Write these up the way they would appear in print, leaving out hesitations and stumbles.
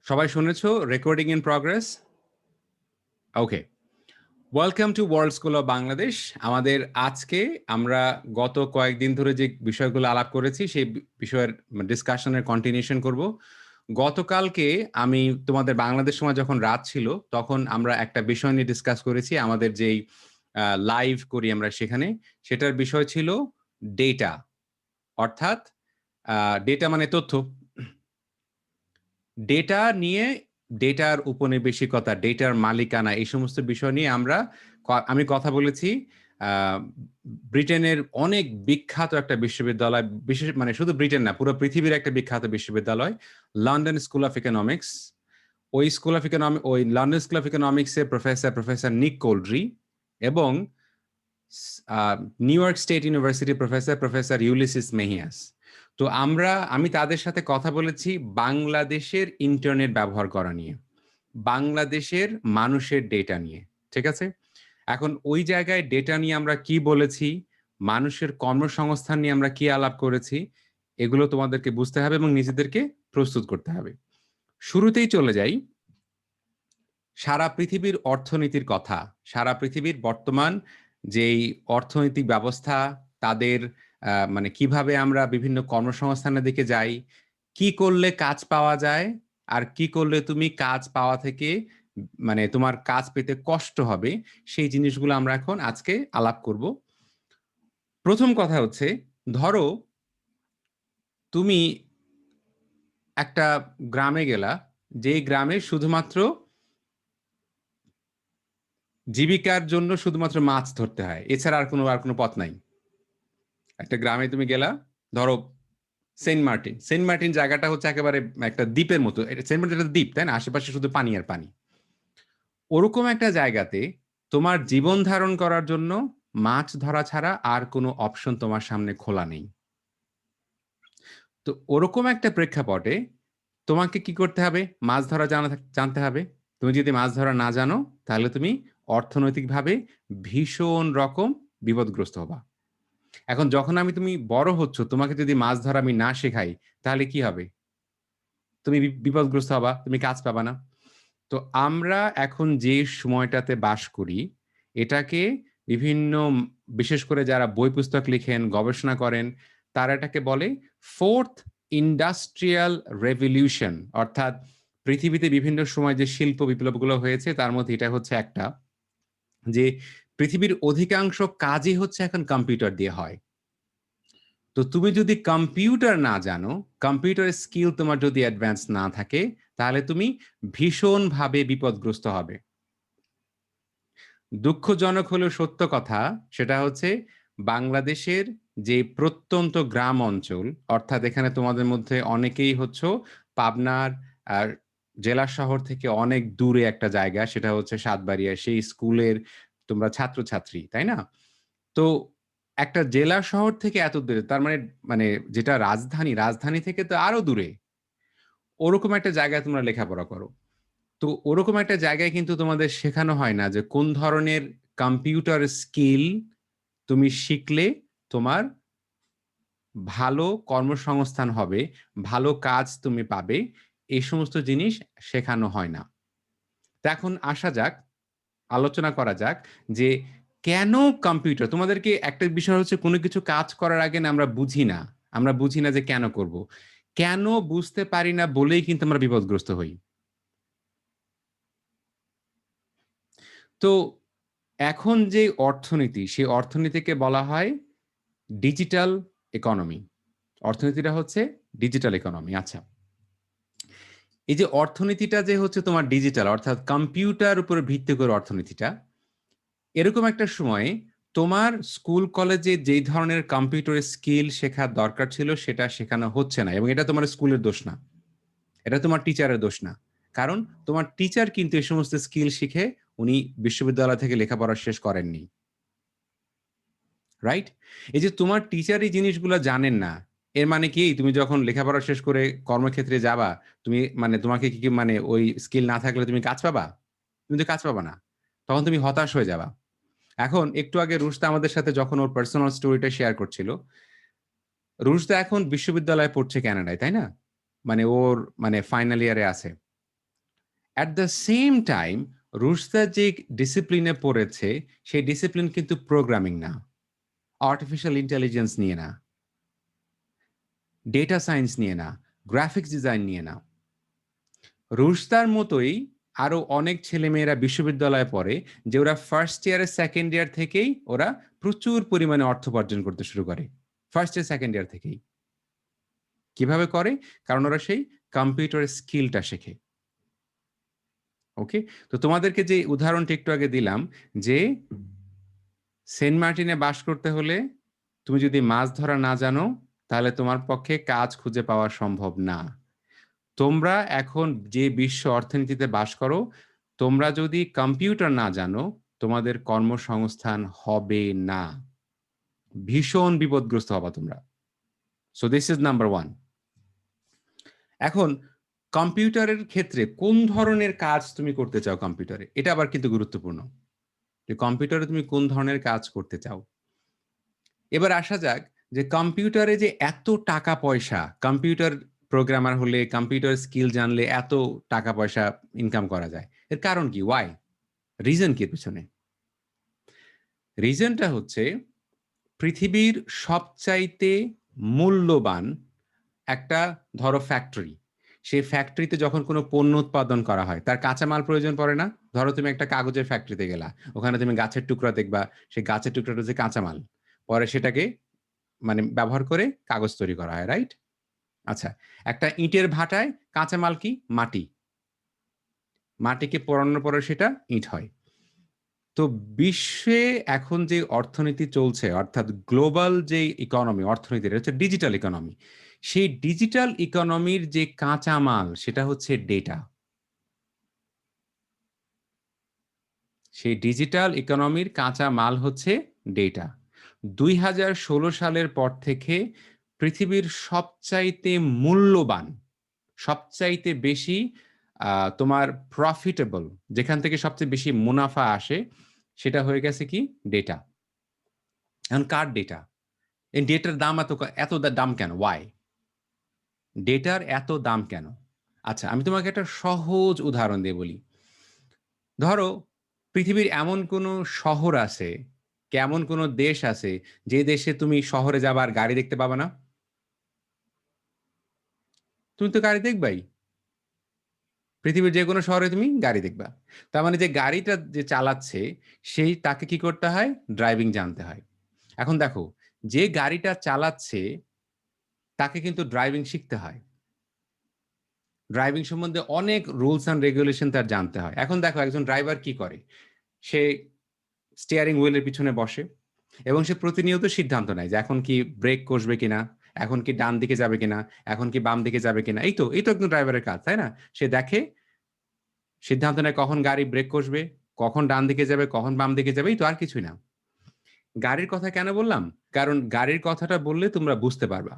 সবাই শুনেছো? Recording in progress? Okay. Welcome to world school of Bangladesh. আমাদের আজকে আমরা গত কয়েকদিন ধরে যে বিষয়গুলো আলাপ করেছি সেই বিষয়ের ডিসকাশনের কন্টিনিউশন করব। গতকালকে আমি তোমাদের বাংলাদেশ সময় যখন রাত ছিল তখন আমরা একটা বিষয় নিয়ে ডিসকাস করেছি আমাদের যেই লাইভ করি আমরা সেখানে। সেটার বিষয় ছিল ডেটা, অর্থাৎ ডেটা মানে তথ্য। ডেটা নিয়ে, ডেটার উপনিবেশিকতা, ডেটার মালিকানা, এই সমস্ত বিষয় নিয়ে আমি কথা বলেছি। ব্রিটেনের অনেক বিখ্যাত একটা বিশ্ববিদ্যালয়, বিশেষ মানে শুধু ব্রিটেন না, পুরো পৃথিবীর একটা বিখ্যাত বিশ্ববিদ্যালয়, লন্ডন স্কুল অফ ইকোনমিক্স। ওই লন্ডন স্কুল অফ ইকোনমিক্সের প্রফেসর নিক কোল্ড্রি এবং New York State University professor Ulises Mejias. তো আমি তাদের সাথে কথা বলেছি বাংলাদেশের ইন্টারনেট ব্যবহার করা নিয়ে, বাংলাদেশের মানুষের ডেটা নিয়ে। ঠিক আছে, এখন ওই জায়গায় ডেটা নিয়ে আমরা কি বলেছি, মানুষের কর্মসংস্থান নিয়ে আমরা কি আলাপ করেছি, এগুলো তোমাদেরকে বুঝতে হবে এবং নিজেদেরকে প্রস্তুত করতে হবে। শুরুতেই চলে যাই সারা পৃথিবীর অর্থনীতির কথা। সারা পৃথিবীর বর্তমান যেই অর্থনৈতিক ব্যবস্থা, তাদের মানে কিভাবে আমরা বিভিন্ন কর্মসংস্থানের দিকে যাই, কি করলে কাজ পাওয়া যায়, আর কি করলে তুমি কাজ পাওয়া থেকে মানে তোমার কাজ পেতে কষ্ট হবে, সেই জিনিসগুলো আমরা এখন আজকে আলাপ করব। প্রথম কথা হচ্ছে, ধরো তুমি একটা গ্রামে গেলা, যেই গ্রামে শুধুমাত্র জীবিকার জন্য শুধুমাত্র মাছ ধরতে হয়, এছাড়া আর কোনো পথ নাই। একটা গ্রামে তুমি গেলা, ধরো সেন্ট মার্টিন জায়গাটা হচ্ছে একেবারে একটা দ্বীপের মতো। সেন্ট মার্টিন একটা দ্বীপ, তাই না? আশেপাশে শুধু পানি আর পানি। ওরকম একটা জায়গাতে তোমার জীবন ধারণ করার জন্য মাছ ধরা ছাড়া আর কোনো অপশন তোমার সামনে খোলা নেই। তো ওরকম একটা প্রেক্ষাপটে তোমাকে কি করতে হবে? মাছ ধরা জানতে হবে। তুমি যদি মাছ ধরা না জানো, তাহলে তুমি অর্থনৈতিকভাবে ভীষণ রকম বিপদগ্রস্ত হবা। এখন যখন তুমি বড় হচ্ছ, তোমাকে যদি মাছ ধরা আমি না শেখাই, তাহলে কি হবে? তুমি বিপদগ্রস্ত হবা, তুমি কাজ পাবা না। তো আমরা এখন যে সময়টাতে বাস করি, এটাকে বিভিন্ন বিশেষ করে যারা বই পুস্তক লিখেন, গবেষণা করেন, তারা এটাকে বলে ফোর্থ ইন্ডাস্ট্রিয়াল রেভলিউশন। অর্থাৎ পৃথিবীতে বিভিন্ন সময় যে শিল্প বিপ্লবগুলো হয়েছে তার মধ্যে এটা হচ্ছে একটা, যে পৃথিবীর অধিকাংশ কাজই হচ্ছে এখন কম্পিউটার দিয়ে হয়। তো তুমি যদি কম্পিউটার না জানো, কম্পিউটার স্কিল তোমার যদি অ্যাডভান্স না থাকে, তাহলে তুমি ভীষণভাবে বিপদগ্রস্ত হবে। দুঃখজনক হলেও সত্য কথা, সেটা হচ্ছে বাংলাদেশের যে প্রত্যন্ত গ্রাম অঞ্চল, অর্থাৎ এখানে তোমাদের মধ্যে অনেকেই হচ্ছে পাবনার আর জেলা শহর থেকে অনেক দূরে একটা জায়গা, সেটা হচ্ছে সাতবাড়িয়া। সেই স্কুলের তোমরা ছাত্রছাত্রী, তাই না? তো একটা জেলা শহর থেকে এত দূরে, তার মানে মানে যেটা রাজধানী থেকে তো আরো দূরে, ওরকম একটা জায়গায় তোমরা লেখাপড়া করো। তো ওরকম একটা জায়গায় কিন্তু তোমাদের শেখানো হয় না যে কোন ধরনের কম্পিউটার স্কিল তুমি শিখলে তোমার ভালো কর্মসংস্থান হবে, ভালো কাজ তুমি পাবে, এই সমস্ত জিনিস শেখানো হয় না। তো এখন আসা যাক, আলোচনা করা যাক যে কেন কম্পিউটার। তোমাদেরকে একটা বিষয় হচ্ছে, কোনো কিছু কাজ করার আগে না আমরা বুঝি না যে কেন করব। কেন বুঝতে পারি না বলেই কিন্তু আমরা বিপদগ্রস্ত হই। তো এখন যে অর্থনীতি, সেই অর্থনীতিকে বলা হয় ডিজিটাল ইকোনমি। অর্থনীতিটা হচ্ছে ডিজিটাল ইকোনমি। আচ্ছা, এই যে অর্থনীতিটা যে হচ্ছে তোমার ডিজিটাল, অর্থাৎ কম্পিউটার উপরে ভিত্তি করে অর্থনীতিটা, এরকম একটা সময়ে তোমার স্কুল কলেজে যেই ধরনের কম্পিউটার স্কিল শেখার দরকার ছিল সেটা শেখানো হচ্ছে না, এবং এটা তোমার স্কুলের দোষ না, এটা তোমার টিচারের দোষ না। কারণ তোমার টিচার কিন্তু এই সমস্ত স্কিল শিখে উনি বিশ্ববিদ্যালয় থেকে লেখাপড়া শেষ করেননি, রাইট? এই যে তোমার টিচার এই জিনিসগুলো জানেন না, এর মানে কি তুমি যখন লেখাপড়া শেষ করে কর্মক্ষেত্রে যাবা, তুমি মানে তোমাকে কি মানে ওই স্কিল না থাকলে তুমি কাজ পাবা? তুমি তো কাজ পাবা না। তখন তুমি হতাশ হয়ে যাবা। এখন একটু আগে রুশদা আমাদের সাথে যখন ওর পার্সোনাল স্টোরিটা শেয়ার করছিল, রুশদা এখন বিশ্ববিদ্যালয়ে পড়ছে কানাডায়, তাই না? মানে ওর মানে ফাইনাল ইয়ারে আছে। At the same time Rushda যে ডিসিপ্লিনে পড়েছে সেই ডিসিপ্লিন কিন্তু প্রোগ্রামিং না, আর্টিফিশিয়াল ইন্টেলিজেন্স নিয়ে না, ডেটা সায়েন্স নিয়ে না, গ্রাফিক্স ডিজাইন নিয়ে না। রুশদার মতোই আরো অনেক ছেলেমেয়েরা বিশ্ববিদ্যালয়ে পড়ে যে ওরা ফার্স্ট ইয়ারে সেকেন্ড ইয়ার থেকেই ওরা প্রচুর পরিমাণে অর্থ উপার্জন করতে শুরু করে, ফার্স্ট ইয়ার সেকেন্ড ইয়ার থেকেই। কিভাবে করে? কারণ ওরা সেই কম্পিউটারের স্কিলটা শেখে। ওকে, তো তোমাদেরকে যে উদাহরণটা একটু আগে দিলাম যে সেন্ট মার্টিনে বাস করতে হলে তুমি যদি মাছ ধরা না জানো তাহলে তোমার পক্ষে কাজ খুঁজে পাওয়া সম্ভব না। তোমরা এখন যে বিশ্ব অর্থনীতিতে বাস করো, তোমরা যদি কম্পিউটার না জানো তোমাদের কর্মসংস্থান হবে না, ভীষণ বিপদগ্রস্ত হবা তোমরা। So this is number one. এখন কম্পিউটারের ক্ষেত্রে কোন ধরনের কাজ তুমি করতে চাও কম্পিউটারে, এটা আবার কিন্তু গুরুত্বপূর্ণ যে কম্পিউটারে তুমি কোন ধরনের কাজ করতে চাও। এবার আসা যাক যে কম্পিউটারে যে এত টাকা পয়সা, কম্পিউটার প্রোগ্রামার হলে, কম্পিউটার স্কিল জানলে এত টাকা পয়সা ইনকাম করা যায়, এর কারণ কি? ওয়াই? রিজন কি এর পিছনে? রিজনটা হচ্ছে পৃথিবীর সবচাইতে মূল্যবান একটা ধরো ফ্যাক্টরি, সেই ফ্যাক্টরিতে যখন কোনো পণ্য উৎপাদন করা হয় তার কাঁচামাল প্রয়োজন পড়ে না? ধরো তুমি একটা কাগজের ফ্যাক্টরিতে গেলা, ওখানে তুমি গাছের টুকরা দেখবা, সেই গাছের টুকরাটা হচ্ছে কাঁচামাল, পরে সেটাকে মানে ব্যবহার করে কাগজ তৈরি করা হয়, রাইট? আচ্ছা, একটা ইটের ভাটায় কাঁচামাল কি? মাটি। মাটিকে পোড়ানোর পরে সেটা ইট হয়। তো বিশ্বে এখন যে অর্থনীতি চলছে, অর্থাৎ গ্লোবাল যে ইকোনমি, অর্থনীতি, এটা হচ্ছে ডিজিটাল ইকোনমি। সেই ডিজিটাল ইকোনমির যে কাঁচামাল সেটা হচ্ছে ডেটা। সেই ডিজিটাল ইকোনমির কাঁচা মাল হচ্ছে ডেটা। 2016 সালের পর থেকে পৃথিবীর সবচাইতে মূল্যবান, সবচাইতে বেশি তোমার প্রফিটেবল, যেখান থেকে সবচেয়ে বেশি মুনাফা আসে, সেটা হয়ে গেছে কি? ডেটা। এখন কার ডেটা? এই ডেটার দাম এত দাম কেন? ওয়াই? ডেটার এত দাম কেন? আচ্ছা, আমি তোমাকে একটা সহজ উদাহরণ দিয়ে বলি। ধরো পৃথিবীর এমন কোনো শহর আছে, কেমন কোনো দেশ আছে যে দেশে তুমি শহরে যাবা আর গাড়ি দেখতে পাবা না? তুমি তো গাড়ি দেখবাই। পৃথিবীর যে কোনো শহরে তুমি গাড়ি দেখবা। তার মানে যে গাড়িটা যে চালাচ্ছে সেই তাকে কি করতে হয়? ড্রাইভিং জানতে হয়। এখন দেখো, যে গাড়িটা চালাচ্ছে তাকে কিন্তু ড্রাইভিং শিখতে হয়। ড্রাইভিং সম্বন্ধে অনেক রুলস অ্যান্ড রেগুলেশন তার জানতে হয়। এখন দেখো একজন ড্রাইভার কি করে? সে স্টিয়ারিং হুইলের পিছনে বসে এবং সে প্রতিনিয়ত সিদ্ধান্ত নেয় যে এখন কি ব্রেক কষবে কিনা, এখন কি ডান দিকে যাবে কিনা, এখন কি বাম দিকে যাবে কিনা। এই তো একজন ড্রাইভারের কাজ, তাই না? সে দেখে, সিদ্ধান্ত নেয় কখন গাড়ি ব্রেক কষবে, কখন ডান দিকে যাবে, কখন বাম দিকে যাবে, এই তো, আর কিছুই না। গাড়ির কথা কেন বললাম? কারণ গাড়ির কথাটা বললে তোমরা বুঝতে পারবা।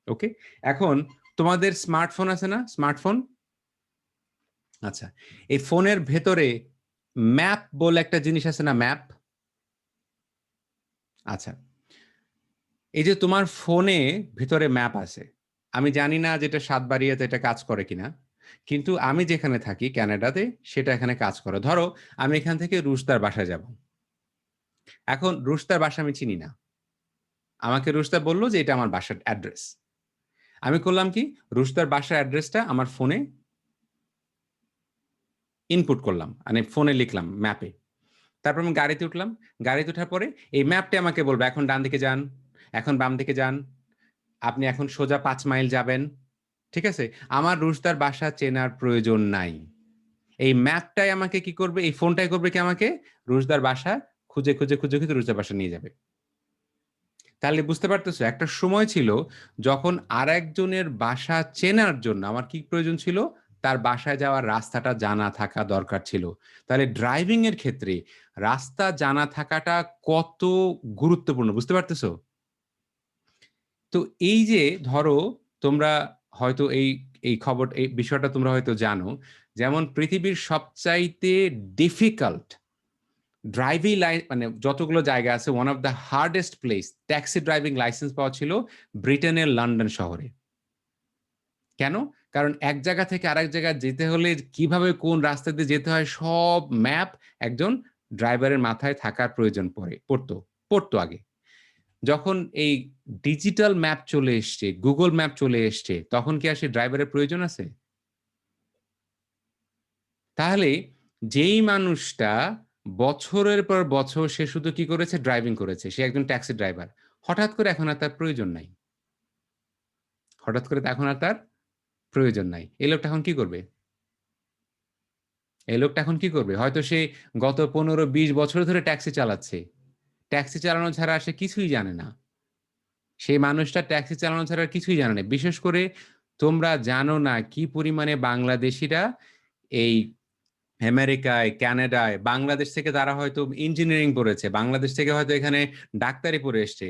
ওকে, এখন তোমাদের স্মার্টফোন আছে না? স্মার্টফোন। আচ্ছা, এই ফোনের ভেতরে ম্যাপ বলে একটা জিনিস আছে না? ম্যাপ। আচ্ছা, এই যে তোমার ফোনে ভিতরে ম্যাপ আছে, আমি জানি না যেটা সাতবাড়িয়াতে এটা কাজ করে কিনা, কিন্তু আমি যেখানে থাকি ক্যানাডাতে সেটা এখানে কাজ করে। ধরো আমি এখান থেকে রুশদার বাসায় যাব। এখন রুশদার বাসা আমি চিনি না, আমাকে রুশদা বলল যে এটা আমার বাসার অ্যাড্রেস। আমি করলাম কি? রুশদার বাসার অ্যাড্রেসটা আমার ফোনে ইনপুট করলাম, মানে ফোনে লিখলাম ম্যাপে। তারপর আমি গাড়িতে উঠলাম। গাড়িতে ওঠার পরে এই ম্যাপটা আমাকে বলবে এখন ডান দিকে যান, এখন বাম দিকে যান, আপনি এখন সোজা 5 মাইল যাবেন। ঠিক আছে? আমার রুশদার বাসা চেনার প্রয়োজন নাই। এই ম্যাপটাই আমাকে কি করবে? এই ফোনটাই করবে কি? আমাকে রুশদার বাসা খুঁজে রুশদার বাসা নিয়ে যাবে। তাহলে বুঝতে পারতেছো, একটা সময় ছিল যখন আরেকজনের বাসা চেনার জন্য আমার কি প্রয়োজন ছিল? তার বাসায় যাওয়ার রাস্তাটা জানা থাকা দরকার ছিল। তাহলে ড্রাইভিং এর ক্ষেত্রে রাস্তা জানা থাকাটা কত গুরুত্বপূর্ণ, বুঝতে পারতেছো? তো এই যে ধরো তোমরা হয়তো এই খবর, এই বিষয়টা তোমরা হয়তো জানো, যেমন পৃথিবীর সবচাইতে ডিফিকাল্ট ড্রাইভিং মানে যতগুলো জায়গা আছে, one of the hardest place taxi driving licence পাওয়া ছিল ব্রিটেনের লন্ডন শহরে। কেন? কারণ এক জায়গা থেকে আরেক জায়গায় যেতে হলে কিভাবে কোন রাস্তা দিয়ে যেতে হয় সব ম্যাপ একজন ড্রাইভারের মাথায় থাকার প্রয়োজন পড়তো আগে। যখন এই ডিজিটাল ম্যাপ চলে এসছে, Google ম্যাপ চলে এসছে, তখন কি আর সেই ড্রাইভারের প্রয়োজন আছে? তাহলে যেই মানুষটা বছরের পর বছর সে শুধু কি করেছে? ড্রাইভিং করেছে। সে একজন ট্যাক্সি ড্রাইভার। হঠাৎ করে এখন আর তার প্রয়োজন নাই। হঠাৎ করে এখন আর তার প্রয়োজন নাই। এই লোকটা এখন কি করবে? এই লোকটা এখন কি করবে? হয়তো সে গত ১৫-২০ বছর ধরে ট্যাক্সি চালাচ্ছে। ট্যাক্সি চালানো ছাড়া সে কিছুই জানে না। সেই মানুষটা ট্যাক্সি চালানো ছাড়া আর কিছুই জানে না। বিশেষ করে তোমরা জানো না কি পরিমাণে বাংলাদেশীরা এই আমেরিকায়, কানাডায়, বাংলাদেশ থেকে তারা হয়তো ইঞ্জিনিয়ারিং পড়েছে। বাংলাদেশ থেকে হয়তো এখানে ডাক্তারি পড়ে এসছে।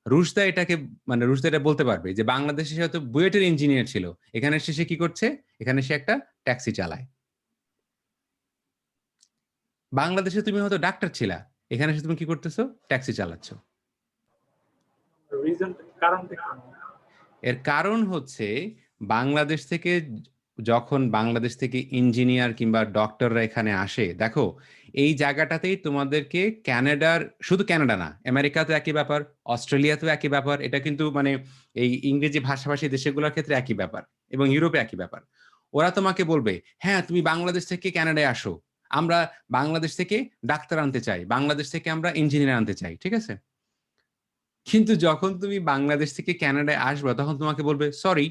রুশদা এটাকে মানে রুশদা এটা বলতে পারবে যে বাংলাদেশে সে হয়তো বুয়েটের ইঞ্জিনিয়ার ছিল। এখানে এসে সে কি করছে? এখানে সে একটা ট্যাক্সি চালায়। বাংলাদেশে তুমি হয়তো ডাক্তার ছিলা। এখানে এসে তুমি কি করতেছো? ট্যাক্সি চালাচ্ছ। কারণটা কি? এর কারণ হচ্ছে বাংলাদেশ থেকে যখন বাংলাদেশ থেকে ইঞ্জিনিয়ার কিংবা ডক্টররা এখানে আসে, দেখো এই জায়গাটাতেই তোমাদেরকে শুধু কানাডা না, আমেরিকাতেও একই ব্যাপার, অস্ট্রেলিয়াতেও একই ব্যাপার। এটা কিন্তু মানে এই ইংরেজি ভাষাভাষী দেশগুলোর ক্ষেত্রে একই ব্যাপার এবং ইউরোপে একই ব্যাপার। ওরা তোমাকে বলবে, হ্যাঁ তুমি বাংলাদেশ থেকে কানাডায় আসো। আমরা বাংলাদেশ থেকে ডাক্তার আনতে চাই, বাংলাদেশ থেকে আমরা ইঞ্জিনিয়ার আনতে চাই। ঠিক আছে? কিন্তু যখন তুমি বাংলাদেশ থেকে কানাডায় আসবা তখন তোমাকে বলবে, সরি,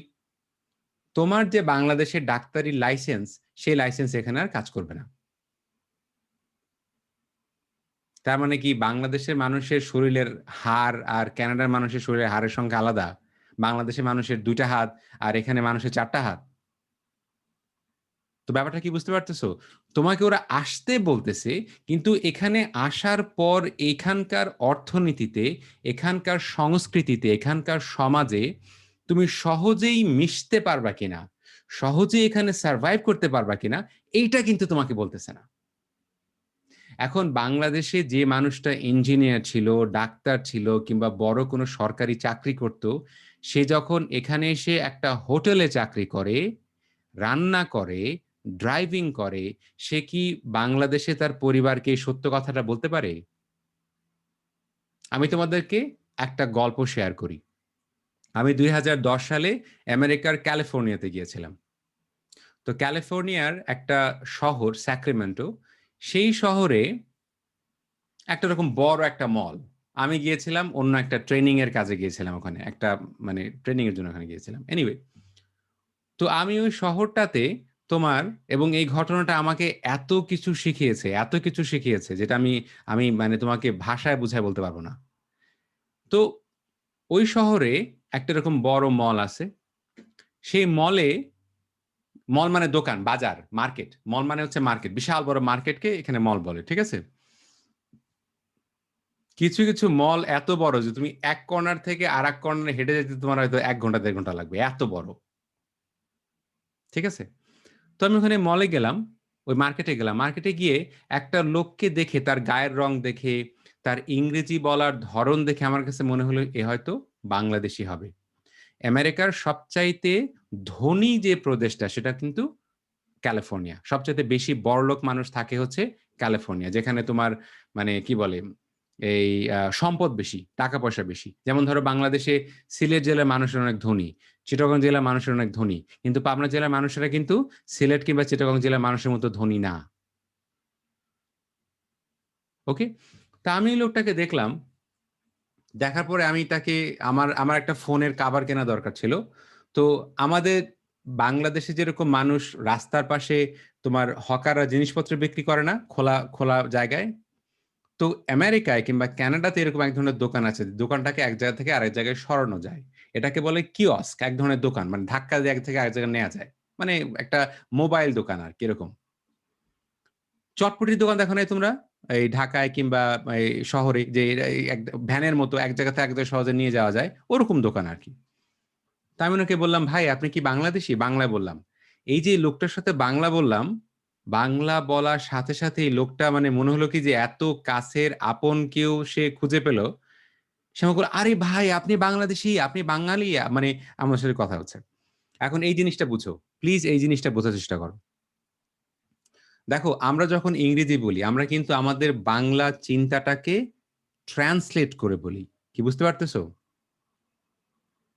তোমার যে বাংলাদেশের ডাক্তারি লাইসেন্স, সেই লাইসেন্স এখানে আর কাজ করবে না। তার মানে কি বাংলাদেশের মানুষের শরীরের হাড় আর কানাডার মানুষের শরীরের হাড়ের সংখ্যা আলাদা? বাংলাদেশের মানুষের ২ টা হাত আর এখানে মানুষের ৪ টা হাত। তো ব্যাপারটা কি বুঝতে পারতেছো? তোমাকে ওরা আসতে বলতেছে, কিন্তু এখানে আসার পর এখানকার অর্থনীতিতে, এখানকার সংস্কৃতিতে, এখানকার সমাজে তুমি সহজেই মিশতে পারবা কিনা, সহজেই এখানে সারভাইভ করতে পারবা কিনা, এইটা কিন্তু তোমাকে বলতেছে না। এখন বাংলাদেশে যে মানুষটা ইঞ্জিনিয়ার ছিল, ডাক্তার ছিল কিংবা বড় কোনো সরকারি চাকরি করত, সে যখন এখানে এসে একটা হোটেলে চাকরি করে, রান্না করে, ড্রাইভিং করে, সে কি বাংলাদেশে তার পরিবারকে এই সত্য কথাটা বলতে পারে? আমি তোমাদেরকে একটা গল্প শেয়ার করি। আমি ২০১০ সালে আমেরিকার ক্যালিফোর্নিয়াতে গিয়েছিলাম। তো ক্যালিফোর্নিয়ার একটা শহর স্যাক্রামেন্টো, সেই শহরে একটা রকম বড় একটা মল। আমি গিয়েছিলাম অন্য একটা ট্রেনিং এর কাজে গিয়েছিলাম ওখানে। একটা মানে ট্রেনিং এর জন্য ওখানে গিয়েছিলাম। এনিওয়ে, তো আমি ওই শহরটাতে তোমার এবং এই ঘটনাটা আমাকে এত কিছু শিখিয়েছে, এত কিছু শিখিয়েছে যেটা আমি আমি মানে তোমাকে ভাষায় বুঝায় বলতে পারব না। তো ওই শহরে একটা এরকম বড় মল আছে। সেই মল মানে দোকান, বাজার, মার্কেট। মল মানে হচ্ছে মার্কেট। বিশাল বড় মার্কেটকে এখানে মল বলে। ঠিক আছে? কিছু, কিছু মল এত বড় যে তুমি এক কর্নার থেকে আরেক কর্নারে হেঁটে যেতে তোমার হয়তো ১ ঘন্টা ১.৫ ঘন্টা লাগবে। এত বড়। ঠিক আছে? তো আমি ওখানে মলে গেলাম, ওই মার্কেটে গেলাম। মার্কেটে গিয়ে একটা লোককে দেখে, তার গায়ের রং দেখে, তার ইংরেজি বলার ধরন দেখে আমার কাছে মনে হলো এ হয়তো বাংলাদেশী হবে। আমেরিকার সবচাইতে ধনী যে প্রদেশটা সেটা কিন্তু ক্যালিফোর্নিয়া। সবচাইতে বেশি বড়লোক মানুষ থাকে হচ্ছে ক্যালিফোর্নিয়া। যেখানে তোমার মানে কি বলে এই সম্পদ বেশি, টাকা-পয়সা বেশি। যেমন ধরো বাংলাদেশে সিলেট জেলার মানুষের অনেক ধনী, চিটাগং জেলার মানুষের অনেক ধনী। কিন্তু পাবনা জেলার মানুষেরা কিন্তু সিলেট কিংবা চিটাগং জেলার মানুষের মতো ধনী না। ওকে? তা আমি এই লোকটাকে দেখলাম। দেখার পরে আমি তাকে আমার একটা ফোনের কভার কেনা দরকার ছিল। তো আমাদের বাংলাদেশে যেরকম মানুষ রাস্তার পাশে তোমার হকাররা জিনিসপত্র বিক্রি করে না? খোলা খোলা জায়গায়? তো আমেরিকায় কিংবা কানাডাতে এরকম এক ধরনের দোকান আছে। দোকানটাকে এক জায়গা থেকে আরেক জায়গায় সরানো যায়। এটাকে বলে কিয়স্ক, এক ধরনের দোকান। মানে ধাক্কা দিয়ে এক থেকে আরেক জায়গায় নেয়া যায়। মানে একটা মোবাইল দোকান আরকি এরকম। চটপটির দোকান দেখো নাই তোমরা? এই ঢাকায় কিংবা এই শহরে যে এই এক ভ্যানের মতো এক জায়গা থেকে এক জায়গায় সহজে নিয়ে যাওয়া যায়, ওরকম দোকান আরকি। তা আমি ওনাকে বললাম, "ভাই আপনি কি বাংলাদেশী?" বাংলায় বললাম। এই যে লোকটার সাথে বাংলা বললাম, বাংলা বলার সাথে, সাথে এই লোকটা মানে মনে হলো কি যে এত কাছের আপন কেউ সে খুঁজে পেল। সে আমাকে বলল, "আরে ভাই আপনি বাংলাদেশী, আপনি বাঙালি?" মানে আমার সাথে কথা হচ্ছে। এখন এই জিনিসটা বুঝো, প্লিজ এই জিনিসটা বোঝার চেষ্টা করো। দেখো, আমরা যখন ইংরেজি বলি আমরা কিন্তু আমাদের বাংলা চিন্তাটাকে ট্রান্সলেট করে বলি। কি বুঝতে পারতেছো?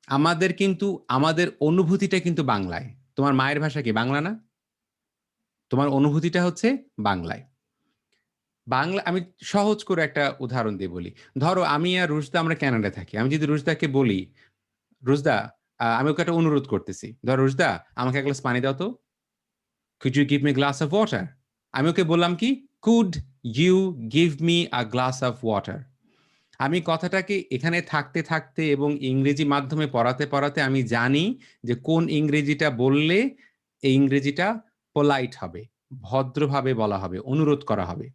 আমাদের কিন্তু আমাদের অনুভূতিটা কিন্তু বাংলায়। তোমার মায়ের ভাষা কি বাংলা না? তোমার অনুভূতিটা হচ্ছে বাংলায়। বাংলা আমি সহজ করে একটা উদাহরণ দিয়ে বলি। ধরো আমি আর রুশদা আমরা কানাডায় থাকি। আমি যদি রুশদাকে বলি, "রুশদা, আমি ওকে একটা অনুরোধ করতেছি। ধরো, রুশদা আমাকে এক গ্লাস পানি দাও তো। Could you give me a glass of water?" আমি ওকে বললাম কি? Could you give me a glass of water? আমি কথাটাকে এখানে থাকতে, থাকতে এবং ইংরেজি মাধ্যমে পড়াতে, পড়াতে আমি জানি যে কোন ইংরেজিটা বললে এই ইংরেজিটা পোলাইট হবে, ভদ্রভাবে বলা হবে, অনুরোধ করা হবে।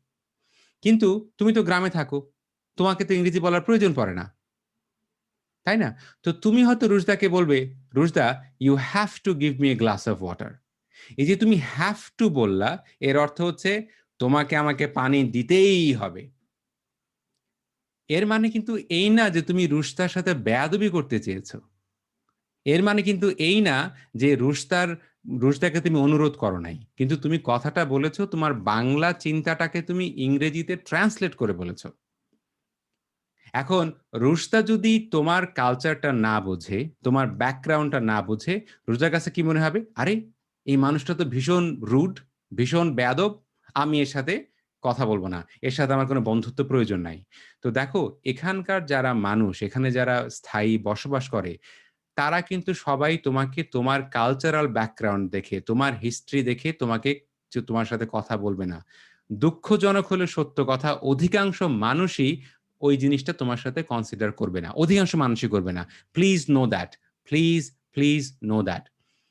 কিন্তু তুমি তো গ্রামে থাকো। তোমাকে তো ইংরেজি বলার প্রয়োজন পড়ে না। তাই না? তো তুমি হয়তো রুশদাকে বলবে, "Rushda, you have to give me a glass of water." এই যে তুমি have to বললা, এর অর্থ হচ্ছে তোমাকে আমাকে পানি দিতেই হবে। এর মানে কিন্তু এই না যে তুমি রুশদার সাথে বেয়াদবি করতে চেয়েছো। এর মানে কিন্তু এই না যে রুশদাকে তুমি অনুরোধ করো নাই। কিন্তু তুমি কথাটা বলেছো, তোমার বাংলা চিন্তাটাকে তুমি ইংরেজিতে ট্রান্সলেট করে বলেছো। এখন রুশদা যদি তোমার কালচারটা না বোঝে, তোমার ব্যাকগ্রাউন্ডটা না বোঝে, রুশদার কাছে কি মনে হবে? আরে, এই মানুষটা তো ভীষণ রুড, ভীষণ বেয়াদব। আমি এর সাথে কথা বলব না। এর সাথে আমার কোনো বন্ধুত্ব প্রয়োজন নাই। তো দেখো, এখানকার যারা মানুষ, এখানে যারা স্থায়ী বসবাস করে, তারা কিন্তু সবাই তোমাকে তোমার কালচারাল ব্যাকগ্রাউন্ড দেখে, তোমার হিস্ট্রি দেখে তোমাকে তোমার সাথে কথা বলবে না। দুঃখজনক হলে সত্য কথা, অধিকাংশ মানুষই ওই জিনিসটা তোমার সাথে কনসিডার করবে না। অধিকাংশ মানুষই করবে না। Please know that. Please, please know that.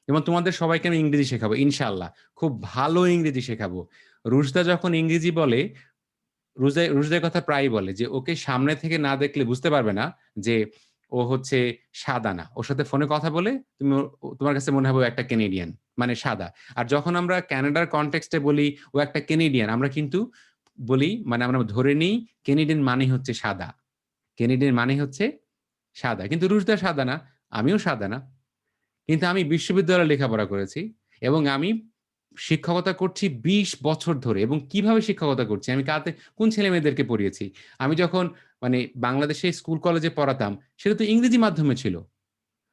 এবং তোমাদের সবাইকে আমি ইংরেজি শেখাবো ইনশাআল্লাহ। খুব ভালো ইংরেজি শেখাবো। রুশদা যখন ইংরেজি বলে, রুশদার কথা প্রায়ই বলে যে ওকে সামনে থেকে না দেখলে বুঝতে পারবে না যে ও হচ্ছে সাদা না। ওর সাথে ফোনে কথা বলে তোমার কাছে মনে হবে ও একটা কেনেডিয়ান, মানে সাদা। আর যখন আমরা কানাডার কনটেক্সট এ বলি ও একটা কেনেডিয়ান, আমরা কিন্তু বলি, মানে আমরা ধরে নিই কেনেডিয়ান মানে হচ্ছে সাদা। কেনেডিয়ান মানে হচ্ছে সাদা। কিন্তু রুশদা সাদা না, আমিও সাদা না। কিন্তু আমি বিশ্ববিদ্যালয়ে লেখাপড়া করেছি এবং আমি শিক্ষকতা করছি ২০ বছর ধরে। এবং কিভাবে শিক্ষকতা করছি? আমি কোন ছেলেমেয়েদেরকে পড়িয়েছি? আমি যখন মানে বাংলাদেশে স্কুল কলেজে পড়াতাম, সেটা তো ইংরেজি মাধ্যমে ছিল।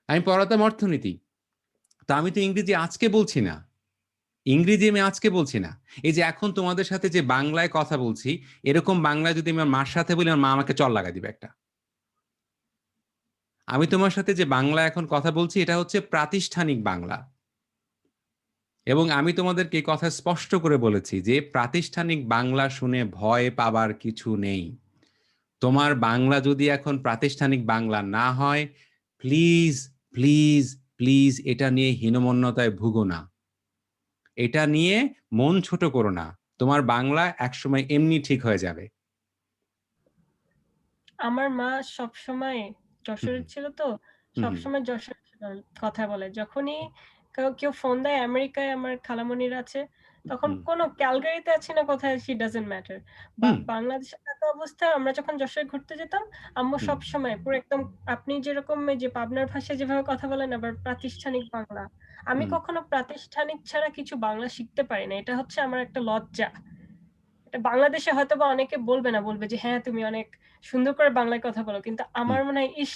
আমি পড়াতাম অর্থনীতি। তো আমি তো ইংরেজি আজকে বলছি না। ইংরেজি আমি আজকে বলছি না। এই যে এখন তোমাদের সাথে যে বাংলায় কথা বলছি, এরকম বাংলায় যদি আমি আমার মার সাথে বলি, আমার মা আমাকে চড় লাগায় দিবে একটা। আমি তোমার সাথে যে বাংলা এখন কথা বলছি, এটা হচ্ছে প্রাতিষ্ঠানিক বাংলা। এবং আমি তোমাদেরকে এই কথা স্পষ্ট করে বলেছি যে প্রাতিষ্ঠানিক বাংলা শুনে ভয় পাবার কিছু নেই। তোমার বাংলা যদি এখন প্রাতিষ্ঠানিক বাংলা না হয়, প্লিজ, প্লিজ, প্লিজ এটা নিয়ে হীনমন্যতায় ভুগো না। এটা নিয়ে মন ছোট করো না। তোমার বাংলা একসময় এমনি ঠিক হয়ে যাবে। আমার মা সবসময় হুম, যশোরের ছিল তো, হুম, হুম, সবসময় যশোরের কথা বলে। যখনই কেউ ফোন দেয়, আমেরিকায় আমার খালামণিরা আছে, তখন হুম, কোনো ক্যালগারিতে আছি না কোথায়, she doesn't matter। হুম, বাংলাদেশে থাকা অবস্থায় আমরা যখন যশোরে ঘুরতে যেতাম, আম্মু হুম, সবসময় পুরো একদম আপনি যেরকম এই যে পাবনার ভাষায় যেভাবে কথা বলেন, আবার প্রাতিষ্ঠানিক বাংলা। আমি হুম, কখনো প্রাতিষ্ঠানিক ছাড়া কিছু বাংলা শিখতে পারি না। এটা হচ্ছে আমার একটা লজ্জা। এটা বাংলাদেশে হয়তোবা অনেকে বলবে না, বলবে যে হ্যাঁ তুমি অনেক সুন্দর করে বাংলায় কথা বলো। কিন্তু হুম, আমার মনে হয় ইস,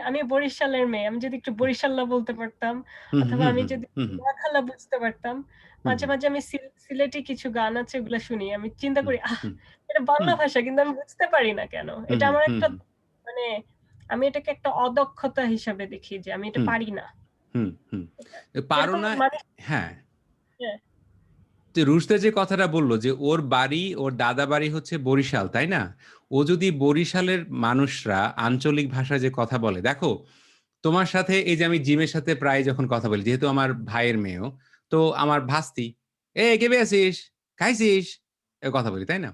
আমি বরিশালের মেয়ে। আমি যদি একটু বরিশাল্লা বলতে পারতাম, হুম, অথবা হুম, আমি হুম, যদি হুম, নোয়াখালা বুঝতে পারতাম। হুম, মাঝে, মাঝে আমি সিলেটি কিছু গান আছে ওগুলা শুনি। আমি চিন্তা হুম, করি হুম, এটা বাংলা হুম, ভাষা কিন্তু আমি বুঝতে পারি না কেন? হুম, এটা আমার হুম, একটা হুম, মানে আমি এটাকে একটা অদক্ষতা হিসাবে দেখি যে আমি এটা হুম, পারি না। হুম, হুম। এটা পারো যেরকম না। মানুষ, হ্যাঁ। হ্যাঁ, তো রুশদা যে কথাটা বলল যে ওর বাড়ি, ওর দাদা বাড়ি হচ্ছে বরিশাল, তাই না? ও যদি বরিশালের মানুষরা আঞ্চলিক ভাষায় যে কথা বলে, দেখো তোমার সাথে এই যে আমি জিমের সাথে প্রায় যখন কথা বলি, যেহেতু আমার ভাইয়ের মেয়েও, তো আমার ভাস্তি, কে আছিস, খাইছিস, এ কথা বলি, তাই না?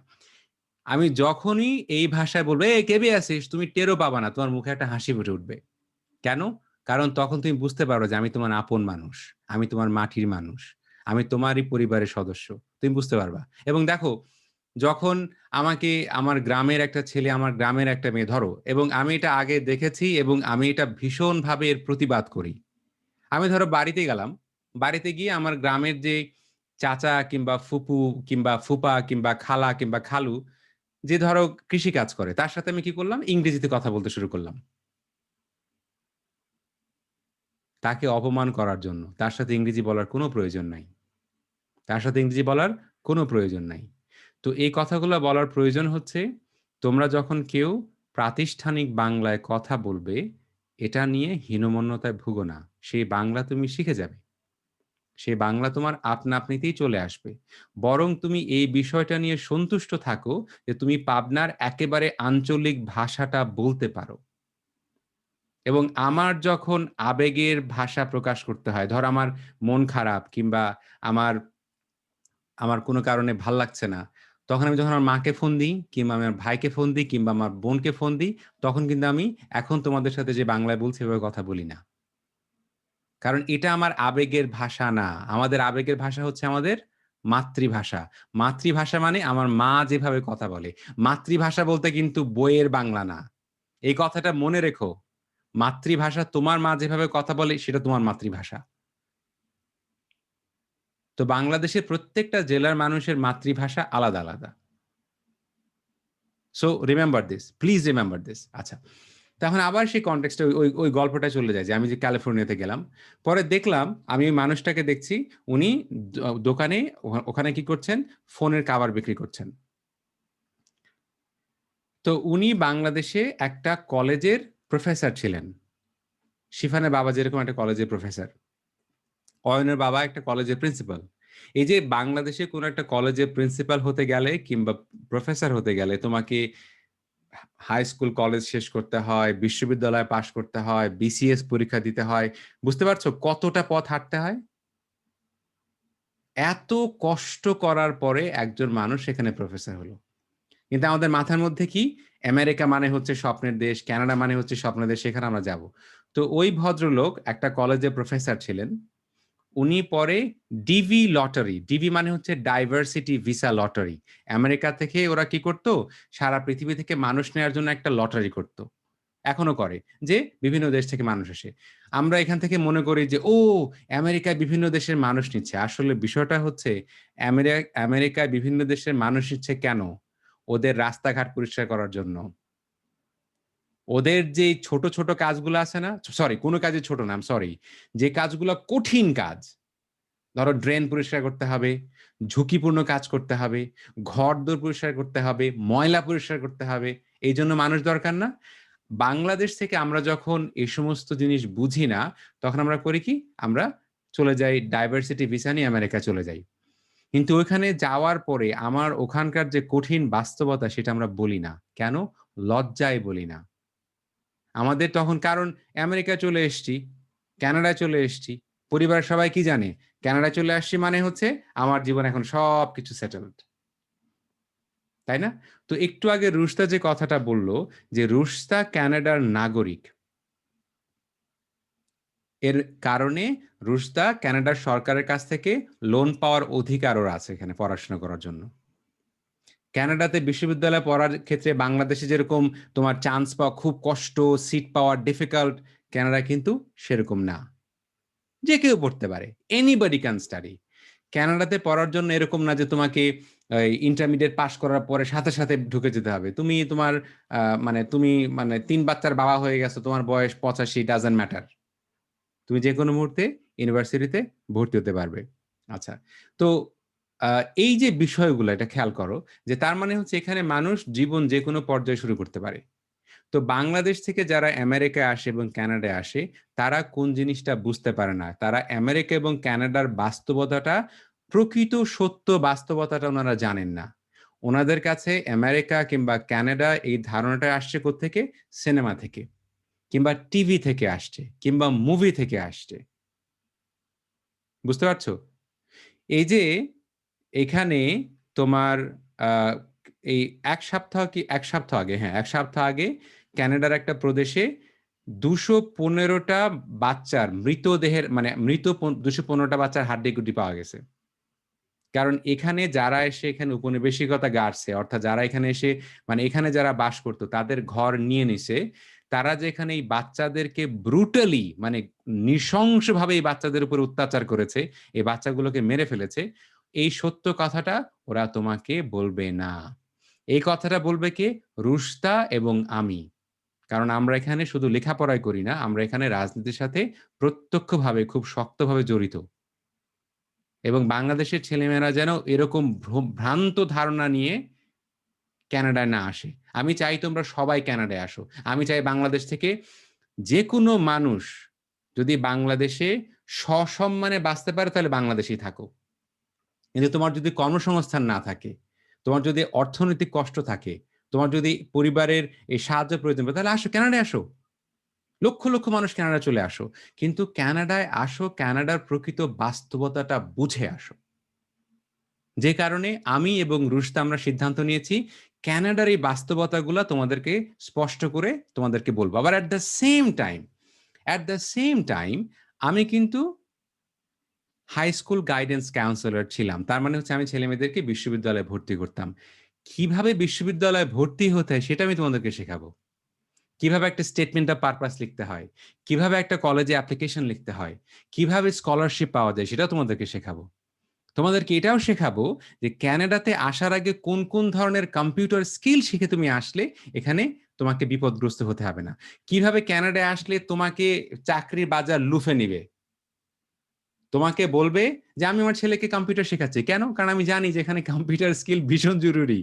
আমি যখনই এই ভাষায় বলবো কে আছিস, তুমি টেরও পাবা না, তোমার মুখে একটা হাসি ফুটে উঠবে। কেন? কারণ তখন তুমি বুঝতে পারো যে আমি তোমার আপন মানুষ। আমি তোমার মাটির মানুষ। আমি তোমারই পরিবারের সদস্য। তুমি বুঝতে পারবা। এবং দেখো, যখন আমাকে আমার গ্রামের একটা ছেলে, আমার গ্রামের একটা মেয়ে ধরো, এবং আমি এটা আগে দেখেছি এবং আমি এটা ভীষণভাবে এর প্রতিবাদ করি। আমি ধরো বাড়িতে গেলাম, বাড়িতে গিয়ে আমার গ্রামের যে চাচা কিংবা ফুপু কিংবা ফুপা কিংবা খালা কিংবা খালু যে ধরো কৃষি কাজ করে তার সাথে আমি কি করলাম? ইংরেজিতে কথা বলতে শুরু করলাম। তাকে অপমান করার জন্য। তার সাথে ইংরেজি বলার কোনো প্রয়োজন নাই। তার সাথে ইংরেজি বলার কোনো প্রয়োজন নাই। তো এই কথাগুলা বলার প্রয়োজন হচ্ছে, তোমরা যখন কেউ প্রাতিষ্ঠানিক বাংলায় কথা বলবে, এটা নিয়ে হীনমন্যতায় ভুগো না। সেই বাংলা তুমি শিখে যাবে। সেই বাংলা তোমার আপনা আপনিতেই চলে আসবে। বরং তুমি এই বিষয়টা নিয়ে সন্তুষ্ট থাকো যে তুমি পাবনার একেবারে আঞ্চলিক ভাষাটা বলতে পারো। এবং আমার যখন আবেগের ভাষা প্রকাশ করতে হয়, ধর আমার মন খারাপ কিংবা আমার আমার কোনো কারণে ভাল লাগছে না। তখন আমি যখন আমার মাকে ফোন দিই কিংবা আমার ভাইকে ফোন দিই কিংবা আমার বোনকে ফোন দিই, তখন কিন্তু আমি এখন তোমাদের সাথে যে বাংলায় বলছি এভাবে কথা বলি না। কারণ এটা আমার আবেগের ভাষা না। আমাদের আবেগের ভাষা হচ্ছে আমাদের মাতৃভাষা। মাতৃভাষা মানে আমার মা যেভাবে কথা বলে। মাতৃভাষা বলতে কিন্তু বইয়ের বাংলা না। এই কথাটা মনে রেখো। মাতৃভাষা তোমার মা যেভাবে কথা বলে সেটা তোমার মাতৃভাষা। তো বাংলাদেশের প্রত্যেকটা জেলার মানুষের মাতৃভাষা আলাদা, আলাদা। So remember this. Please remember this. আচ্ছা। তো এখন আবার সেই কনটেক্সটে ওই গল্পটায় চলে যাই যে আমি যে ক্যালিফোর্নিয়াতে গেলাম। পরে দেখলাম আমি ওই মানুষটাকে দেখছি উনি দোকানে ওখানে কি করছেন? ফোনের কভার বিক্রি করছেন। তো উনি বাংলাদেশে একটা কলেজের প্রফেসর ছিলেন। শিফানের বাবা যেরকম একটা কলেজের প্রফেসর। অয়নের বাবা একটা কলেজের প্রিন্সিপাল। এই যে বাংলাদেশে কোনো একটা কলেজের প্রিন্সিপাল হতে গেলে কিংবা প্রফেসর হতে গেলে তোমাকে হাই স্কুল, কলেজ শেষ করতে হয়, বিশ্ববিদ্যালয়ে পাস করতে হয়, বিসিএস পরীক্ষা দিতে হয়। বুঝতে পারছো কতটা পথ হাঁটতে হয়? এত কষ্ট করার পরে একজন মানুষ সেখানে প্রফেসর হলো। কিন্তু আমাদের মাথার মধ্যে কি? আমেরিকা মানে হচ্ছে স্বপ্নের দেশ, কানাডা মানে হচ্ছে স্বপ্নের দেশ, সেখানে আমরা যাব। তো ওই ভদ্রলোক একটা কলেজের প্রফেসর ছিলেন। উনি পরে ডিভি লটারি, ডিভি মানে হচ্ছে ডাইভার্সিটি ভিসা লটারি। আমেরিকা থেকে ওরা কি করত? সারা পৃথিবী থেকে মানুষ নেয়ার জন্য একটা লটারি করত। এখনো করে যে বিভিন্ন দেশ থেকে মানুষ আসে। আমরা এখান থেকে মনে করি যে ও আমেরিকায় বিভিন্ন দেশের মানুষ নিচ্ছে। আসলে বিষয়টা হচ্ছে আমেরিকায় বিভিন্ন দেশের মানুষ নিচ্ছে কেন? ওদের রাস্তাঘাট পরিষ্কার করার জন্য। ওদের যে ছোট, ছোট কাজগুলো আছে না? সরি কোন কাজই ছোট না, সরি। যে কাজগুলা কঠিন কাজ, ধরো ড্রেন পরিষ্কার করতে হবে, ঝুঁকিপূর্ণ কাজ করতে হবে, ঘরদোর পরিষ্কার করতে হবে, ময়লা পরিষ্কার করতে হবে। এইজন্য মানুষ দরকার না? বাংলাদেশ থেকে আমরা যখন এই সমস্ত জিনিস বুঝি না, তখন আমরা করি কি? আমরা চলে যাই ডাইভার্সিটি ভিসা নিয়ে আমেরিকা চলে যাই। কিন্তু ওইখানে যাওয়ার পরে আমার ওখানকার যে কঠিন বাস্তবতা সেটা আমরা বলি না। কেন? লজ্জায় বলি না। আমাদের তখন কারণ আমেরিকায় চলে এসছি, কানাডায় চলে এসছি। পরিবারের সবাই কি জানে? কানাডায় চলে আসছি মানে হচ্ছে আমার জীবন এখন সবকিছু সেটেলড। তাই না? তো একটু আগে রুশতা যে কথাটা বলল যে রুশতা কানাডার নাগরিক। এর কারণে রুশদা কানাডার সরকারের কাছ থেকে লোন পাওয়ার অধিকার ওর আছে এখানে পড়াশোনা করার জন্য। কানাডাতে বিশ্ববিদ্যালয়ে পড়ার ক্ষেত্রে বাংলাদেশে যেরকম তোমার চান্স পাওয়া খুব কষ্ট, সিট পাওয়া ডিফিকাল্ট, কানাডায় কিন্তু সেরকম না। যে কেউ পড়তে পারে। Anybody can study. কানাডাতে পড়ার জন্য এরকম না যে তোমাকে ইন্টারমিডিয়েট পাস করার পরে সাথে, সাথে ঢুকে যেতে হবে। তুমি তোমার তুমি ৩ বাচ্চার বাবা হয়ে গেছো, তোমার বয়স ৮৫ ডাজন্ট ম্যাটার। তুমি যেকোনো মুহূর্তে ইউনিভার্সিটিতে ভর্তি হতে পারবে। আচ্ছা। তো আ এই যে বিষয়গুলো এটা খেয়াল করো যে তার মানে হচ্ছে এখানে মানুষ জীবন যেকোনো পর্যায়ে শুরু করতে পারে। তো বাংলাদেশ থেকে যারা আমেরিকায় আসে এবং কানাডায় আসে, তারা কোন জিনিসটা বুঝতে পারে না। তারা আমেরিকা এবং কানাডার বাস্তবতাটা, প্রকৃত সত্য বাস্তবতাটা উনারা জানেন না। উনাদের কাছে আমেরিকা কিংবা কানাডা এই ধারণাটা আসছে কোত্থেকে? সিনেমা থেকে। কিংবা টিভি থেকে আসছে, কিংবা মুভি থেকে আসছে। বুঝতে পারছো? এই যে এখানে তোমার আ এই ১ সপ্তাহ কি ১ সপ্তাহ আগে, হ্যাঁ, ১ সপ্তাহ আগে কানাডার একটা প্রদেশে ২১৫ টা বাচ্চার মৃতদেহের মানে মৃত ২১৫ টা বাচ্চার হাড্ডি-গুড্ডি পাওয়া গেছে। কারণ এখানে যারা এসে এখানে উপনিবেশিকতা গাড়ছে, অর্থাৎ যারা এখানে এসে মানে এখানে যারা বাস করত তাদের ঘর নিয়ে নিছে, তারা যে এখানে এই বাচ্চাদেরকে ব্রুটালি মানে নৃশংসভাবে এই বাচ্চাদের উপর অত্যাচার করেছে, এই বাচ্চাগুলোকে মেরে ফেলেছে, এই সত্য কথাটা ওরা তোমাকে বলবে না। এই কথাটা বলবে কে? রুশতা এবং আমি। কারণ আমরা এখানে শুধু লেখাপড়াই করি না, আমরা এখানে রাজনীতির সাথে প্রত্যক্ষভাবে খুব শক্তভাবে জড়িত। এবং বাংলাদেশের ছেলেমেয়েরা যেন এরকম ভ্রান্ত ধারণা নিয়ে ক্যানাডায় না আসে। আমি চাই তোমরা সবাই ক্যানাডায় আসো। আমি চাই বাংলাদেশ থেকে যেকোনো মানুষ যদি বাংলাদেশে সসম্মানে বাঁচতে পারে তাহলে বাংলাদেশেই থাকো। কিন্তু তোমার যদি কর্মসংস্থান না থাকে, তোমার যদি অর্থনৈতিক কষ্ট থাকে, তোমার যদি পরিবারের এই সাহায্য প্রয়োজন পড়ে তাহলে আসো, ক্যানাডায় আসো। লক্ষ, লক্ষ মানুষ ক্যানাডায় চলে আসো। কিন্তু ক্যানাডায় আসো, ক্যানাডার প্রকৃত বাস্তবতাটা বুঝে আসো। যে কারণে আমি এবং রুশতা আমরা সিদ্ধান্ত নিয়েছি ক্যানাডার এই বাস্তবতাগুলা তোমাদেরকে স্পষ্ট করে তোমাদেরকে বলবো। আবার এট দ্য সেম টাইম আমি কিন্তু হাই স্কুল গাইডেন্স কাউন্সিলর ছিলাম। তার মানে হচ্ছে আমি ছেলেমেয়েদেরকে বিশ্ববিদ্যালয়ে ভর্তি করতাম। কিভাবে বিশ্ববিদ্যালয়ে ভর্তি হতে হয় সেটা আমি তোমাদেরকে শেখাবো। কিভাবে একটা স্টেটমেন্ট অফ পারপাস লিখতে হয়, কিভাবে একটা কলেজে অ্যাপ্লিকেশন লিখতে হয়, কিভাবে স্কলারশিপ পাওয়া যায় সেটাও তোমাদেরকে শেখাবো। তোমাদেরকে এটাও শেখাবো যে ক্যানাডাতে আসার আগে কোন, কোন ধরনের কম্পিউটার স্কিল শিখে তুমি আসলে এখানে তোমাকে বিপদগ্রস্ত হতে হবে না। কিভাবে ক্যানাডায় আসলে তোমাকে চাকরির বাজার লুফে নিবে। তোমাকে বলবে যে, "আমি আমার ছেলেকে কম্পিউটার শেখাচ্ছি।" কেন? কারণ আমি জানি যে এখানে কম্পিউটার স্কিল ভীষণ জরুরি।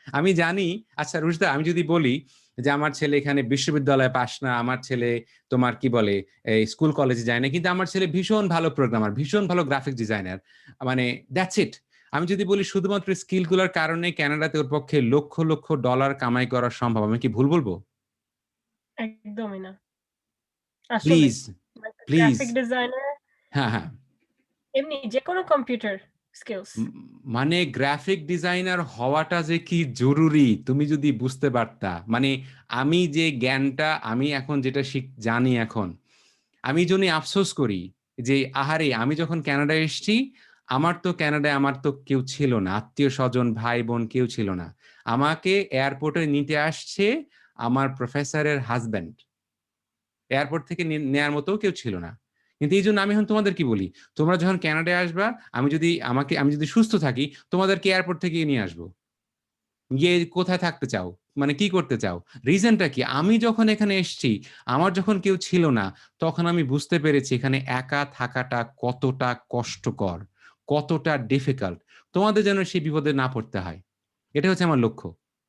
আমি জানি আচ্ছা রুশদা আমি যদি বলি যে, "আমার ছেলে এখানে বিশ্ববিদ্যালয়ে পাস না, আমার ছেলে তোমার কি বলে এই স্কুল কলেজে যায় না। কিন্তু আমার ছেলে ভীষণ ভালো প্রোগ্রামার, ভীষণ ভালো গ্রাফিক ডিজাইনার।" মানে দ্যাটস ইট। আমি যদি বলি শুধুমাত্র স্কিল গুলার কারণে ক্যানাডাতে ওর পক্ষে লক্ষ, লক্ষ ডলার কামাই করা সম্ভব। আমি কি ভুল বলব? একদমই না। আসলেই। প্লিজ, মানে প্লিজ গ্রাফিক ডিজাইনার হ্যাঁ, হ্যাঁ। এমনি যেকোনো কম্পিউটার স্কিলস। উম মানে গ্রাফিক ডিজাইনার হওয়াটা যে কি জরুরি তুমি যদি বুঝতে পারতা। মানে আমি যে জ্ঞানটা আমি এখন যেটা জানি এখন, আমি জন্যে আফসোস করি যে আহারে আমি যখন কানাডায় এসেছি, আমার তো কেউ ছিল না। আত্মীয়স্বজন, ভাই-বোন কেউ ছিল না। আমাকে এয়ারপোর্টে নিতে আসছে আমার প্রফেসরের হাসব্যান্ড। এয়ারপোর্ট থেকে নেয়ার মতও কেউ ছিল না। কিন্তু এইজন্য আমি এখন তোমাদের কি বলি, তোমরা যখন কানাডায় আসবা, আমি যদি সুস্থ থাকি, তোমাদেরকে এয়ারপোর্ট থেকে নিয়ে আসবো। গিয়ে কোথায় থাকতে চাও? মানে কি করতে চাও? রিজনটা কি? আমি যখন এখানে এসছি, আমার যখন কেউ ছিল না, তখন আমি বুঝতে পেরেছি এখানে একা থাকাটা কতটা কষ্টকর, কতটা ডিফিকাল্ট। তোমাদের যেন সেই বিপদে না পড়তে হয়। এটা হচ্ছে আমার লক্ষ্য।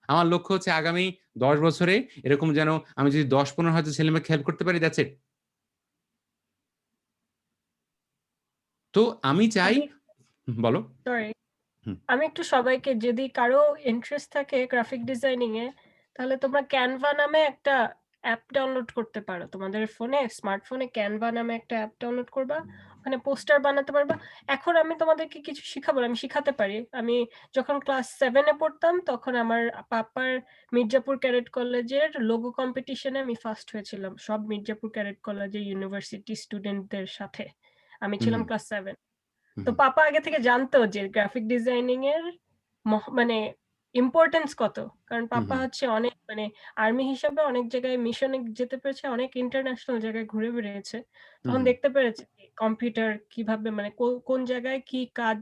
আমার লক্ষ্য হচ্ছে আগামী ১০ বছরে এরকম যেন আমি যদি ১০-১৫ হাজার ছেলেমেয়েকে হেল্প করতে পারি, দ্যাটস ইট। তো আমি চাই আমি বলো? সরি, হুম, আমি একটু সবাইকে যদি কারো ইন্টারেস্ট থাকে গ্রাফিক ডিজাইনিং এ, তাহলে তোমরা ক্যানভা নামে একটা অ্যাপ ডাউনলোড করতে পারো। তোমাদের ফোনে, স্মার্টফোনে ক্যানভা নামে একটা অ্যাপ ডাউনলোড করবা। ওখানে পোস্টার বানাতে পারবা। এখন আমি তোমাদেরকে কিছু শিখাবো না, আমি শিখাতে পারি। আমি যখন ক্লাস 7 এ পড়তাম তখন আমার পাপার মির্জাপুর ক্যাডেট কলেজের লোগো কম্পিটিশনে আমি ফার্স্ট হয়েছিলাম। সব মির্জাপুর ক্যাডেট কলেজের ইউনিভার্সিটি স্টুডেন্টদের সাথে। আমি হুম, ছিলাম হুম, ক্লাস 7। হুম, তো পাপা আগে থেকে জানতো যে গ্রাফিক ডিজাইনিং এর মানে ইম্পর্টেন্স কত। কারণ হুম, পাপা হুম, হচ্ছে অনেক মানে আর্মি হিসাবে অনেক জায়গায় মিশনে যেতে পেরেছে, অনেক ইন্টারন্যাশনাল জায়গায় ঘুরে বেড়িয়েছে। হুম, তখন হুম, দেখতে পেরেছে কম্পিউটার কিভাবে মানে কোন জায়গায় কি কাজ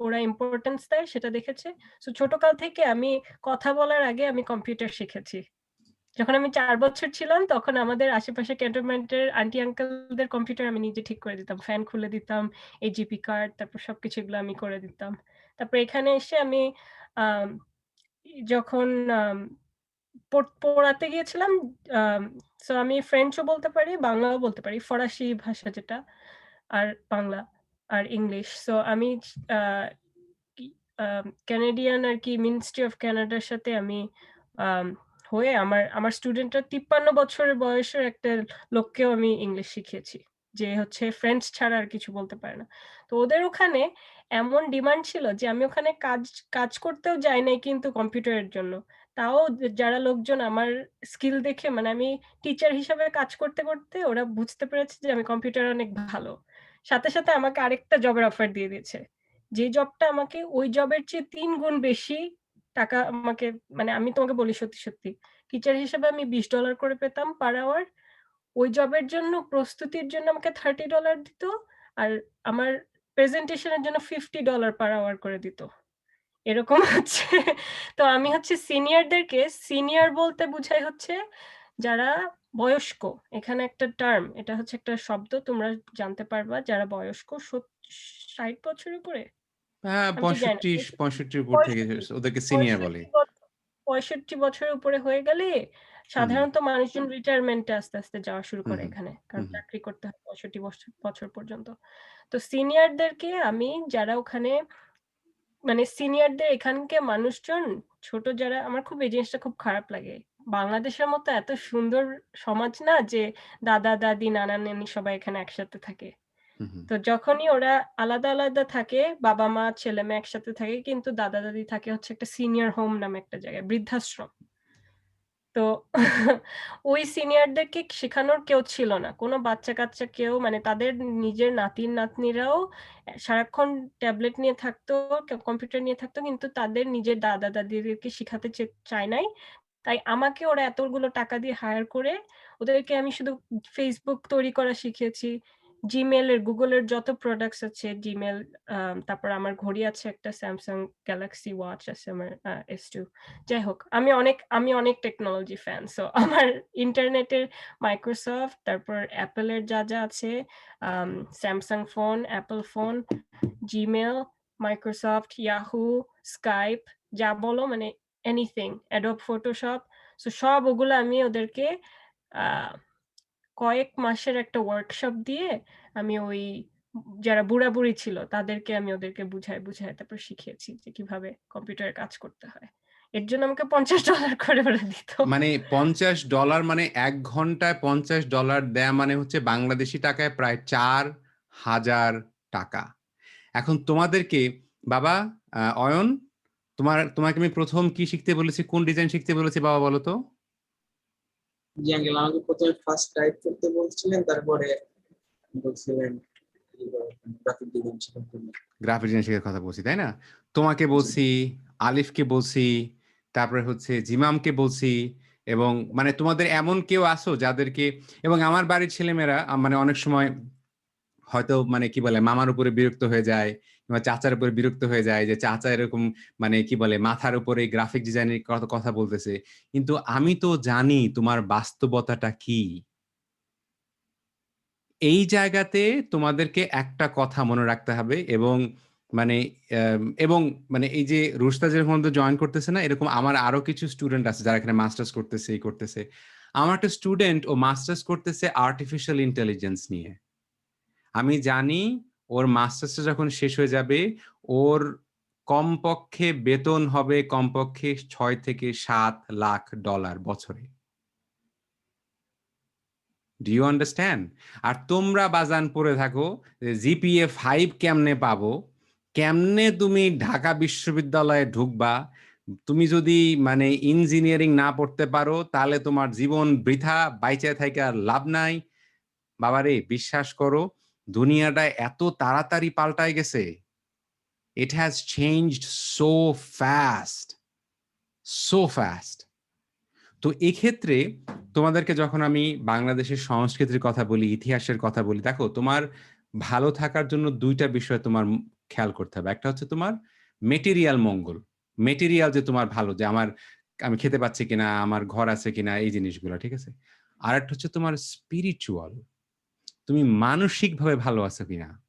ওরা ইম্পর্টেন্স দেয় সেটা দেখেছে। সো ছোটকাল থেকে আমি কথা বলার আগে আমি কম্পিউটার শিখেছি। যখন আমি ৪ বছর ছিলাম তখন আমাদের আশেপাশে ক্যান্টনমেন্টের আন্টি আঙ্কেলদের কম্পিউটার আমি নিজে ঠিক করে দিতাম। ফ্যান খুলে দিতাম, এজিপি কার্ড তারপর সবকিছু এগুলো আমি করে দিতাম। তারপর এখানে এসে আমি আম যখন আম পড়াতে গিয়েছিলাম আম সো আমি ফ্রেঞ্চও বলতে পারি, বাংলাও বলতে পারি। ফরাসি ভাষা যেটা আর বাংলা আর ইংলিশ। সো আমি আ কি কানাডিয়ান আরকি মিনিস্ট্রি অফ কানাডার সাথে আমি আম হয়ে আমার স্টুডেন্টরা ৫৩ বছরের বয়সের একটা লোককেও আমি ইংলিশ শিখিয়েছি। যে হচ্ছে ফ্রেঞ্চ ছাড়া আর কিছু বলতে পারে না। তো ওদের ওখানে এমন ডিমান্ড ছিল যে আমি ওখানে কাজ করতেও যাই নাই কিন্তু কম্পিউটারের জন্য। তাও যারা লোকজন আমার স্কিল দেখে মানে আমি টিচার হিসেবে কাজ করতে, করতে ওরা বুঝতে পেরেছে যে আমি কম্পিউটারে অনেক ভালো। সাথে, সাথে আমাকে আরেকটা জবের অফার দিয়ে দিয়েছে। যে জবটা আমাকে ওই জবের চেয়ে ৩ গুণ বেশি টাকা আমাকে মানে আমি তোমাকে বলি সত্যি, সত্যি। টিচার হিসেবে আমি $20 করে পেতাম পার আওয়ার। ওই জবের জন্য প্রস্তুতির জন্য আমাকে $30 দিত। আর আমার প্রেজেন্টেশন এর জন্য $50 পার আওয়ার করে দিত। এরকম হচ্ছে। তো আমি হচ্ছে সিনিয়রদেরকে সিনিয়র বলতে বুঝাই হচ্ছে যারা বয়স্ক। এখানে একটা টার্ম, এটা হচ্ছে একটা শব্দ তোমরা জানতে পারবা যারা বয়স্ক ৬০ বছরের উপরে? হ্যাঁ, আমি ঠিক জানি না। 65-65 উপর থেকে ৬৫, ওদেরকে সিনিয়র বলে। ৬৫ ৬৫ বছরের উপরে হয়ে গেলে হুম, হুম, সাধারণত মানুষজন রিটায়ারমেন্টে আস্তে, আস্তে যাওয়া শুরু হুম, করে হুম, এখানে। কারণ হুম, হুম। চাকরি করতে হয় ৬৫ বছর বছর পর্যন্ত। তো সিনিয়রদেরকে আমি যারা ওখানে মানে সিনিয়রদের এখানকার মানুষজন ছোট যারা আমার খুব এই জিনিসটা খুব খারাপ লাগে। বাংলাদেশের মতো এত সুন্দর সমাজ না যে দাদা-দাদি, নানা-নানি সবাই এখানে একসাথে থাকে। হুম, হুম। তো যখনই ওরা আলাদা, আলাদা থাকে, বাবা-মা, ছেলে-মেয়ে একসাথে থাকে কিন্তু দাদা-দাদি থাকে হচ্ছে একটা সিনিয়র হোম নামে একটা জায়গায়, বৃদ্ধাশ্রম। তো ওই সিনিয়রদেরকে শেখানোর কেউ ছিল না। কোনো বাচ্চা-কাচ্চা কেউ মানে তাদের নিজের নাতির-নাতনিরাও সারাক্ষণ ট্যাবলেট নিয়ে থাকতো, কম্পিউটার নিয়ে থাকতো কিন্তু তাদের নিজের দাদা-দাদিদেরকে শিখাতে চায় নাই। তাই আমাকে ওরা এতগুলো টাকা দিয়ে হায়ার করে ওদেরকে আমি শুধু Facebook তৈরি করা শিখিয়েছি। Gmail এর Google এর যত প্রোডাক্টস আছে Gmail, তারপর আমার ঘড়ি আছে একটা Samsung Galaxy Watch আছে আমার S2। যাই হোক, আমি অনেক টেকনোলজি ফ্যান। সো আমার ইন্টারনেটের Microsoft, তারপর Apple এর যা আছে, আম Samsung phone, Apple phone, Gmail, Microsoft, Yahoo, Skype যা বলো মানে এনিথিং, Adobe Photoshop। সো সব ওগুলো আমি ওদেরকে আ কয়েক মাসের একটা ওয়ার্কশপ দিয়ে আমি ওই যারা বুড়া-বুড়ি ছিল তাদেরকে আমি ওদেরকে বুঝায়, বুঝায় তারপর শিখিয়েছি যে কিভাবে কম্পিউটারে কাজ করতে হয়। এর জন্য আমাকে $50 করে ওরা দিত। মানে $50 মানে ১ ঘন্টায় $50 দেয়া মানে হচ্ছে বাংলাদেশী টাকায় প্রায় ৳৪,০০০। এখন তোমাদেরকে বাবা অয়ন, তোমাকে আমি ১ম কি শিখতে বলেছি? কোন ডিজাইন শিখতে বলেছি বাবা বলো তো? জি আঙ্কেল, আমাকে প্রথমে ফার্স্ট টাইপ করতে বলছিলেন, তারপরে বলছিলেন গ্রাফিক ডিজাইন শেখার জন্য। গ্রাফিক ডিজাইন শেখার কথা বলছি, তাই না? তোমাকে জি। বলছি, আলিফকে বলছি, তারপরে হচ্ছে জিমামকে বলছি এবং মানে তোমাদের এমন কেউ আছো যাদেরকে এবং আমার বাড়ির ছেলেমেয়েরা মানে অনেক সময় হয়তো মানে কি বলে মামার উপরে বিরক্ত হয়ে যায় কিংবা চাচার উপরে বিরক্ত হয়ে যায় যে চাচা এরকম মানে কি বলে মাথার উপরে গ্রাফিক ডিজাইনের কথা বলতেছে। কিন্তু আমি তো জানি তোমার বাস্তবতাটা কি। এই জায়গাতে তোমাদেরকে একটা কথা মনে রাখতে হবে এবং মানে এবং মানে এই যে রুশতা যেরকম আমাদের জয়েন করতেছে না, এরকম আমার আরো কিছু স্টুডেন্ট আছে যারা এখানে মাস্টার্স করতেছে, এই করতেছে। আমার একটা স্টুডেন্ট ও মাস্টার্স করতেছে আর্টিফিশিয়াল ইন্টেলিজেন্স নিয়ে। আমি জানি ওর মাস্টার্সটা যখন শেষ হয়ে যাবে, ওর কমপক্ষে বেতন হবে কমপক্ষে ৬ থেকে ৭ লাখ ডলার বছরে। Do you understand? আর তোমরা বাজান পড়ে থাকো যে জিপিএ 5 কেমনে পাবো? কেমনে তুমি ঢাকা বিশ্ববিদ্যালয়ে ঢুকবা? তুমি যদি মানে ইঞ্জিনিয়ারিং না পড়তে পারো তাহলে তোমার জীবন বৃথা, বাইচা থাইকা লাভ নাই। বাবারে বিশ্বাস করো, দুনিয়াটা এত তাড়াতাড়ি পাল্টায় গেছে। It has changed so fast, so fast. তো এক্ষেত্রে তোমাদেরকে যখন আমি বাংলাদেশের সংস্কৃতির কথা বলি, ইতিহাসের কথা বলি, দেখো তোমার ভালো থাকার জন্য ২ টা বিষয় তোমার খেয়াল করতে হবে। একটা হচ্ছে তোমার মেটেরিয়াল মঙ্গল। মেটেরিয়াল যে তোমার ভালো যে আমি খেতে পাচ্ছি কিনা, আমার ঘর আছে কিনা এই জিনিসগুলা, ঠিক আছে? আরেকটা হচ্ছে তোমার স্পিরিচুয়াল। তুমি মানসিকভাবে ভালো আছো কিনা?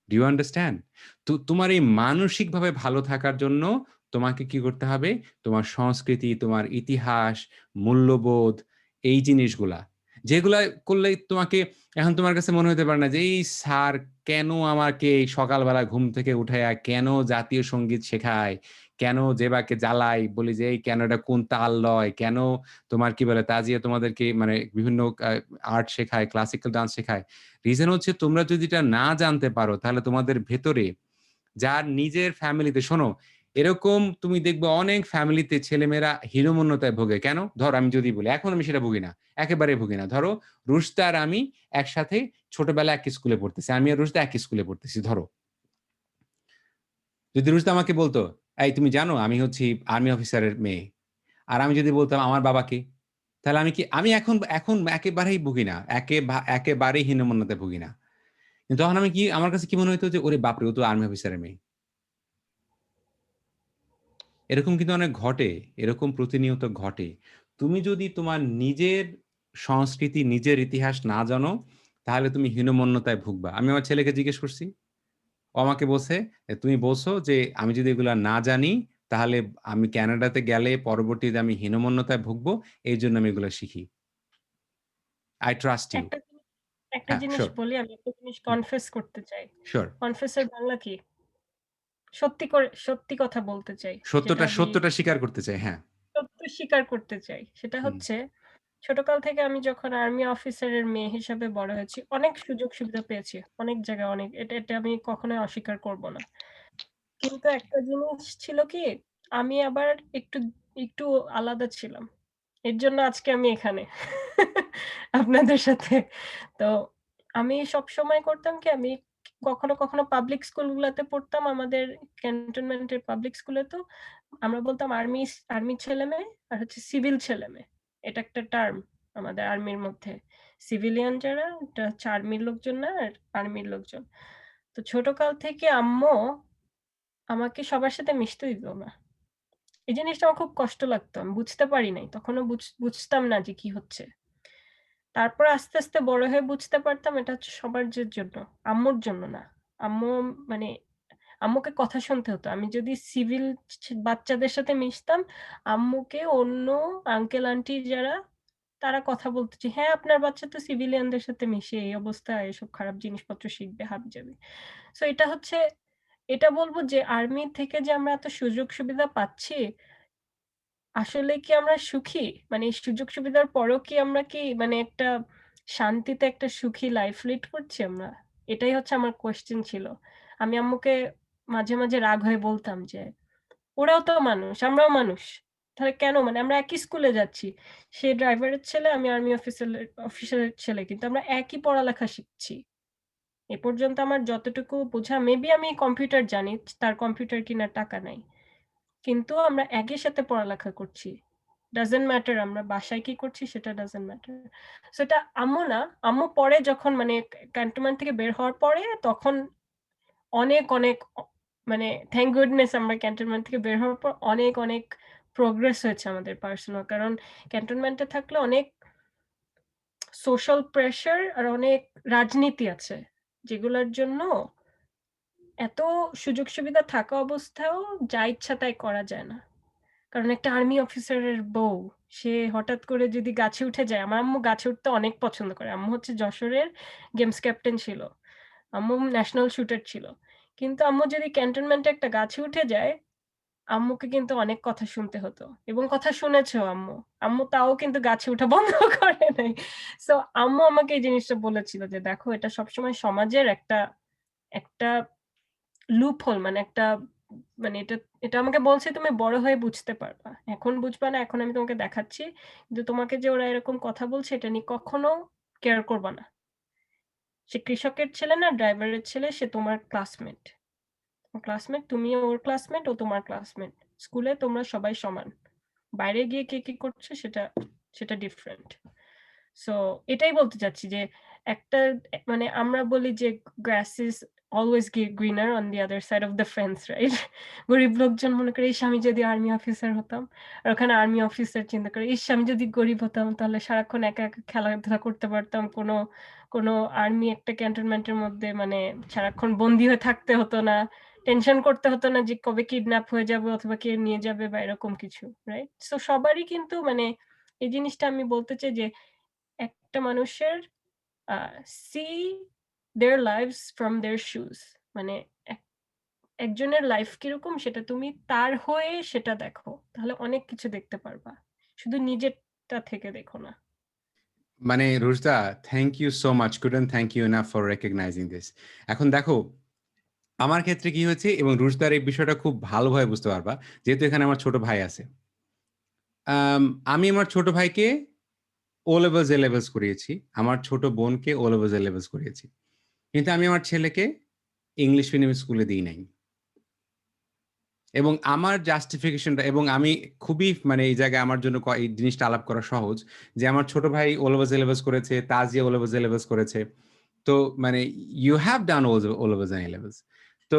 Do you understand? তো তোমার এই মানসিকভাবে ভালো থাকার জন্য তোমাকে কি করতে হবে? তোমার সংস্কৃতি, তোমার ইতিহাস, মূল্যবোধ এই জিনিসগুলা। যেগুলা করলে তোমাকে এখন তোমার কাছে মনে হতে পারে না যে, "এই স্যার কেন আমাকে এই সকালবেলা ঘুম থেকে উঠাইয়া কেন জাতীয় সংগীত শেখায়? কেন জেবাকে জ্বালায়? বলি যে, এই কেন এটা কোন তাল লয়? কেন তোমার কি বলে তাজিয়া তোমাদেরকে মানে বিভিন্ন আর্ট শেখায়, ক্লাসিক্যাল ডান্স শেখায়?" রিজন হচ্ছে তোমরা যদি এটা না জানতে পারো তাহলে তোমাদের ভেতরে যার নিজের ফ্যামিলিতে শোনো এরকম তুমি দেখবে অনেক ফ্যামিলিতে ছেলেমেয়েরা হীনমন্যতায় ভোগে। কেন? ধরো আমি যদি বলি, এখন আমি সেটা ভুগি না। একেবারে ভুগি না। ধরো রুশতা আর আমি একসাথে ছোটবেলায় এক স্কুলে পড়তেছি। আমি আর রুশতা এক স্কুলে পড়তেছি ধরো। যদি রুশতা আমাকে বলতো, "এই তুমি জানো আমি হচ্ছি আর্মি অফিসারের মেয়ে।" আর আমি যদি বলতাম আমার বাবাকে, তাহলে আমি এখন এখন একেবারেই ভুগি না, একেবারেই হীনমন্যতায় ভুগি না। কিন্তু তখন আমার কাছে কি মনে হইতো যে ওরে বাপরে, ও তো আর্মি অফিসারের মেয়ে। এরকম কিন্তু অনেক ঘটে, এরকম প্রতিনিয়ত ঘটে। তুমি যদি তোমার নিজের সংস্কৃতি, নিজের ইতিহাস না জানো, তাহলে তুমি হীনমন্যতায় ভুগবা। আমি আমার ছেলেকে জিজ্ঞেস করছি, ও আমাকে বলছে, তুমি বলছো যে আমি যদি এগুলা না জানি, তাহলে আমি কানাডাতে গেলে পরবর্তীতে আমি হীনমন্যতায় ভুগবো, এই জন্য আমি এগুলো শিখি। I trust you. একটা জিনিস একটা হ্যাঁ, জিনিস শিওর, বলি, আমি একটা জিনিস কনফেস করতে চাই। শিওর। কনফেসের বাংলা কি? সত্যি কথা বলতে চাই। যেটা আমি সত্যটা স্বীকার করতে চাই। হ্যাঁ। সত্য স্বীকার করতে চাই। সেটা হুম। হচ্ছে ছোটকাল থেকে আমি যখন আর্মি অফিসারের মেয়ে হিসাবে বড় হয়েছি, অনেক সুযোগ সুবিধা পেয়েছি। অনেক জায়গায় অনেক, এটা আমি কখনোই অস্বীকার করব না। কিন্তু একটা জিনিস ছিল কি, আমি আবার একটু একটু আলাদা ছিলাম। এর জন্য আজকে আমি এখানে আপনাদের সাথে। তো আমি সবসময় করতাম কি, আমি কখনো পাবলিক স্কুলগুলাতে পড়তাম। আমাদের ক্যান্টনমেন্টের পাবলিক স্কুলে তো আমরা বলতাম আর্মি ছেলেমেয়ে আর হচ্ছে সিভিল ছেলেমেয়ে। এটা একটা টার্ম আমাদের আর্মির মধ্যে। সিভিলিয়ান যারা, এটা হচ্ছে আর্মির লোকজন না, আর আর্মির লোকজন। তো ছোটকাল থেকে আম্মু আমাকে সবার সাথে মিশতে দিত না। এই জিনিসটা আমার খুব কষ্ট লাগতো। আমি বুঝতে পারি নাই। তখনও বুঝতাম না যে কি হচ্ছে। তারপর আস্তে, আস্তে বড় হয়ে বুঝতে পারতাম এটা হচ্ছে সবার জন্য, আম্মুর জন্য না। আম্মু মানে আম্মুকে কথা শুনতে হতো। আমি যদি সিভিল বাচ্চাদের সাথে মিশতাম, আম্মুকে অন্য আঙ্কেল আন্টি যারা, তারা কথা বলতো যে, "হ্যাঁ, আপনার বাচ্চা তো সিভিলিয়ানদের সাথে মিশে এই অবস্থায় এসব খারাপ জিনিসপত্র শিখবে, হাবিজাবি।" সো এটা বলবো যে আর্মি থেকে যে আমরা এত সুযোগ সুবিধা পাচ্ছি, আসলে কি আমরা সুখী? মানে এই সুযোগ সুবিধার পরেও কি আমরা মানে একটা শান্তিতে একটা সুখী লাইফ লিড করছি আমরা? এটাই হচ্ছে আমার কোয়েশ্চেন ছিল। আমি আম্মুকে মাঝে, মাঝে রাগ হয়ে বলতাম যে, "ওরাও তো মানুষ, আমরাও মানুষ। তাহলে কেন, মানে আমরা একই স্কুলে যাচ্ছি। সে ড্রাইভারের ছেলে, আমি আর্মি অফিসারের ছেলে। কিন্তু আমরা একই পড়ালেখা শিখছি। এ পর্যন্ত আমার যতটুকু বোঝা, মেবি আমি কম্পিউটার জানি, তার কম্পিউটার কিনার টাকা নাই। কিন্তু আমরা একই সাথে পড়ালেখা করছি। ডাজন্ট ম্যাটার আমরা বাসায় কি করছি সেটা ডাজন্ট ম্যাটার।" সো এটা আম্মু না, আম্মু পরে যখন মানে ক্যান্টনমেন্ট থেকে বের হওয়ার পরে তখন অনেক মানে থ্যাংক গুডনেস আমরা ক্যান্টনমেন্ট থেকে বের হওয়ার পর অনেক প্রোগ্রেস হয়েছে আমাদের পার্সোনাল। কারণ ক্যান্টনমেন্টে থাকলে অনেক সোশ্যাল প্রেশার আর অনেক রাজনীতি আছে। যেগুলোর জন্য এত সুযোগ সুবিধা থাকা অবস্থায়ও যা ইচ্ছা তাই করা যায় না। কারণ একটা আর্মি অফিসারের বউ, সে হঠাৎ করে যদি গাছে উঠে যায়, আমার আম্মু গাছে উঠতে অনেক পছন্দ করে। আম্মু হচ্ছে যশোরের গেমস ক্যাপ্টেন ছিল। আম্মু ন্যাশনাল শুটার ছিল। কিন্তু আম্মু যদি ক্যান্টনমেন্টে একটা গাছে উঠে যায়, আম্মুকে কিন্তু অনেক কথা শুনতে হতো। এবং কথা শুনেছেও আম্মু। আম্মু তাও কিন্তু গাছে ওঠা বন্ধ করে নাই। সো আম্মু আমাকে এই জিনিসটা বলেছিল যে, "দেখো, এটা সবসময় সমাজের একটা একটা লুপ হোল, মানে একটা মানে এটা আমাকে বলছে তুমি বড় হয়ে বুঝতে পারবা। এখন বুঝবা না, এখন আমি তোমাকে দেখাচ্ছি। কিন্তু তোমাকে যে ওরা এরকম কথা বলছে এটা নিয়ে কখনো কেয়ার করবা না। সে কৃষকের ছেলে না ড্রাইভারের ছেলে, সে তোমার ক্লাসমেট। তুমিও ওর ক্লাসমেট, ও তোমার ক্লাসমেট। স্কুলে তোমরা সবাই সমান। বাইরে গিয়ে কে কি করছে সেটা ডিফারেন্ট।" সো এটাই বলতে চাচ্ছি যে একটা মানে আমরা বলি যে গ্রাস is always greener on the other side of the fence, right? গরিব লোকজন মনে করে, ইস আমি যদি আর্মি অফিসার হতাম। আর ওখানে আর্মি অফিসার চিন্তা করে, ইস আমি যদি গরিব হতাম তাহলে সারাক্ষণ একা খেলাধুলা করতে পারতাম। কোনো আর্মি একটা ক্যান্টনমেন্টের মধ্যে মানে সারাক্ষণ বন্দী হয়ে থাকতে হতো না। টেনশন করতে হতো না যে কবে কিডন্যাপ হয়ে যাবে অথবা কে নিয়ে যাবে বা এরকম কিছু, রাইট? সো সবারই কিন্তু মানে এই জিনিসটা আমি বলতে চাই যে একটা মানুষের see their lives from their shoes, মানে এক একজনের লাইফ কিরকম সেটা তুমি তার হয়ে সেটা দেখো। তাহলে অনেক কিছু দেখতে পারবা। শুধু নিজেরটা থেকে দেখো না। মানে Rushda, thank you so much. Couldn't thank you enough for recognizing this. এখন দেখো, আমার ক্ষেত্রে কি হয়েছে, এবং রুশদার এই বিষয়টা খুব ভালোভাবে বুঝতে পারবা, যেহেতু এখানে আমার ছোট ভাই আছে। আমি আমার ছোট ভাইকে ও লেভেলস, এ লেভেলস করিয়েছি। আমার ছোট বোনকে ও লেভেলস, এ লেভেলস করিয়েছি। কিন্তু আমি আমার ছেলেকে ইংলিশ মিডিয়াম স্কুলে দিই নাই। এবং আমার জাস্টিফিকেশনটা, এবং আমি খুবই মানে এই জায়গায় আমার জন্য এই জিনিসটা আলাপ করা সহজ, যে আমার ছোট ভাই ও লেভেলস এ লেভেলস করেছে, Tazia O levels A levels করেছে। তো মানে you have done O levels and A levels. তো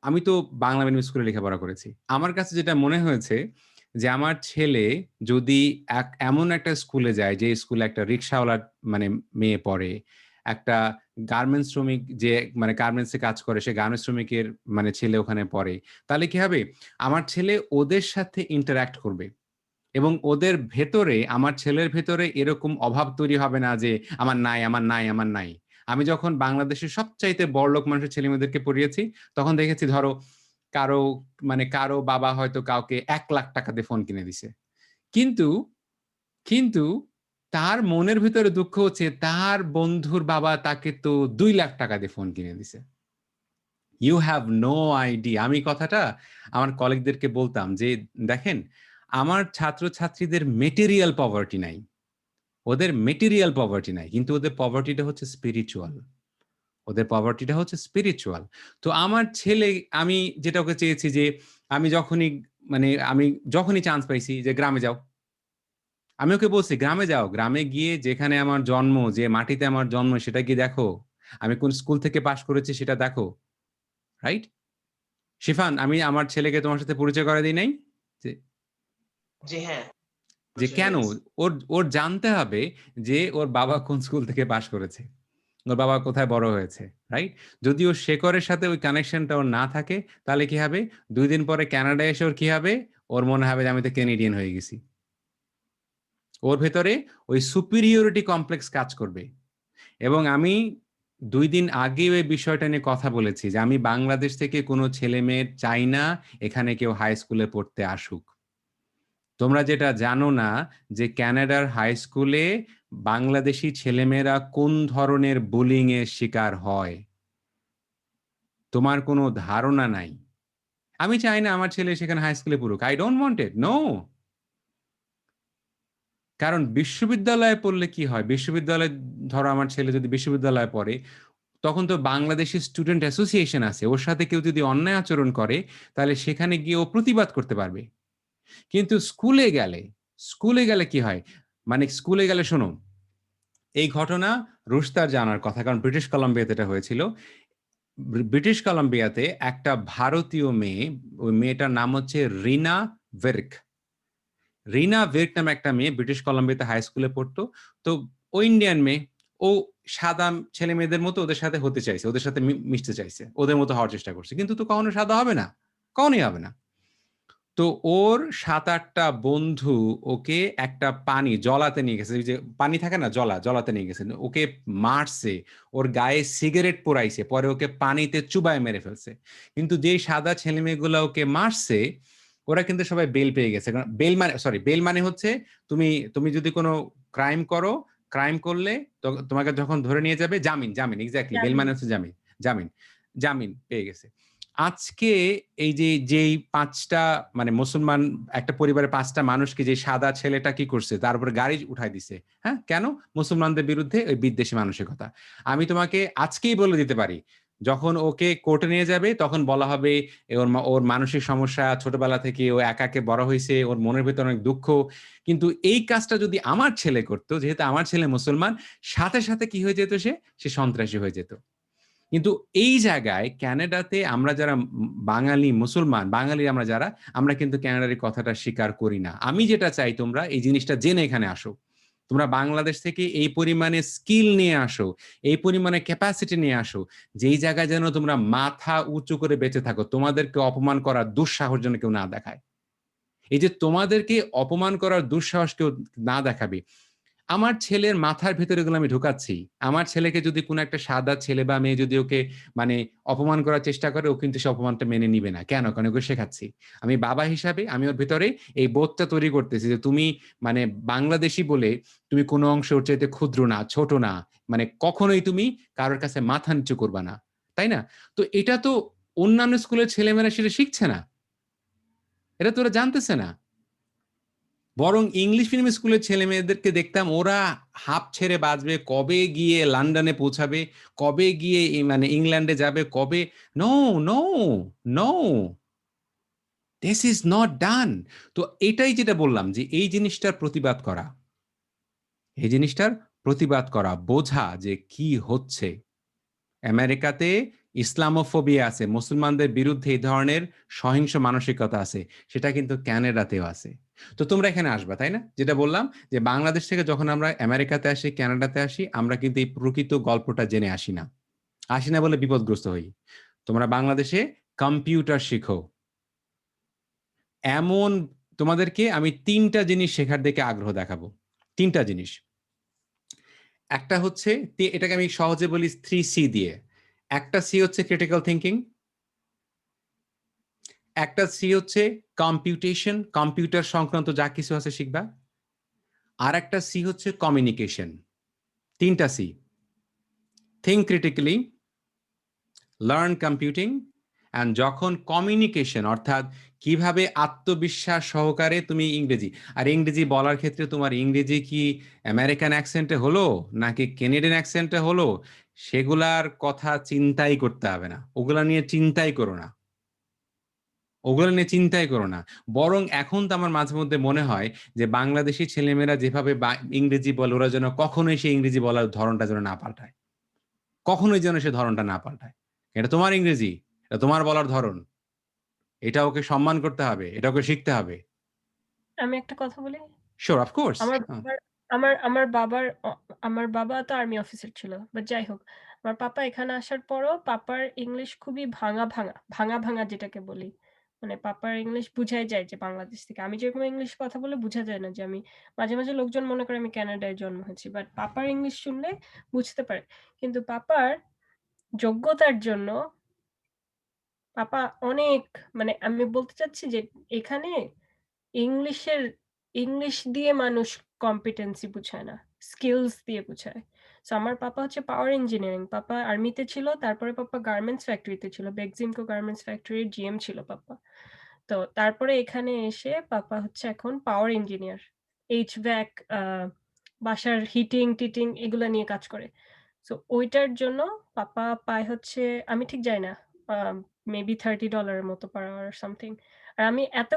আমি তো বাংলা মিডিয়াম স্কুলে লেখাপড়া করেছি। আমার কাছে যেটা মনে হয়েছে যে আমার ছেলে যদি এমন একটা স্কুলে যায় যে স্কুলে একটা রিক্সাওয়ালার মানে মেয়ে পড়ে, একটা গার্মেন্টস শ্রমিক যে মানে গার্মেন্টসে কাজ করে সে গার্মেন্টস শ্রমিকের মানে ছেলে ওখানে পড়ে, তাহলে কি হবে? আমার ছেলে ওদের সাথে ইন্টারঅ্যাক্ট করবে এবং ওদের ভেতরে, আমার ছেলের ভেতরে এরকম অভাব তৈরি হবে না যে আমার নাই, আমার নাই, আমার নাই। আমি যখন বাংলাদেশের সবচাইতে বড়লোক মানুষের ছেলেমেয়েদেরকে পড়িয়েছি, তখন দেখেছি ধরো কারো বাবা হয়তো কাউকে ১,০০,০০০ টাকা দিয়ে ফোন কিনে দিছে। কিন্তু কিন্তু তার মনের ভিতরে দুঃখ হচ্ছে তার বন্ধুর বাবা তাকে তো ২,০০,০০০ টাকা দিয়ে ফোন কিনে দিছে। You have no idea. আমি কথাটা আমার কলিগদেরকে বলতাম যে, দেখেন, আমার ছাত্রছাত্রীদের মেটেরিয়াল পভার্টি নাই। ওদের মেটেরিয়াল পভার্টি নাই। কিন্তু ওদের পভার্টিটা হচ্ছে স্পিরিচুয়াল। ওদের পভার্টিটা হচ্ছে স্পিরিচুয়াল। তো আমার ছেলে, আমি যেটা ওকে চেয়েছি যে, আমি যখনই চান্স পাইছি যে গ্রামে যাও। আমি ওকে বলছি, "গ্রামে যাও। গ্রামে গিয়ে যেখানে আমার জন্ম, যে মাটিতে আমার জন্ম সেটা গিয়ে দেখো। আমি কোন স্কুল থেকে পাস করেছি সেটা দেখো।" রাইট? শিফান, আমি আমার ছেলেকে তোমার সাথে পরিচয় করায় দেই নাই? যে জি হ্যাঁ, যে পরিচয় হয়ে কেন? গেছে। ওর জানতে হবে যে ওর বাবা কোন স্কুল থেকে পাস করেছে। ওর বাবা কোথায় বড় হয়েছে, রাইট? যদি ওর শেকড়ের সাথে ওই কানেকশনটা ওর না থাকে, তাহলে কি হবে? ২ দিন পরে কানাডায় এসে ওর কি হবে? ওর মনে হবে যে আমি তো ক্যানেডিয়ান হয়ে গেছি। ওর ভেতরে ওই superiority কমপ্লেক্স কাজ করবে। এবং আমি ২ দিন আগেও এই বিষয়টা নিয়ে কথা বলেছি যে আমি বাংলাদেশ থেকে কোনো ছেলেমেয়ে চাই না এখানে কেউ হাই স্কুলে পড়তে আসুক। তোমরা যেটা জানো না যে কানাডার হাই স্কুলে বাংলাদেশী ছেলেমেয়েরা কোন ধরনের বুলিং এর শিকার হয়। তোমার কোনো ধারণা নাই। আমি চাই না আমার ছেলে সেখানে হাই স্কুলে পড়ুক। I don't want it. No. কারণ বিশ্ববিদ্যালয়ে পড়লে কি হয়? ধরো আমার ছেলে যদি বিশ্ববিদ্যালয়ে পড়ে, তখন তো বাংলাদেশি স্টুডেন্ট অ্যাসোসিয়েশন আছে। ওর সাথে কেউ যদি অন্যায় আচরণ করে, তাহলে সেখানে গিয়ে ও প্রতিবাদ করতে পারবে। কিন্তু স্কুলে গেলে কি হয়? মানে স্কুলে গেলে শোনো, এই ঘটনা রুশতার জানার কথা। কারণ ব্রিটিশ কলাম্বিয়াতে এটা হয়েছিল। ব্রিটিশ কলাম্বিয়াতে একটা ভারতীয় মেয়ে, ওই মেয়েটার নাম হচ্ছে রিনা ভির্ক। রিনা ভির্ক নামে একটা মেয়ে ব্রিটিশ কলাম্বিয়াতে হাই স্কুলে পড়তো। তো ও ইন্ডিয়ান মেয়ে। ও সাদা ছেলেমেয়েদের মতো ওদের সাথে হতে চাইছে। ওদের সাথে মিশতে চাইছে। ওদের মতো হওয়ার চেষ্টা করছে। কিন্তু তো কখনো সাদা হবে না। কখনোই হবে না। তো ওর ৭-৮ টা বন্ধু ওকে একটা জলাতে নিয়ে গেছে। ওই যে পানি থাকে না, জলাতে নিয়ে গেছে। ওকে মারছে, ওর গায়ে সিগারেট পোড়াইছে, পরে ওকে পানিতে চুবায় মেরে ফেলছে। কিন্তু যেই সাদা ছেলেমেয়েগুলা ওকে মারছে, ওরা কিন্তু সবাই বেল পেয়ে গেছে। কারণ বেল মানে হচ্ছে তুমি তুমি যদি কোনো ক্রাইম করো, ক্রাইম করলে তোমাকে যখন ধরে নিয়ে যাবে, জামিন এক্সাক্টলি, বেল জামিন। মানে হচ্ছে জামিন, জামিন, জামিন পেয়ে গেছে। আজকে এই যে যেই ৫ টা মানে মুসলমান একটা পরিবারের ৫ টা মানুষকে যে সাদা ছেলেটা কি করছে? তার উপরে গাড়ি উঠায় দিছে। হ্যাঁ? কেন? মুসলমানদের বিরুদ্ধে ওই বিদ্বেষী মানসিকতা। আমি তোমাকে আজকেই বলে দিতে পারি, যখন ওকে কোর্টে নিয়ে যাবে তখন বলা হবে ওর মানসিক সমস্যা, ছোটবেলা থেকে ও একাকে বড় হইছে, ওর মনের ভেতরে অনেক দুঃখ। কিন্তু এই কাজটা যদি আমার ছেলে করত, যেহেতু আমার ছেলে মুসলমান, সাথে কি হয়ে যেত সে? সে সন্ত্রাসী হয়ে যেত। কিন্তু এই জায়গায় ক্যানাডাতে আমরা যারা বাঙালি মুসলমান, বাঙালি আমরা যারা, আমরা কিন্তু ক্যানাডার এই কথাটা স্বীকার করি না। আমি যেটা চাই তোমরা এই জিনিসটা জেনে এখানে আসো। তোমরা বাংলাদেশ থেকে এই পরিমাণে স্কিল নিয়ে আসো, এই পরিমাণে ক্যাপাসিটি নিয়ে আসো, যেই জায়গায় যেন তোমরা মাথা উঁচু করে বেঁচে থাকো। তোমাদেরকে অপমান করার দুঃসাহস যেন কেউ না দেখায়। এই যে তোমাদেরকে অপমান করার দুঃসাহস কেউ না দেখাবে, আমার ছেলের মাথার ভেতরে এগুলো আমি ঢুকাচ্ছি। আমার ছেলেকে যদি কোনো একটা সাদা ছেলে বা মেয়ে যদি ওকে মানে অপমান করার চেষ্টা করে, ও কিন্তু সে অপমানটা মেনে নিবে না। কেন? কারণ ওকে শেখাচ্ছি। আমি বাবা হিসাবে আমি ওর ভেতরে এই বোধটা তৈরি করতেছি যে তুমি মানে বাংলাদেশী বলে তুমি কোনো অংশে ওর চাইতে ক্ষুদ্র না, ছোট না। মানে কখনোই তুমি কারোর কাছে মাথা নিচু করবা না। তাই না? তো এটা তো অন্যান্য স্কুলের ছেলেমেয়েরা সেটা শিখছে না। এটা তো ওরা জানতেছে না। বরং ইংলিশ মিডিয়াম স্কুলের ছেলেমেয়েদেরকে দেখতাম ওরা হাঁপ ছেড়ে বাঁচবে, কবে গিয়ে লন্ডনে পৌঁছাবে, কবে গিয়ে মানে ইংল্যান্ডে যাবে, কবে। No, no, no. This is not done. তো এটাই যেটা বললাম যে এই জিনিসটার প্রতিবাদ করা, এই জিনিসটার প্রতিবাদ করা, বোঝা যে কি হচ্ছে। আমেরিকাতে ইসলামোফোবিয়া আছে, মুসলমানদের বিরুদ্ধে এই ধরনের সহিংস মানসিকতা আছে, সেটা কিন্তু ক্যানাডাতেও আছে। তো তোমরা এখানে আসবা, তাই না? যেটা বললাম যে বাংলাদেশ থেকে যখন আমরা আমেরিকাতে আসি, ক্যানাডাতে আসি, আমরা কিন্তু এই প্রকৃত গল্পটা জেনে আসি না, আসি না বলে বিপদগ্রস্ত হই। তোমরা বাংলাদেশে কম্পিউটার শিখো, এমন তোমাদেরকে আমি 3টা জিনিস শেখার দিকে আগ্রহ দেখাবো। 3টা জিনিস। একটা হচ্ছে, এটাকে আমি সহজে বলি 3C দিয়ে। একটা সি হচ্ছে ক্রিটিক্যাল থিঙ্কিং, একটা সি হচ্ছে কম্পিউটেশন, কম্পিউটার সংক্রান্ত যা কিছু আছে শিখবা, আর একটা সি হচ্ছে কমিউনিকেশন। 3টা C. Think critically, learn computing, and যখন কমিউনিকেশন অর্থাৎ কিভাবে আত্মবিশ্বাস সহকারে তুমি ইংরেজি, আর ইংরেজি বলার ক্ষেত্রে তোমার ইংরেজি কি আমেরিকান অ্যাকসেন্টে হলো নাকি কেনেডিয়ান অ্যাকসেন্টে হলো, সেগুলার কথা চিন্তাই করতে হবে না, ওগুলা নিয়ে চিন্তাই করো না, ওগুলো নিয়ে চিন্তাই করো না। বরং এখন তো আমার মাঝে মধ্যে মনে হয় যে বাংলাদেশি ছেলেমেয়েরা যেভাবে ইংরেজি বলে, ওরা যেন কখনোই সে ইংরেজি বলার ধরনটা যেন না পাল্টায়, কখনোই যেন সে ধরনটা না পাল্টায়। এটা তোমার ইংরেজি, এটা তোমার বলার ধরন, এটা ওকে সম্মান করতে হবে, এটা ওকে শিখতে হবে। আমি একটা কথা বলি? Sure, of course. আমার বাবার আমার আমার বাবার আমার বাবা তো আর্মি অফিসার ছিল। বাট যাই হোক, আমার পাপা এখানে আসার পরও পাপার ইংলিশ খুবই ভাঙা যেটাকে বলি। মানে পাপার ইংলিশ বুঝাই যায় যে বাংলাদেশ থেকে। আমি যেরকম ইংলিশ কথা বলে বুঝা যায় না যে আমি মাঝে লোকজন মনে করে আমি কানাডায় জন্ম হয়েছি। বাট পাপার ইংলিশ শুনলে বুঝতে পারে। কিন্তু পাপার যোগ্যতার জন্য পাপা অনেক, মানে আমি বলতে চাচ্ছি যে এখানে ইংলিশের ইংলিশ দিয়ে মানুষ কম্পিটেন্সি বুঝায় না, স্কিলস দিয়ে বুঝায়। সো আমার পাপা হচ্ছে পাওয়ার ইঞ্জিনিয়ারিং, পাপা আর্মিতে ছিল, তারপরে পাপা গার্মেন্টস ফ্যাক্টরিতে ছিল, বেক্সিমকো গার্মেন্টস ফ্যাক্টরির জিএম ছিল পাপা। তো তারপরে এখানে এসে পাপা হচ্ছে এখন পাওয়ার ইঞ্জিনিয়ার, এইচভ্যাক, বাসার হিটিং এগুলা নিয়ে কাজ করে। সো ওইটার জন্য পাপা পায় হচ্ছে, আমি ঠিক জানি না, মেবি $30 এর মতো পার আওয়ার সামথিং। আর আমি এত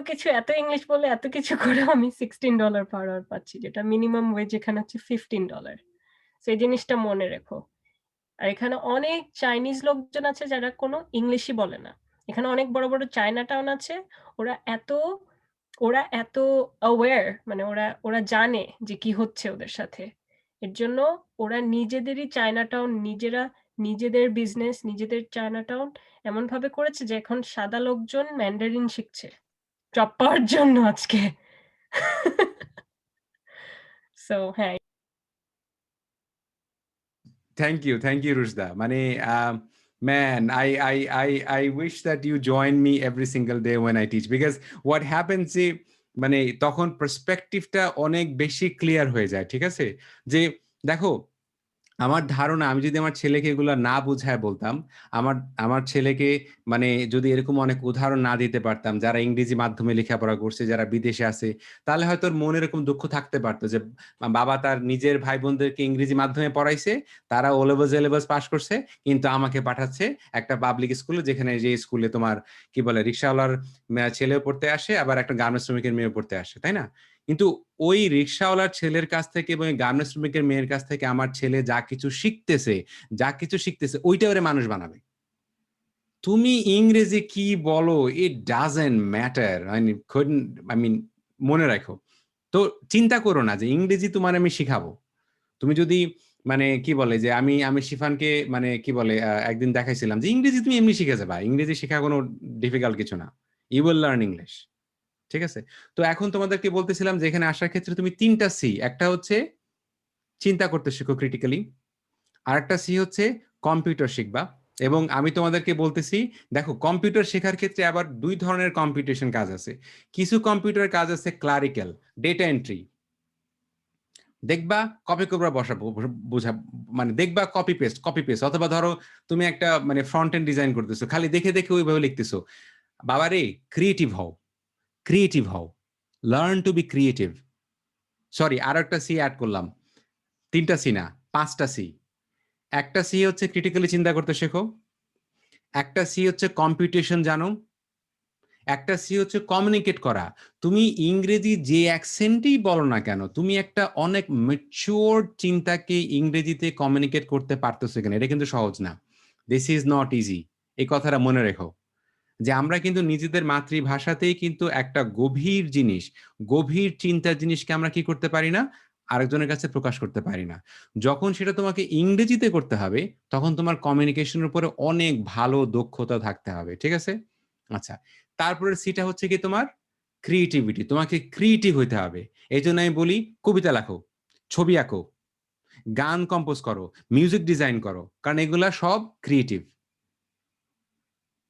ইংলিশ বলে এত কিছু করে আমি $16 পার আওয়ার পাচ্ছি, যেটা মিনিমাম ওয়েজ এখানে হচ্ছে $15। সো এই জিনিসটা মনে রেখো। আর এখানে অনেক চাইনিজ লোকজন আছে যারা কোনো ইংলিশই বলে না। এখানে অনেক বড় চায়না টাউন আছে। ওরা এত ওরা এত অ্যাওয়্যার, মানে ওরা জানে যে কি হচ্ছে ওদের সাথে। এর জন্য ওরা নিজেদেরই চায়না টাউন, নিজেদের বিজনেস, নিজেদের চায়না টাউন এমনভাবে করেছে যে এখন সাদা লোকজন ম্যান্ডারিন শিখছে জব পাওয়ার জন্য আজকে। সো হ্যাঁ। Thank you Rushda. মানে man, I wish that you join me every single day when I teach, because what happens যে মানে তখন পার্সপেক্টিভটা অনেক বেশি ক্লিয়ার হয়ে যায়। ঠিক আছে, যে দেখো আমার ধারণা, আমি যদি আমার ছেলেকে এগুলো না বুঝায় বলতাম, আমার আমার ছেলেকে মানে যদি এরকম অনেক উদাহরণ না দিতে পারতাম যারা ইংরেজি মাধ্যমে লেখাপড়া করছে, যারা বিদেশে আছে, তাহলে হয়তো ওর মনে এরকম দুঃখ থাকতে পারতো যে বাবা তার নিজের ভাই বোনদেরকে ইংরেজি মাধ্যমে পড়াইছে, তারা O levels A levels pass করছে, কিন্তু আমাকে পাঠাচ্ছে একটা পাবলিক স্কুলে, যেখানে যে স্কুলে তোমার কি বলে রিক্সাওয়ালার ছেলেও পড়তে আসে, আবার একটা গার্মেন্টস শ্রমিকের মেয়েও পড়তে আসে, তাই না? কিন্তু ওই রিক্সাওয়ালার ছেলের কাছ থেকে এবং গার্মেন্টস শ্রমিকের মেয়ের কাছ থেকে আমার ছেলে যা কিছু শিখতেছে ওইটা ওরে মানুষ বানাবে। তুমি ইংরেজি কি বলো, it doesn't matter. I mean মনে রাখো। তো চিন্তা করো না যে ইংরেজি তোমার আমি শিখাবো। তুমি যদি মানে কি বলে যে আমি শিফানকে মানে কি বলে একদিন দেখাইছিলাম যে ইংরেজি তুমি এমনি শিখে যাবা, ইংরেজি শেখা কোনো ডিফিকাল্ট কিছু না, ইউ উইল লার্ন ইংলিশ। ঠিক আছে, তো এখন তোমাদেরকে বলতেছিলাম যে এখানে আসার ক্ষেত্রে তুমি 3টা সি, একটা হচ্ছে চিন্তা করতে শিখো ক্রিটিক্যালি, আর একটা সি হচ্ছে কম্পিউটার শিখবা। এবং আমি তোমাদেরকে বলতেছি, দেখো কম্পিউটার শেখার ক্ষেত্রে আবার 2 ধরনের কম্পিউটেশন কাজ আছে। কিছু কম্পিউটার কাজ আছে ক্লারিক্যাল, ডেটা এন্ট্রি, দেখবা কপি করবা বসাবো বোঝা, মানে দেখবা কপি পেস্ট, অথবা ধরো তুমি একটা মানে ফ্রন্ট এন্ড ডিজাইন করতেছো, খালি দেখে দেখে ওইভাবে লিখতেছো। বাবারে ক্রিয়েটিভ হও, learn to be creative. Sorry, আর একটা সি অ্যাড করলাম, 3টা সি না 5টা সি। একটা সি হচ্ছে ক্রিটিক্যালি চিন্তা করতে শেখো, একটা সি হচ্ছে কম্পিউটেশন জানো, একটা সি হচ্ছে কমিউনিকেট করা। তুমি ইংরেজি যে অ্যাকসেন্টেই বলো না কেন, তুমি একটা অনেক ম্যাচিওর চিন্তাকে ইংরেজিতে কমিউনিকেট করতে পারতেছো কিনা, এটা কিন্তু সহজ না। This is not easy. এই কথাটা মনে রেখো যে আমরা কিন্তু নিজেদের মাতৃভাষাতেই কিন্তু একটা গভীর জিনিস, গভীর চিন্তার জিনিসকে আমরা কি করতে পারি না, আরেকজনের কাছে প্রকাশ করতে পারি না। যখন সেটা তোমাকে ইংরেজিতে করতে হবে, তখন তোমার কমিউনিকেশনের উপরে অনেক ভালো দক্ষতা থাকতে হবে। ঠিক আছে? আচ্ছা, তারপরে সিটা হচ্ছে কি তোমার ক্রিয়েটিভিটি। তোমাকে ক্রিয়েটিভ হইতে হবে। এই জন্য আমি বলি কবিতা লেখো, ছবি আঁকো, গান কম্পোজ করো, মিউজিক ডিজাইন করো, কারণ এগুলা সব ক্রিয়েটিভ।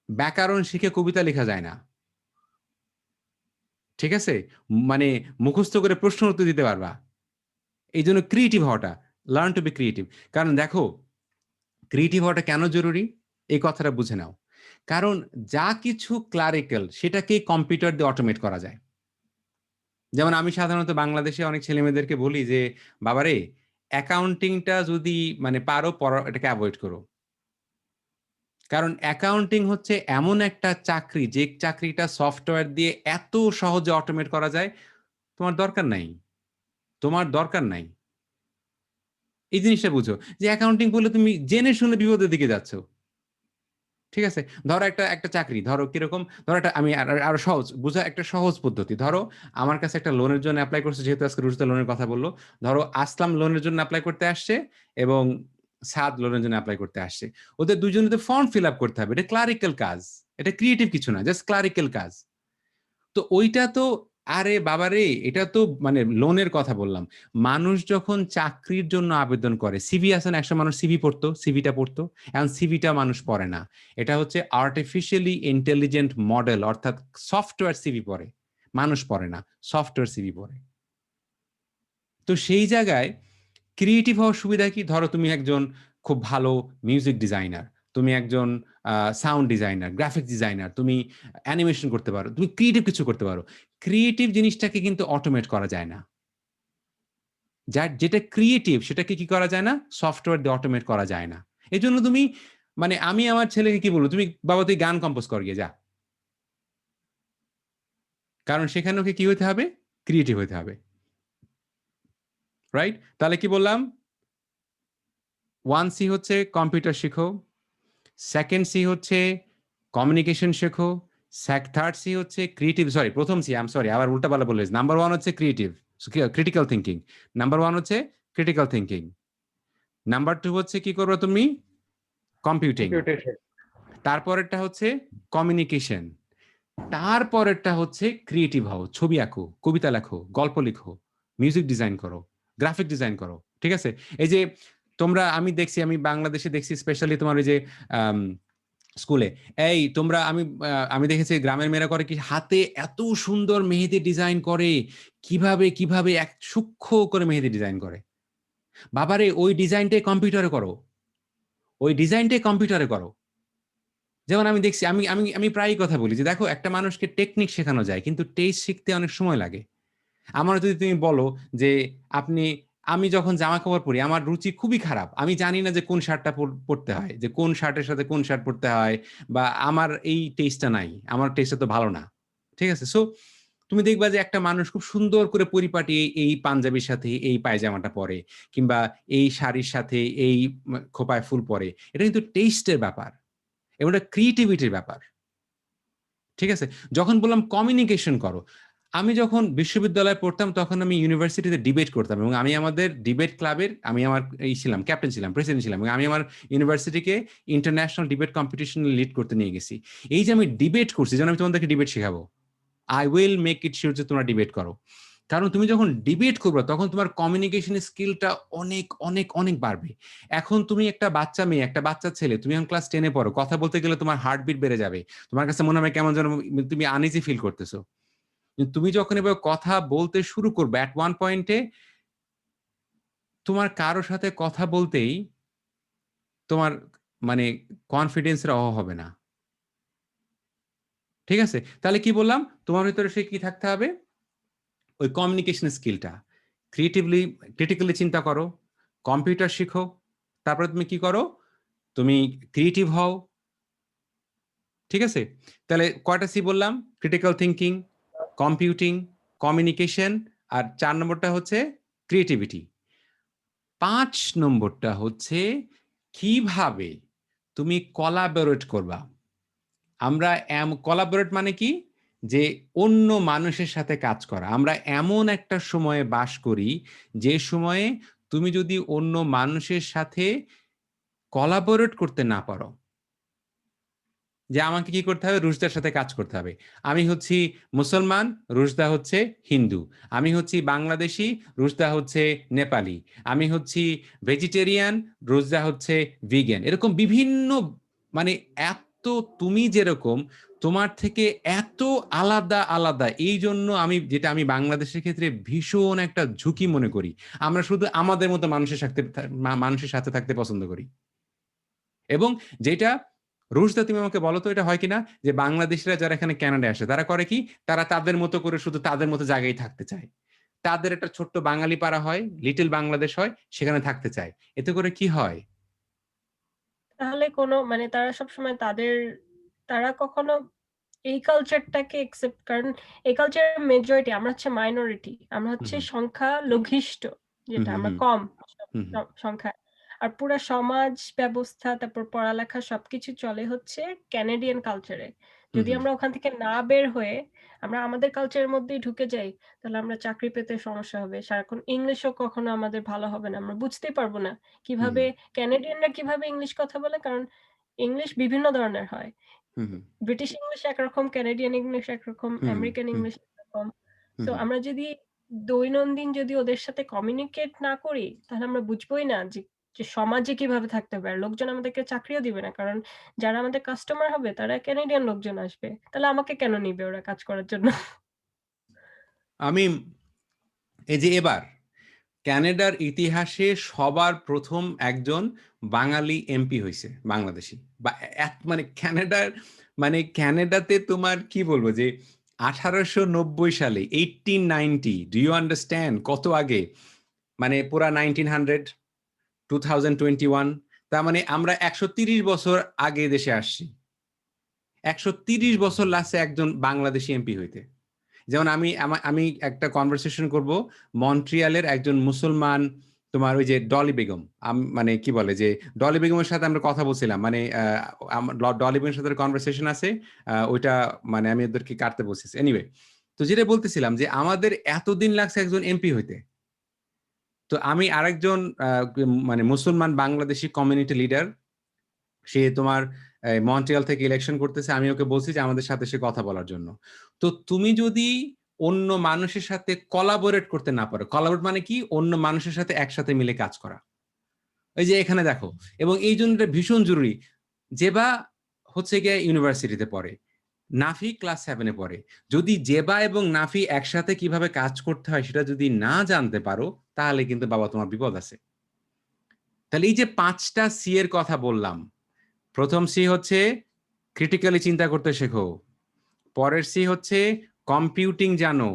ব্যাকরণ শিখে কবিতা লেখা যায় না। ঠিক আছে? মানে মুখস্থ করে প্রশ্ন উত্তর দিতে পারবা। এই জন্য ক্রিয়েটিভ হওয়াটা, লার্ন টু বি ক্রিয়েটিভ। কারণ দেখো, ক্রিয়েটিভ হওয়াটা কেন জরুরি এই কথাটা বুঝে নাও। কারণ যা কিছু ক্লারিক্যাল সেটাকে কম্পিউটার দিয়ে অটোমেট করা যায়। যেমন আমি সাধারণত বাংলাদেশে অনেক ছেলেমেয়েদেরকে বলি যে বাবারে, অ্যাকাউন্টিংটা যদি মানে পারো পড়া, এটাকে অ্যাভয়েড করো। কারণ অ্যাকাউন্টিং হচ্ছে এমন একটা চাকরি, যে চাকরিটা সফটওয়্যার দিয়ে এত সহজে অটোমেট করা যায়। তোমার দরকার নাই, তোমার দরকার নাই। এই জিনিসটা বুঝো যে অ্যাকাউন্টিং বললে তুমি জেনে শুনে বিপদের দিকে যাচ্ছ। ঠিক আছে? ধরো একটা একটা চাকরি, ধরো কিরকম, ধরো একটা, আমি আরো সহজ বুঝা একটা সহজ পদ্ধতি। ধরো আমার কাছে একটা লোনের জন্য অ্যাপ্লাই করছে, যেহেতু আজকে রুজতা লোনের কথা বললো। ধরো আসলাম লোনের জন্য অ্যাপ্লাই করতে আসছে এবং সাদ লোনের জন্য অ্যাপ্লাই করতে আসছে। ওদের দুজনে ফর্ম ফিল আপ করতে হবে। এটা ক্লারিক্যাল কাজ, এটা ক্রিয়েটিভ কিছু না, জাস্ট ক্লারিক্যাল কাজ। তো ওইটা তো, আরে বাবারে, এটা তো মানে লোনের কথা বললাম। মানুষ যখন চাকরির জন্য আবেদন করে, সিভি আছে না, একটা মানুষ সিভি পড়তো, সিভিটা পড়তো, এখন সিভিটা মানুষ পড়ে না। এটা হচ্ছে আর্টিফিশিয়ালি ইন্টেলিজেন্ট মডেল, অর্থাৎ সফটওয়্যার সিভি পড়ে, মানুষ পড়ে না, সফটওয়্যার সিভি পড়ে। তো সেই জায়গায় ক্রিয়েটিভ হওয়ার সুবিধা কি? ধরো তুমি একজন খুব ভালো মিউজিক ডিজাইনার, তুমি একজন সাউন্ড ডিজাইনার, গ্রাফিক ডিজাইনার, তুমি অ্যানিমেশন করতে পারো, তুমি ক্রিয়েটিভ কিছু করতে পারো। ক্রিয়েটিভ জিনিসটাকে কিন্তু অটোমেট করা যায় না। যার যেটা ক্রিয়েটিভ সেটাকে কি করা যায় না, সফটওয়্যার দিয়ে অটোমেট করা যায় না। এই জন্য তুমি মানে আমি আমার ছেলেকে কি বলবো, তুমি বাবা তুই গান কম্পোজ কর গিয়ে যা। কারণ সেখানে ওকে কি হতে হবে, ক্রিয়েটিভ হতে হবে। রাইট? তাহলে কি বললাম, 1C হচ্ছে কম্পিউটার শিখো, সেকেন্ড সি হচ্ছে কমিউনিকেশন শেখো, থার্ড সি হচ্ছে ক্রিয়েটিভ, সরি প্রথম সি, আম সরি আবার উল্টাপাল্টা বলে, নাম্বার 1 হচ্ছে ক্রিয়েটিভ, ক্রিটিক্যাল থিঙ্কিং। নাম্বার 1 হচ্ছে ক্রিটিক্যাল থিঙ্কিং। নাম্বার 2 হচ্ছে কি করবে তুমি, কম্পিউটিং। তারপরেরটা হচ্ছে কমিউনিকেশন। তারপরেরটা হচ্ছে ক্রিয়েটিভ হও, ছবি আঁকো, কবিতা লেখো, গল্প লিখো, মিউজিক ডিজাইন করো, গ্রাফিক ডিজাইন করো। ঠিক আছে? এই যে তোমরা, আমি দেখছি, আমি বাংলাদেশে দেখছি স্পেশালি তোমার ওই যে স্কুলে, এই তোমরা, আমি দেখেছি গ্রামের মেয়েরা করে কি, হাতে এত সুন্দর মেহেদি ডিজাইন করে, কিভাবে কিভাবে এক সূক্ষ্ম করে মেহেদি ডিজাইন করে। বাবারে, ওই ডিজাইনটাই কম্পিউটারে করো, ওই ডিজাইনটাই কম্পিউটারে করো। যেমন আমি দেখছি, আমি আমি আমি প্রায়ই কথা বলি যে দেখো, একটা মানুষকে টেকনিক শেখানো যায়, কিন্তু টেস্ট শিখতে অনেক সময় লাগে। আমার যদি তুমি বলো যে আপনি, আমি যখন জামা কাপড় পরি আমার রুচি খুবই খারাপ, আমি জানি না যে কোন শার্টটা পরতে হয়, যে কোন শার্টের সাথে কোন শার্ট পরতে হয়, বা আমার এই টেস্টটা নাই, আমার টেস্টটা তো ভালো না। ঠিক আছে? সো তুমি দেখবা যে একটা মানুষ খুব সুন্দর করে পরিপাটি এই পাঞ্জাবির সাথে এই পায়জামাটা পরে, কিংবা এই শাড়ির সাথে এই খোপায় ফুল পরে। এটা কিন্তু টেস্টের ব্যাপার এবং এটা ক্রিয়েটিভিটির ব্যাপার। ঠিক আছে? যখন বললাম কমিউনিকেশন করো, আমি যখন বিশ্ববিদ্যালয়ে পড়তাম তখন আমি ইউনিভার্সিটিতে ডিবেট করতাম, এবং আমি আমাদের ডিবেট ক্লাবের, আমি আমার এই ছিলাম, ক্যাপ্টেন ছিলাম, প্রেসিডেন্ট ছিলাম, এবং আমি আমার ইউনিভার্সিটিকে ইন্টারন্যাশনাল ডিবেট কম্পিটিশনে লিড করতে নিয়ে গেছি। এই যে আমি ডিবেট করছি, যেন আমি তোমাদেরকে ডিবেট শেখাবো, I will make it sure যে তোমরা ডিবেট করো। কারণ তুমি যখন ডিবেট করবে তখন তোমার কমিউনিকেশন স্কিলটা অনেক অনেক অনেক বাড়বে। এখন তুমি একটা বাচ্চা মেয়ে, একটা বাচ্চা ছেলে, তুমি এখন ক্লাস 10-এ পড়ো, কথা বলতে গেলে তোমার হার্টবিট বেড়ে যাবে, তোমার কাছে মনে হবে কেমন যেন তুমি আনইজি ফিল করতেছো। তুমি যখন এবার কথা বলতে শুরু করবে, অ্যাট ওয়ান পয়েন্টে তোমার কারো সাথে কথা বলতেই তোমার মানে কনফিডেন্সের অভাব হবে না। ঠিক আছে? তাহলে কি বললাম, তোমার ভিতরে সে কি থাকতে হবে, ওই কমিউনিকেশন স্কিলটা। ক্রিটিক্যালি চিন্তা করো, কম্পিউটার শিখো, তারপরে তুমি কি করো, তুমি ক্রিয়েটিভ হও, ঠিক আছে? তাহলে কয়টা সি বললাম? ক্রিটিক্যাল থিংকিং, কম্পিউটিং, কমিউনিকেশন, আর ৪ নম্বরটা হচ্ছে ক্রিয়েটিভিটি। ৫ নম্বরটা হচ্ছে কিভাবে তুমি কোলাবোরেট করবা। আমরা কোলাবোরেট মানে কি? যে অন্য মানুষের সাথে কাজ করা। আমরা এমন একটা সময়ে বাস করি, যে সময়ে তুমি যদি অন্য মানুষের সাথে কোলাবোরেট করতে না পারো, যে আমাকে কি করতে হবে? রুশদার সাথে কাজ করতে হবে। আমি হচ্ছি মুসলমান, রুশদা হচ্ছে হিন্দু। আমি হচ্ছি বাংলাদেশী, রুশদা হচ্ছে নেপালি। আমি হচ্ছি ভেজিটেরিয়ান, রুশদা হচ্ছে ভিগান। এরকম বিভিন্ন, মানে এত, তুমি যেরকম তোমার থেকে এত আলাদা আলাদা। এই জন্য আমি বাংলাদেশের ক্ষেত্রে ভীষণ একটা ঝুঁকি মনে করি। আমরা শুধু আমাদের মতো মানুষের সাথে থাকতে পছন্দ করি। এবং যেটা রুশদা, তুমি আমাকে বলো তো, এটা হয় কিনা যে বাংলাদেশিরা যারা এখানে কানাডায় আসে তারা করে কি? তারা তাদের মতো করে শুধু তাদের মতো জায়গায় থাকতে চায়। তাদের একটা ছোট্ট বাঙালি পাড়া হয়, লিটল বাংলাদেশ হয়, সেখানে থাকতে চায়। এতে করে কি হয়? তাহলে কোনো মানে তারা সবসময় তারা কখনো এই কালচারটাকে একসেপ্ট, কারণ এই কালচারের মেজরিটি, আমরা হচ্ছে মাইনরিটি, আমরা হুম হচ্ছে হুম সংখ্যা লঘিষ্ঠ, হুম যেটা হুম আমরা হুম কম হুম হুম সংখ্যায়। আর পুরা সমাজ ব্যবস্থা, তারপর পড়ালেখা সবকিছু চলে হচ্ছে ক্যানাডিয়ান কালচারে। হুম যদি হুম আমরা ওখান থেকে না বের হয়ে আমরা আমাদের কালচারের মধ্যেই ঢুকে যাই, তাহলে আমরা চাকরি পেতে সমস্যা হবে। সারাক্ষণ ইংলিশও কখনো আমাদের ভালো হবে না, আমরা বুঝতেই পারবো না হুম কিভাবে ক্যানাডিয়ানরা কিভাবে ইংলিশ কথা বলে, কারণ ইংলিশ বিভিন্ন ধরনের হয়। হুম হুম ব্রিটিশ ইংলিশ একরকম, কানাডিয়ান ইংলিশ একরকম, হুম আমেরিকান হুম ইংলিশ একরকম। হুম সো হুম। আমরা যদি দৈনন্দিন যদি ওদের সাথে কমিউনিকেট না করি, তাহলে আমরা বুঝবোই না যে যে সমাজে কিভাবে থাকতে হবে। আর লোকজন আমাদেরকে চাকরিও দিবে না, কারণ যারা আমাদের কাস্টমার হবে তারা কানাডিয়ান লোকজন আসবে। তাহলে আমাকে কেন নিবে ওরা কাজ করার জন্য? আমি এই যে এবার ক্যানাডার ইতিহাসে সবার প্রথম একজন বাঙালি এমপি হয়েছে, বাংলাদেশী। বা মানে ক্যানাডাতে তোমার কি বলবো যে 1890 সালে, 1890, ডু ইউ আন্ডারস্ট্যান্ড কত আগে? মানে পুরা 1900, 2021, তার মানে আমরা 130 বছর আগে দেশে আসছি। 130 বছর লাগছে একজন বাংলাদেশি এমপি হইতে। যেমন আমি একটা কনভারসেশন করব মন্ট্রিয়ালের একজন মুসলমান, তোমার ওই যে ডলি বেগম, মানে কি বলে যে ডলি বেগমের সাথে আমরা কথা বলছিলাম, মানে ডলি বেগমের সাথে কনভারসেশন আছে, ওইটা মানে আমি ওদেরকে কাটতে বলছি। এনিওয়ে, তো যেটা বলতেছিলাম যে আমাদের এতদিন লাগছে একজন এমপি হইতে। তো আমি আরেকজন মানে মুসলমান বাংলাদেশি কমিউনিটি লিডার, সে তোমার মন্ট্রিয়াল থেকে ইলেকশন করতেছে। আমি ওকে বলছি যে আমাদের সাথে সে কথা বলার জন্য। তো তুমি যদি অন্য মানুষের সাথে কোলাবোরেট করতে না পারো, কোলাবোরেট মানে কি? অন্য মানুষের সাথে একসাথে মিলে কাজ করা। এই যে এখানে দেখো, এবং এই জন্য এটা ভীষণ জরুরি। জেবা হচ্ছে গিয়ে ইউনিভার্সিটিতে পড়ে, নাফি ক্লাস 7-এ পড়ে। যদি জেবা এবং নাফি একসাথে কিভাবে কাজ করতে হয় সেটা যদি না জানতে পারো, তাহলে কিন্তু বাবা তোমার বিপদ আছে। তাহলে এই যে 5টা সি এর কথা বললাম, প্রথম সি হচ্ছে ক্রিটিক্যালি চিন্তা করতে শেখো। পরের সি হচ্ছে কম্পিউটিং জানো।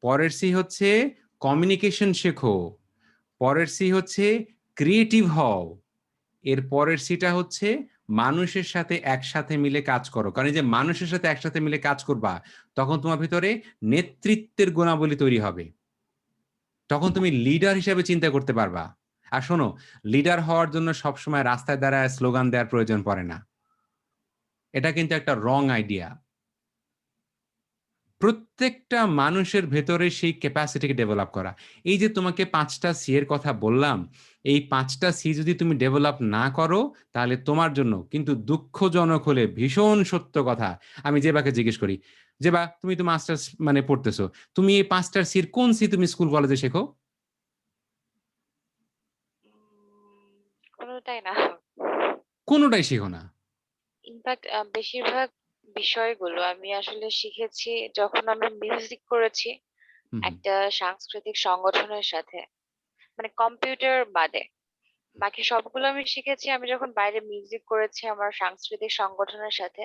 পরের সি হচ্ছে কমিউনিকেশন শেখো। পরের সি হচ্ছে ক্রিয়েটিভ হও। এর পরের সিটা হচ্ছে মানুষের সাথে একসাথে মিলে কাজ করো। কারণ এই যে মানুষের সাথে একসাথে মিলে কাজ করবা, তখন তোমার ভিতরে নেতৃত্বের গুণাবলী তৈরি হবে। তখন তুমি লিডার হিসেবে চিন্তা করতে পারবা। আর শোনো, লিডার হওয়ার জন্য সবসময় রাস্তায় দাঁড়ায় স্লোগান দেওয়ার প্রয়োজন পড়ে না। এটা কিন্তু একটা রং আইডিয়া। প্রত্যেকটা মানুষের ভেতরে সেই ক্যাপাসিটিকে ডেভেলপ করা। এই যে তোমাকে 5টা সি এর কথা বললাম, এই 5টা সি যদি তুমি ডেভেলপ না করো, তাহলে তোমার জন্য কিন্তু দুঃখজনক হলে ভীষণ সত্য কথা। আমি জেবাকে জিজ্ঞেস করি, জেবা তুমি তো মাস্টার্স মানে পড়তেছো, তুমি এই 5টা সির কোন সি তুমি স্কুল কলেজে শেখো? কোনোটাই না। কোনোটাই শেখো না। ইনফ্যাক্ট বেশিরভাগ বিষয়গুলো আমি আসলে শিখেছি যখন আমরা মিউজিক করেছি হুম হুম একটা সাংস্কৃতিক সংগঠনের সাথে, মানে কম্পিউটার বাদে বাকি সবগুলো আমি শিখেছি আমি যখন বাইরে মিউজিক করেছি আমার সাংস্কৃতিক সংগঠনের সাথে।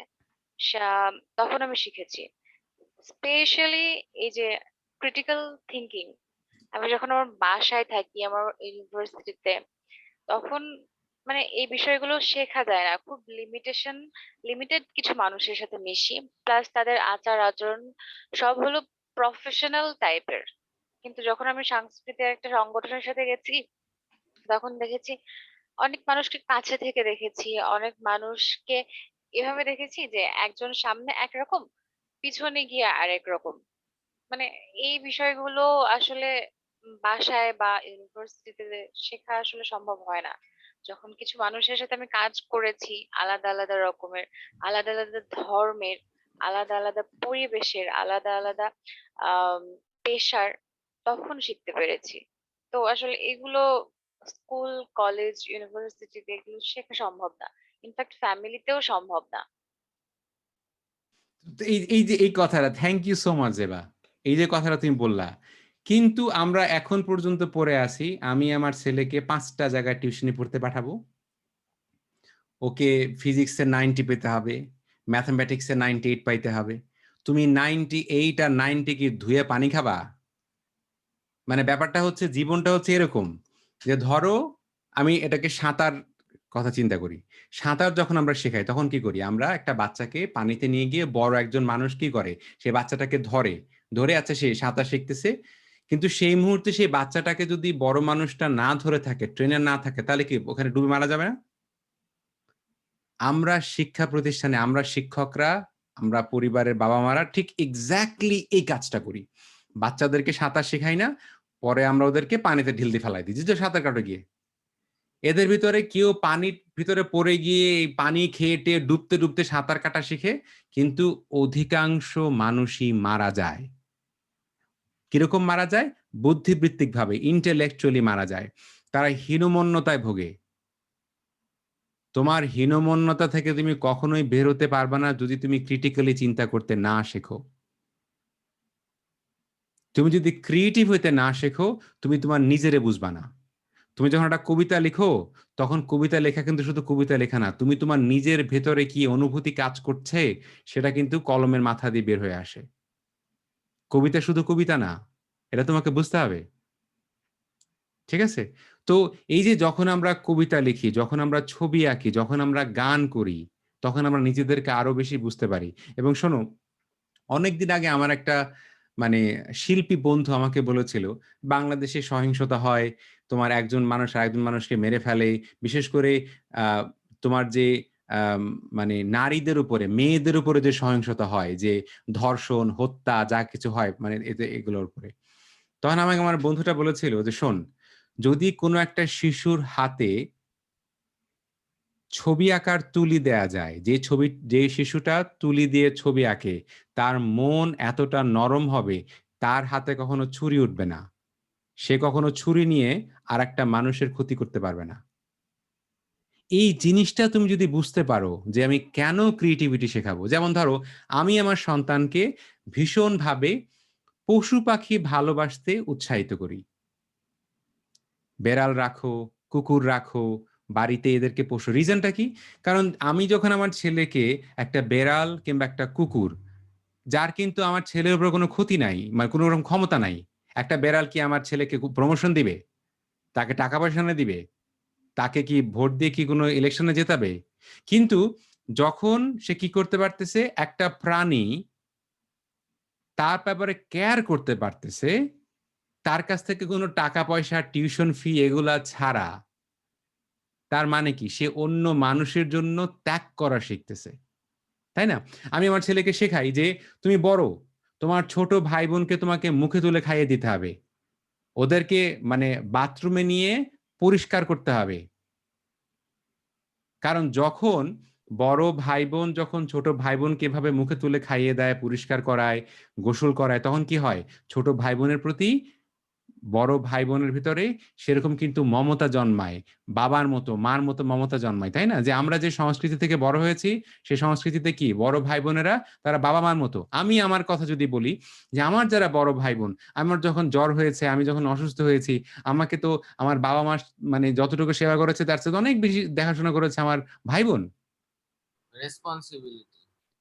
তখন আমি শিখেছি স্পেশালি এই যে ক্রিটিক্যাল থিঙ্কিং। আমি যখন আমার বাসায় থাকি আমার ইউনিভার্সিটিতে, তখন মানে এই বিষয়গুলো শেখা যায় না, খুব লিমিটেড কিছু মানুষের সাথে মিশি, প্লাস তাদের আচার আচরণ সব হলো প্রফেশনাল টাইপের। কিন্তু যখন আমি সাংস্কৃতিক একটা সংগঠনের সাথে গেছি, তখন দেখেছি অনেক মানুষকে কাছে থেকে দেখেছি, অনেক মানুষকে এভাবে দেখেছি যে একজন সামনে একরকম, পিছনে গিয়ে আরেক রকম। মানে এই বিষয়গুলো আসলে বাসায় বা ইউনিভার্সিটিতে শেখা আসলে সম্ভব হয় না। যখন কিছু মানুষের সাথে আমি কাজ করেছি, আলাদা আলাদা রকমের, আলাদা আলাদা ধর্মের, আলাদা আলাদা পরিবেশের, আলাদা আলাদা আহ পেশার, তখন শিখতে পেরেছি। তো আসলে এগুলো স্কুল, কলেজ, ইউনিভার্সিটিতে এগুলো শেখা সম্ভব না, ইনফ্যাক্ট ফ্যামিলিতেও সম্ভব না। তো এই এই যে এই কথাটা, thank you so much Zeba, এই যে কথাটা তুমি বললা, কিন্তু আমরা এখন পর্যন্ত পড়ে আছি, আমি আমার ছেলেকে 5টা জায়গায় টিউশনি পড়তে পাঠাবো, ওকে ফিজিক্সে 90 পেতে হবে, ম্যাথমেটিক্সে 98 পাইতে হবে। তুমি 98 আর 90 কি ধুয়ে পানি খাবা? মানে ব্যাপারটা হচ্ছে, জীবনটা হচ্ছে এরকম যে ধরো আমি এটাকে সাঁতার কথা চিন্তা করি। সাঁতার যখন আমরা শেখাই তখন কি করি? আমরা একটা বাচ্চাকে পানিতে নিয়ে গিয়ে বড় একজন মানুষ কি করে, সে বাচ্চাটাকে ধরে ধরে আছে, সে সাঁতার শিখতেছে, কিন্তু সেই মুহূর্তে সেই বাচ্চাটাকে যদি বড় মানুষটা না ধরে থাকে, ট্রেনার না থাকে, তাহলে কি ওখানে ডুবে মারা যাবে না? আমরা শিক্ষা প্রতিষ্ঠানে, আমরা শিক্ষকরা, আমরা পরিবারের বাবা মারা ঠিক এক্স্যাক্টলি এই কাজটা করি। বাচ্চাদেরকে সাঁতার শেখাই না, পরে আমরা ওদেরকে পানিতে ঢিল দিয়ে ফেলাই দিই যে সাঁতার কাটো গিয়ে। এদের ভিতরে কেউ পানির ভিতরে পড়ে গিয়ে এই পানি খেয়ে টেয়ে ডুবতে ডুবতে সাঁতার কাটা শিখে, কিন্তু অধিকাংশ মানুষই মারা যায়। কিরকম মারা যায়? বুদ্ধিবৃত্তিক ভাবে, ইন্টেলেকচুয়ালি মারা যায়। তারা হীনমন্যতায় ভোগে। তোমার হীনমন্যতা থেকে তুমি কখনোই বের হতে পারবে না যদি তুমি ক্রিটিক্যালি চিন্তা করতে না শেখো। তুমি যদি ক্রিয়েটিভ হইতে না শেখো, তুমি তোমার নিজেরে বুঝবা না। তুমি যখন একটা কবিতা লিখো, তখন কবিতা লেখা কিন্তু শুধু কবিতা লেখা না, তুমি তোমার নিজের ভেতরে কি অনুভূতি কাজ করছে সেটা কিন্তু কলমের মাথা দিয়ে বের হয়ে আসে। কবিতা শুধু কবিতা না, এটা তোমাকে বুঝতে হবে। ঠিক আছে? তো এই যে যখন আমরা কবিতা লিখি, যখন আমরা ছবি আঁকি, যখন আমরা গান করি, তখন আমরা নিজেদেরকে আরো বেশি বুঝতে পারি। এবং শোনো, অনেকদিন আগে আমার একটা মানে শিল্পী বন্ধু আমাকে বলেছিল, বাংলাদেশে সহিংসতা হয়, তোমার একজন মানুষ আরেকজন মানুষকে মেরে ফেলে, বিশেষ করে আহ, তোমার যে মানে নারীদের উপরে, মেয়েদের উপরে যে সহিংসতা হয়, যে ধর্ষণ, হত্যা, যা কিছু হয়, মানে এতে এগুলোর উপরে। তখন আমাকে আমার বন্ধুটা বলেছিল যে শোন, যদি কোনো একটা শিশুর হাতে ছবি আঁকার তুলি দেয়া যায়, যে শিশুটা তুলি দিয়ে ছবি আঁকে, তার মন এতটা নরম হবে, তার হাতে কখনো ছুরি উঠবে না, সে কখনো ছুরি নিয়ে আর একটা মানুষের ক্ষতি করতে পারবে না। এই জিনিসটা তুমি যদি বুঝতে পারো যে আমি কেন ক্রিয়েটিভিটি শেখাবো, যেমন ধরো আমি আমার সন্তানকে ভীষণভাবে পশু পাখি ভালোবাসতে উৎসাহিত করি। বেড়াল রাখো, কুকুর রাখো, বাড়িতে এদেরকে পোষো। রিজনটা কি? কারণ আমি যখন আমার ছেলেকে একটা বেড়াল কিংবা একটা কুকুর, যার কিন্তু আমার ছেলের উপর কোনো ক্ষতি নাই, মানে কোনো রকম ক্ষমতা নাই, একটা বেড়াল কি আমার ছেলেকে প্রমোশন দিবে? তাকে টাকা পয়সা এনে দিবে? তাকে কি ভোট দিয়ে কি কোনো ইলেকশনে জেতাবে? কিন্তু যখন সে কি করতে পারতেছে, একটা প্রাণী তার ব্যাপারে কেয়ার করতে পারতেছে, তার কাছ থেকে কোনো টাকা পয়সা, টিউশন ফি এগুলা ছাড়া, তার মানে কি? সে অন্য মানুষের জন্য ত্যাগ করা শিখতেছে। তাই না? আমি আমার ছেলেকে শেখাই যে তুমি বড়, তোমার ছোট ভাই বোনকে তোমাকে মুখে তুলে খাইয়ে দিতে হবে, ওদেরকে মানে বাথরুমে নিয়ে পরিষ্কার করতে হবে। কারণ যখন বড় ভাই বোন যখন ছোট ভাই বোনকে এভাবে মুখে তুলে খাইয়ে দেয়, পরিষ্কার করায়, গোসল করায়, তখন কি হয়? ছোট ভাই বোনের প্রতি, বড় ভাই বোনের ভিতরে সেরকম কিন্তু মমতা জন্মায়, বাবার মতো মার মতো মমতা জন্মায়। তাই না? যে আমরা যে সংস্কৃতি থেকে বড় হয়েছি, সেই সংস্কৃতিতে কি বড় ভাই বোনেরা তারা বাবা মার মতো। আমি আমার কথা যদি বলি, যে আমার যারা বড় ভাই বোন, আমার যখন জ্বর হয়েছে, আমি যখন অসুস্থ হয়েছি, আমাকে তো আমার বাবা মা মানে যতটুকু সেবা করেছে তার চেয়ে অনেক বেশি দেখাশোনা করেছে আমার ভাই বোন। রেসপন্সিবিলিটি।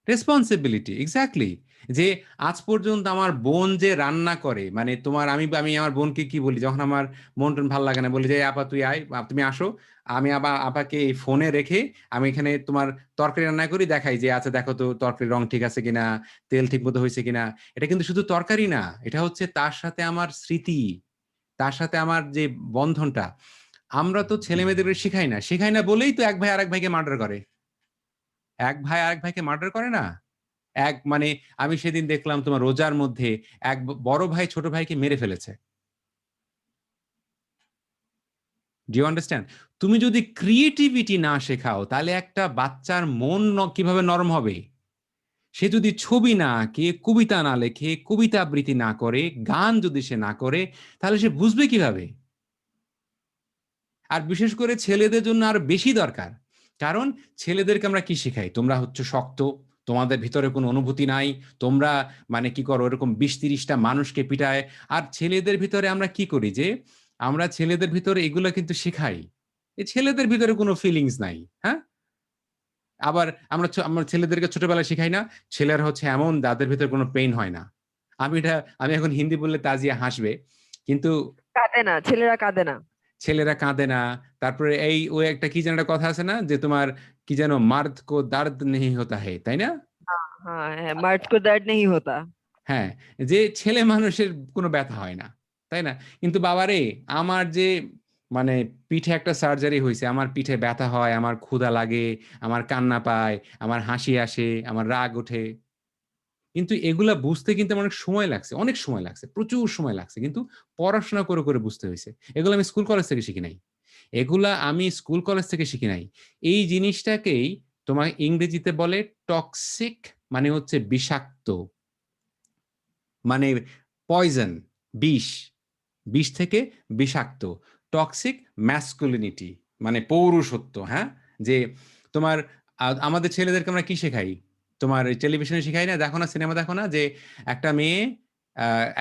Responsibility, exactly. যে আজ পর্যন্ত আমার বোন যে রান্না করে, মানে তোমার আমি আমি আমার বোনকে কি বলি যখন আমার মন টন ভালো লাগে না, বলি যে আপা তুই আয়, তুমি আসো, আমি আবার আপাকে এই ফোনে রেখে আমি এখানে তোমার তরকারি রান্না করি, দেখাই যে আচ্ছা দেখো তো তরকারির রং ঠিক আছে কিনা, তেল ঠিক মতো হয়েছে কিনা। এটা কিন্তু শুধু তরকারি না, এটা হচ্ছে তার সাথে আমার স্মৃতি, তার সাথে আমার যে বন্ধনটা। আমরা তো ছেলে মেয়েদের শেখাই না বলেই তো এক ভাই আরেক ভাইকে মার্ডার করে। এক ভাই আরেক ভাইকে মার্ডার করে না। মানে আমি সেদিন দেখলাম তোমার রোজার মধ্যে এক বড় ভাই ছোট ভাইকে মেরে ফেলেছে। Do you understand? তুমি যদি ক্রিয়েটিভিটি না শেখাও তাহলে একটা বাচ্চার মন কিভাবে নরম হবে? সে যদি ছবি না আঁকে, কবিতা না লেখে, কবিতা আবৃত্তি না করে, গান যদি সে না করে, তাহলে সে বুঝবে কিভাবে? আর বিশেষ করে ছেলেদের জন্য আর বেশি দরকার। কারণ ছেলেদেরকে আমরা কি শেখাই? তোমরা হচ্ছে শক্ত, তোমাদের ভিতরে কোনো অনুভূতি নাই, তোমরা মানে কি করো এরকম ২০-৩০টা মানুষকে পিটায়। আর ছেলেদের ভিতরে আমরা কি করি যে আমরা ছেলেদের ভিতরে এগুলো কিন্তু শেখাই। এই ছেলেদের ভিতরে কোনো ফিলিংস নাই, হ্যাঁ? আবার আমরা ছেলেদেরকে ছোটবেলায় শিখাই না, ছেলেরা হচ্ছে এমন যাদের ভিতরে কোনো পেইন হয় না। আমি এখন হিন্দি বললে তাজিয়া হাসবে। কিন্তু কাঁদে না, ছেলেরা কাঁদে না। ছেলেরা কাঁদে না। তারপরে ওই একটা কি যেন একটা কথা আছে না যে তোমার কি যেন মার্দ কো দার্দ নেহি হোতা হে, তাই না? হ্যাঁ হ্যাঁ, মার্দ কো দর্দ নেহি হোতা। হ্যাঁ, যে ছেলে মানুষের কোনো ব্যথা হয় না, তাই না? কিন্তু বাবারে, আমার যে মানে পিঠে একটা সার্জারি হয়েছে, আমার পিঠে ব্যথা হয়, আমার ক্ষুধা লাগে, আমার কান্না পায়, আমার হাসি আসে, আমার রাগ ওঠে। কিন্তু এগুলা বুঝতে কিন্তু আমার অনেক সময় লাগছে, প্রচুর সময় লাগছে। কিন্তু পড়াশোনা করে বুঝতে হয়েছে। এগুলো আমি স্কুল কলেজ থেকে শিখি নাই। এগুলা আমি স্কুল কলেজ থেকে শিখি নাই। এই জিনিসটাকেই তোমার ইংরেজিতে বলে টক্সিক, মানে হচ্ছে বিষাক্ত, মানে পয়জন, বিষ, বিষ থেকে বিষাক্ত। টক্সিক ম্যাসকুলিনিটি মানে পৌরুষত্ব, হ্যাঁ? যে তোমার আমাদের ছেলেদেরকে আমরা কি শেখাই? তোমার টেলিভিশনে শিখাই না, দেখো না, সিনেমা দেখো না, যে একটা মেয়ে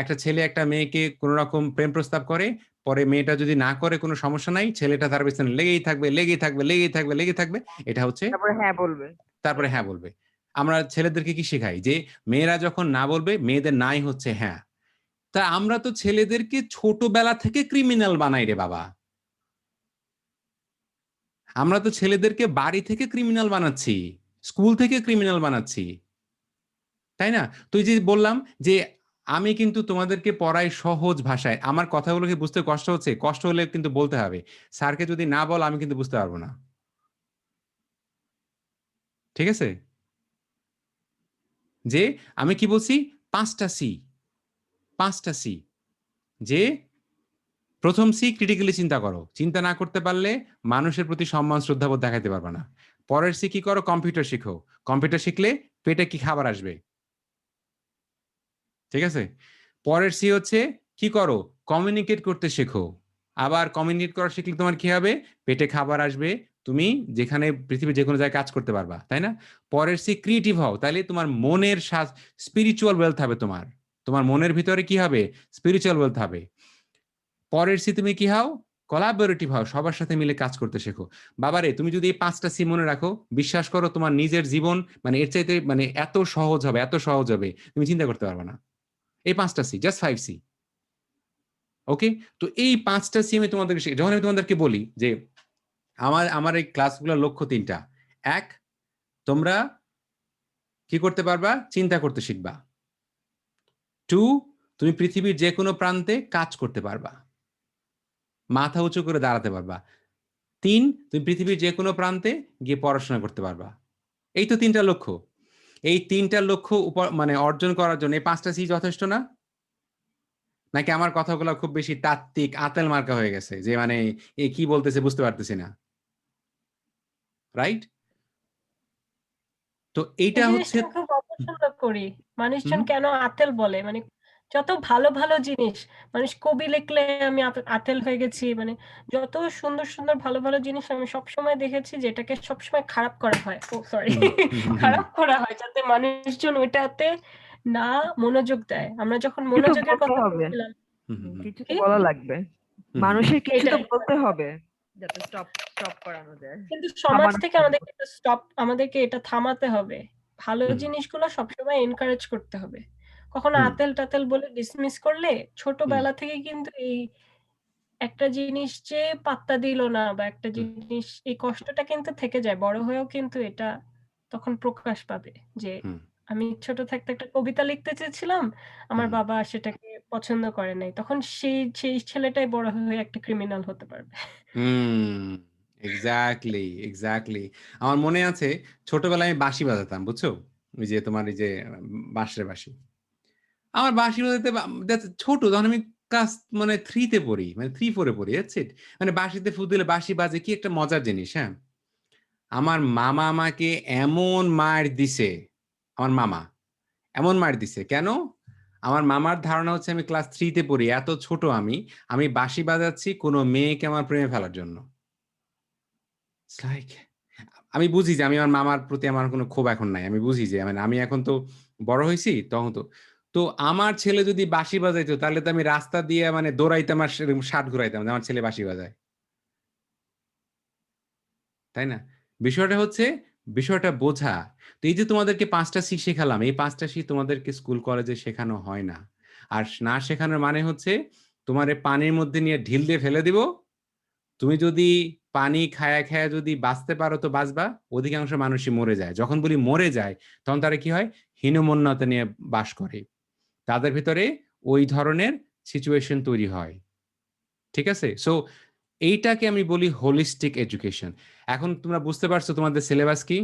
একটা ছেলে একটা মেয়েকে কোন রকম প্রেম প্রস্তাব করে, পরে মেয়েটা যদি না করে কোনো সমস্যা নাই, ছেলেটা তার পেছনে লেগেই থাকবে, লেগেই থাকবে, লেগেই থাকবে, লেগে থাকবে। এটা হচ্ছে তারপরে হ্যাঁ বলবে। তারপরে হ্যাঁ বলবে। আমরা ছেলেদেরকে কি শেখাই? যে মেয়েরা যখন না বলবে, মেয়েদের নাই হচ্ছে হ্যাঁ। তা আমরা তো ছেলেদেরকে ছোটবেলা থেকে ক্রিমিনাল বানাই রে বাবা। আমরা তো ছেলেদেরকে বাড়ি থেকে ক্রিমিনাল বানাচ্ছি, স্কুল থেকে ক্রিমিনাল বানাচ্ছি, তাই না? তুই যে বললাম যে আমি কিন্তু তোমাদেরকে পড়াই সহজ ভাষায়, আমার কথাগুলোকে বুঝতে কষ্ট হচ্ছে, কষ্ট হলে কিন্তু বলতে হবে। স্যারকে যদি না বল আমি কিন্তু বুঝতে পারবো না। ঠিক আছে? যে আমি কি বলছি? ৫টা সি, ৫টা সি। যে প্রথম সি, ক্রিটিক্যালি চিন্তা করো। চিন্তা না করতে পারলে মানুষের প্রতি সম্মান শ্রদ্ধাবোধ দেখাতে পারবে না। পরের সি কি করো? কম্পিউটার শিখো। কম্পিউটার শিখলে পেটে কি খাবার আসবে। ঠিক আছে? পরের সি হচ্ছে কি করো? কমিউনিকেট করতে শেখো। আবার কমিউনিকেট করা শিখলে তোমার কি হবে? পেটে খাবার আসবে। তুমি যেখানে পৃথিবীর যেকোনো জায়গায় কাজ করতে পারবা। তাই না? পরের সি, ক্রিয়েটিভ হও। তাইলে তোমার মনের স্পিরিচুয়াল ওয়েলথ হবে তোমার। তোমার মনের ভিতরে কি হবে? স্পিরিচুয়াল ওয়েলথ হবে। পরের সি তুমি কি হও? কোলাবোরেটিভ হও, সবার সাথে মিলে কাজ করতে শেখো। বাবারে, তুমি যদি এই ৫টা সি মনে রাখো, বিশ্বাস করো তোমার নিজের জীবন মানে এর চাইতে মানে এত সহজ হবে, এত সহজ হবে, তুমি চিন্তা করতে পারবে না। এই ৫টা সি, জাস্ট 5 সি। ওকে? তো এই ৫টা সি আমি তোমাদেরকে যখন আমি তোমাদেরকে বলি যে আমার এই ক্লাসগুলোর লক্ষ্য ৩টা। ১, তোমরা কি করতে পারবা? চিন্তা করতে শিখবা। 2, তুমি পৃথিবীর যেকোনো প্রান্তে কাজ করতে পারবা। মাথা উঁচু করে দাঁড়াতে পারবা। ৩, তুমি পৃথিবীর যেকোনো প্রান্তে গিয়ে পড়াশোনা করতে পারবা। এই তো ৩টা লক্ষ্য। এই ৩টা লক্ষ্য মানে অর্জন করার জন্য এই ৫টা সি যথেষ্ট না? নাকি আমার কথাগুলো খুব বেশি তাত্ত্বিক, আতেল মার্কা হয়ে গেছে? যে মানে এ কি বলতেছে বুঝতে পারতেছি না। রাইট? তো এই এইটা হচ্ছে জিনিসটা আমি খুব অপছন্দ করি। মানুষজন হুম, কেন আতেল বলে? মানে যত ভালো, ভালো জিনিস, মানুষ কবি লিখলে আমি আতেল হয়ে গেছি। মানে যত সুন্দর, সুন্দর ভালো, ভালো জিনিস আমি সবসময় দেখেছি যে এটাকে সবসময় খারাপ করা হয়। সরি, হুম, হুম, হুম, হুম, খারাপ করা হয় যাতে মানুষজন ওইটাতে না মনোযোগ দেয়। আমরা যখন কিছু তো মনোযোগের বলতে কথা হবে, বলছিলাম, হুম, হুম, হুম, কিছু তো কি? বলা লাগবে। হুম, মানুষের কিছু তো এটাই। বলতে হবে যাতে স্টপ করানো যায়। কিন্তু সমাজ থামানো থেকে যায়। আমাদেরকে এটা থামাতে হবে। ভালো হুম, জিনিসগুলো সবসময় এনকারেজ করতে হবে। কখনো হুম, আতেল-টাতেল বলে ডিসমিস করলে হুম, ছোটবেলা থেকে কিন্তু এই একটা জিনিস যে পাত্তা দিল না বা একটা হুম, জিনিস এই কষ্টটা কিন্তু থেকে যায়। বড় হয়েও কিন্তু এটা তখন প্রকাশ পাবে যে হুম, আমি ছোট থাকতে একটা কবিতা লিখতে চেয়েছিলাম, আমার হুম, বাবা সেটাকে পছন্দ করে নাই। তখন সেই সেই ছেলেটাই বড় হয়ে একটা ক্রিমিনাল হতে পারবে। হুম, এক্সাক্টলি, এক্সাক্টলি। আমার মনে আছে ছোটবেলায় আমি বাঁশি বাজাতাম, বুঝছো? ওই যে তোমার এই যে বাঁশরে বাঁশি। আমার বাঁশি বাজাতে ছোট তখন আমি ক্লাস মানে 3 তে পড়ি। মানে 3-4 এ পড়ি। That's it. মানে বাঁশিতে ফু দিলে বাঁশি বাজে কি একটা মজার জিনিস, হ্যাঁ? আমার মামা আমাকে এমন মাইর দিছে, আমার মামা এমন মাইর দিছে। কেন? আমার মামার ধারণা হচ্ছে আমি ক্লাস 3 তে পড়ি। এত ছোট আমি বাঁশি বাজাচ্ছি কোন মেয়েকে আমার প্রেমে ফেলার জন্য। ইটস লাইক আমি বুঝি যে আমি আমার মামার প্রতি আমার কোনো ক্ষোভ এখন নাই। আমি বুঝি যে মানে আমি এখন তো বড় হইছি তখন তো। তো আমার ছেলে যদি বাঁশি বাজাইতো তাহলে তো আমি রাস্তা দিয়ে মানে দৌড়াইতাম আর শার্ট ঘুরাইতাম যে আমার ছেলে বাঁশি বাজায়। তাই না? বিষয়টা হচ্ছে বিষয়টা বোঝা। তো এই যে তোমাদেরকে ৫ টা সি শেখালাম, এই ৫ টা সি তোমাদেরকে স্কুল কলেজে শেখানো হয় না। আর না শেখানোর মানে হচ্ছে তোমারে পানির মধ্যে নিয়ে ঢিল দিয়ে ফেলে দিব। তুমি যদি পানি খায়া, খায়া যদি বাঁচতে পারো তো বাঁচবা। অধিকাংশ মানুষই মরে যায়। যখন বলি মরে যায়, তখন তারা কি হয়? হীনমন্যতা নিয়ে বাস করে। তাদের ভেতরে ওই ধরনের সিচুয়েশন তৈরি হয়। ঠিক আছে? সো এইটাকে আমি বলি হোলিস্টিক এডুকেশন। এখন তোমরা বুঝতে পারছো তোমাদের সিলেবাস কি?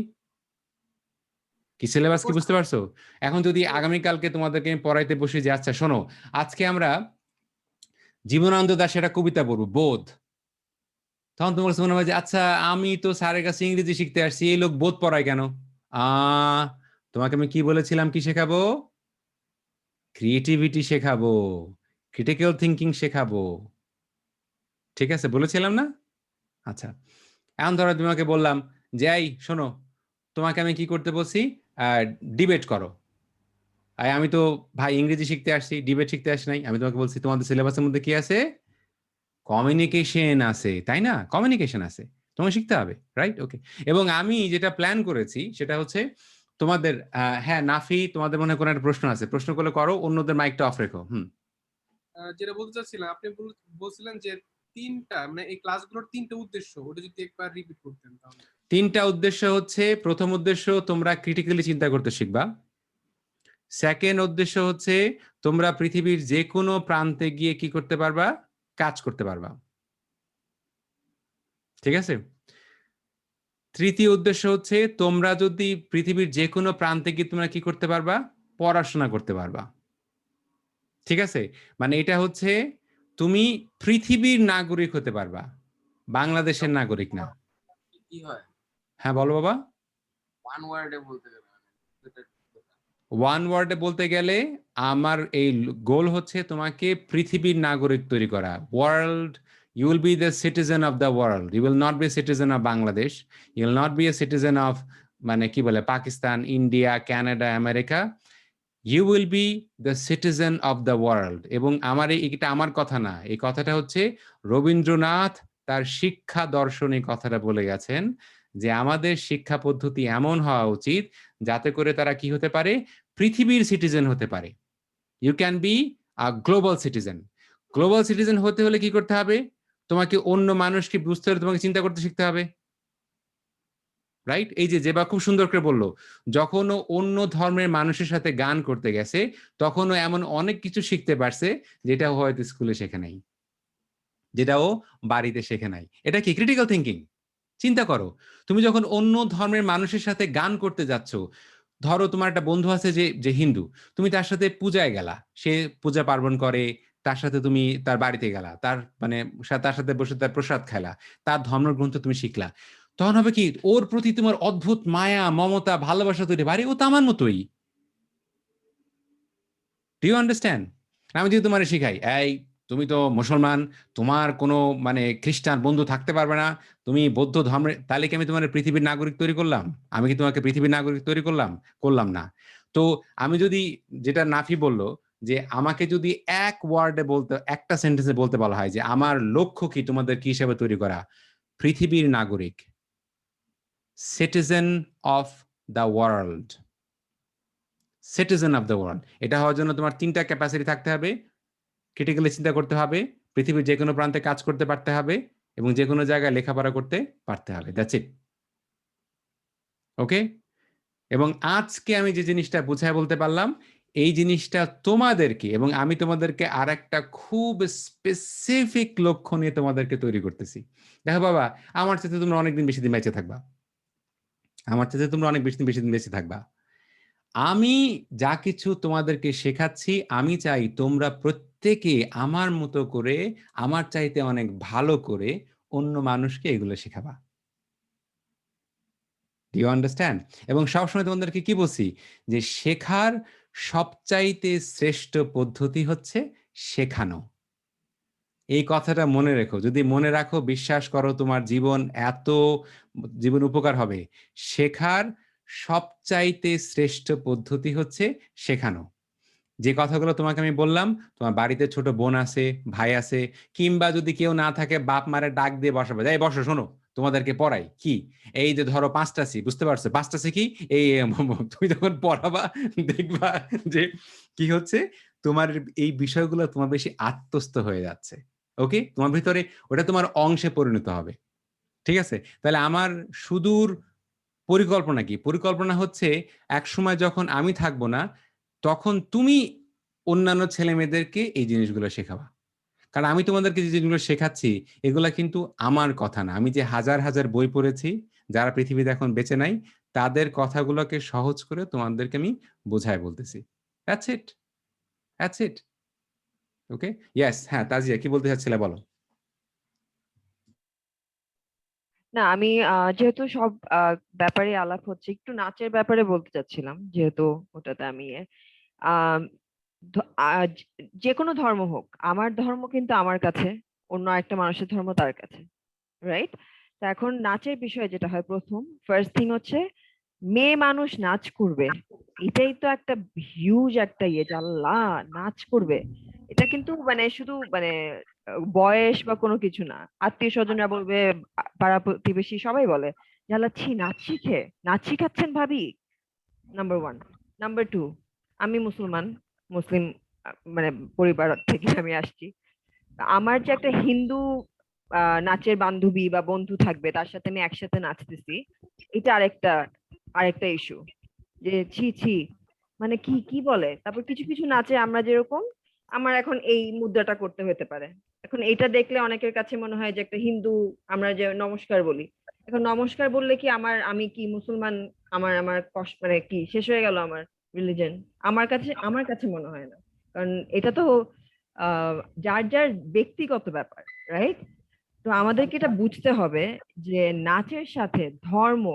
কি সিলেবাস কি বুঝতে পারছো? এখন যদি আগামীকালকে তোমাদেরকে আমি পড়াইতে বসি যে আচ্ছা শোনো, আজকে আমরা জীবনানন্দ দাশের একটা কবিতা পড়ব 'বোধ'। তখন তোমার কাছে মনে হয় যে আচ্ছা আমি তো স্যারের কাছে ইংরেজি শিখতে আসছি এই লোক বোধ পড়ায় কেন? আ তোমাকে আমি কি বলেছিলাম কি শেখাবো? ক্রিয়েটিভিটি শেখাবো, ক্রিটিক্যাল থিংকিং শেখাবো। ঠিক আছে বলেছিলাম না? আচ্ছা। এখন ধরো তোমাকে বললাম যে এই শোনো, তোমাকে আমি কি করতে বলছি? আ ডিবেট করো। আমি তো ভাই ইংরেজি শিখতে আসছি, ডিবেট শিখতে আসি নাই। আমি তোমাকে বলছি তোমাদের সিলেবাসের মধ্যে কি আছে? কমিউনিকেশন আছে, তাই না? কমিউনিকেশন আছে। তোমাকে শিখতে হবে। রাইট? ওকে। এবং আমি যেটা প্ল্যান করেছি সেটা হচ্ছে তোমাদের হ্যাঁ, নাফি তোমাদের মনে হয় কোনো একটা প্রশ্ন আছে। প্রশ্ন করলে করো, অন্যদের মাইকটা অফ রেখো। হুম। যেটা বলতে চাচ্ছিলাম আপনি বলছিলেন যে তিনটা মানে এই ক্লাসগুলোর তিনটা উদ্দেশ্য ওটা যদি একবার রিপিট করতেন তাহলে ৩ টা উদ্দেশ্য হচ্ছে, ১ম উদ্দেশ্য তোমরা ক্রিটিক্যালি চিন্তা করতে শিখবা। 2nd উদ্দেশ্য হচ্ছে তোমরা পৃথিবীর যেকোনো প্রান্তে গিয়ে কি করতে পারবা? কাজ করতে পারবা। ঠিক আছে? ৩য় উদ্দেশ্য হচ্ছে তোমরা যদি পৃথিবীর যেকোনো প্রান্তে গিয়ে তোমরা কি করতে পারবা? পড়াশোনা করতে পারবা। ঠিক আছে? মানে এটা হচ্ছে তুমি পৃথিবীর নাগরিক হতে পারবা। বাংলাদেশের নাগরিক না। কি হয় হ্যাঁ, বলো বাবা। ওয়ান ওয়ার্ডে বলতে গেলে ওয়ান ওয়ার্ডে বলতে গেলে আমার এই গোল হচ্ছে তোমাকে পৃথিবীর নাগরিক তৈরি করা। World you will be the citizen of the world. You will not be citizen of Bangladesh. You will not be a citizen of মানে কি বলে Pakistan, India, Canada, America. You will be the citizen of the world. এবং আমার এটা আমার কথা না। এই কথাটা হচ্ছে রবীন্দ্রনাথ তার শিক্ষা দর্শনে কথাটা বলে গেছেন যে আমাদের শিক্ষা পদ্ধতি এমন হওয়া উচিত যাতে করে তারা কি হতে পারে? পৃথিবীর সিটিজেন হতে পারে। You can be a global citizen. Global citizen হতে হলে কি করতে হবে? তোমাকে অন্য মানুষকে বুঝতে হলে তোমাকে চিন্তা করতে শিখতে হবে। রাইট? এই যে জেবা খুব সুন্দর করে বলল, যখন ও অন্য ধর্মের মানুষের সাথে গান করতে গেছে, তখন ও এমন অনেক কিছু শিখতে পারছে যেটা ও হয়তো স্কুলে শেখে নাই। যেটা ও বাড়িতে শেখে নাই। এটা কি ক্রিটিক্যাল থিংকিং? চিন্তা করো। তুমি যখন অন্য ধর্মের মানুষের সাথে গান করতে যাচ্ছ, ধরো তোমার একটা বন্ধু আছে যে হিন্দু। তুমি তার সাথে পূজায় গেলা। সে পূজা পার্বণ করে, তার সাথে তুমি তার বাড়িতে গেলা। তার মানে তার সাথে বসে তার প্রসাদ খাইলা। তার ধর্মগ্রন্থ তুমি শিখলা। তখন হবে কি? ওর প্রতি তোমার অদ্ভুত মায়া, মমতা, ভালোবাসা তৈরি হবে। আরে ও তো আমার মতোই। Do you understand? আমি যদি তোমারে শিখাই, এই তুমি তো মুসলমান, তোমার কোনো মানে খ্রিস্টান বন্ধু থাকতে পারবে না। তুমি বৌদ্ধ ধর্মের তাহলে কি আমি তোমার পৃথিবীর নাগরিক তৈরি করলাম? আমি কি তোমাকে পৃথিবীর নাগরিক তৈরি করলাম? করলাম না। তো আমি যদি যেটা নাফি বলল যে আমাকে যদি এক ওয়ার্ডে বলতে একটা সেন্টেন্সে বলতে বলা হয় যে আমার লক্ষ্য কি তোমাদের কি হিসাবে তৈরি করা? পৃথিবীর নাগরিক। Citizen of the world. Citizen of the world. এটা হওয়ার জন্য তোমার 3টা ক্যাপাসিটি থাকতে হবে। ক্রিটিক্যালি চিন্তা করতে হবে, পৃথিবীর যে কোনো প্রান্তে কাজ করতে পারতে হবে এবং যে কোনো জায়গায় লেখাপড়া করতে পারতে হবে। That's it. ওকে? এবং আজকে আমি যে জিনিসটা বুঝায় বলতে পারলাম, এই জিনিসটা তোমাদেরকে এবং আমি তোমাদেরকে আরেকটা খুব স্পেসিফিক লক্ষ্য নিয়ে তোমাদেরকে তৈরি করতেছি। দেখো বাবা, আমার চাইতে তোমরা অনেকদিন বেশি দিন বেঁচে থাকবা। আমার চাইতে তোমরা অনেক বেশি দিন বেঁচে থাকবা। আমি যা কিছু তোমাদেরকে শেখাচ্ছি, আমি চাই তোমরা প্রত্যেকে আমার মতো করে, আমার চাইতে অনেক ভালো করে অন্য মানুষকে এগুলো শেখাবা। Do you understand? এবং সবসময় তোমাদেরকে কি বলছি, যে শেখার সবচাইতে শ্রেষ্ঠ পদ্ধতি হচ্ছে শেখানো। এই কথাটা মনে রেখো। যদি মনে রাখো, বিশ্বাস করো, তোমার জীবন উপকার হবে। শেখার সবচাইতে শ্রেষ্ঠ পদ্ধতি হচ্ছে শেখানো। যে কথাগুলো তোমাকে আমি বললাম, তোমার বাড়িতে ছোট বোন আছে, ভাই আছে, কিংবা যদি কেউ না থাকে, বাপ মারে ডাক দিয়ে বসাবে, এই বসো, শোনো তোমাদেরকে পড়াই। কি? এই যে ধরো 5টা সি, বুঝতে পারছো? 5টা সি কি? এই তুমি যখন পড়াবা দেখবা যে কি হচ্ছে, তোমার এই বিষয়গুলো তোমার বেশি আত্মস্থ হয়ে যাচ্ছে। ওকে? তোমার ভিতরে ওটা তোমার অংশে পরিণত হবে। ঠিক আছে? তাহলে আমার সুদূর পরিকল্পনা কি? পরিকল্পনা হচ্ছে এক সময় যখন আমি থাকবো না, তখন তুমি অন্যান্য ছেলেমেয়েদেরকে এই জিনিসগুলো শেখাবা। কারণ আমি তোমাদেরকে যে জিনিসগুলো শেখাচ্ছি, এগুলা কিন্তু আমার কথা না। আমি যে হাজার, হাজার বই পড়েছি, যারা পৃথিবীতে এখন বেঁচে নাই, তাদের কথাগুলোকে সহজ করে তোমাদেরকে আমি বুঝায় বলতেছি। That's it. That's it. Okay? Yes, হ্যাঁ, তাজিয়া কি বলতে চাচ্ছিলে বলো? না, আমি যেহেতু সব ব্যাপারে আলাপ হচ্ছে, একটু নাচের ব্যাপারে বলতে চাচ্ছিলাম, যেহেতু ওটাতে আমি আম, যে কোনো ধর্ম হোক, আমার ধর্ম কিন্তু আমার কাছে, অন্য একটা মানুষের ধর্ম তার কাছে, রাইট? তো এখন নাচের বিষয়ে যেটা হয়, প্রথম ফার্স্ট থিং হচ্ছে মেয়ে মানুষ নাচ করবে, এটাই তো একটা হিউজ একটা যে আল্লাহ নাচ করবে। এটা কিন্তু মানে শুধু মানে বয়স বা কোনো কিছু না, আত্মীয় স্বজনরা বলবে, পাড়া প্রতিবেশী সবাই বলে যে আল্লাহ, ছি, নাচ শিখাচ্ছেন ভাবি। Number one. নাম্বার টু, আমি মুসলিম মানে পরিবার থেকে আমি আসছি। আমার যে একটা হিন্দু নাচের বান্ধবী বা বন্ধু থাকবে, তার সাথে আমি একসাথে নাচতেছি, এটা আরেকটা ইস্যু। যে ছি ছি, মানে কি কি বলে। তারপর কিছু কিছু নাচে আমরা যেরকম, আমার এখন এই মুদ্রাটা করতে হতে পারে। এখন এটা দেখলে অনেকের কাছে মনে হয় যে একটা হিন্দু, আমরা যে নমস্কার বলি, এখন নমস্কার বললে কি আমি কি মুসলমান? আমার আমার কষ্ট মানে কি শেষ হয়ে গেল আমার রিলিজন? আমার কাছে মনে হয় না। কারণ এটা তো যার যার ব্যক্তিগত ব্যাপার, রাইট? তো আমাদেরকে এটা বুঝতে হবে যে নাচের সাথে ধর্ম,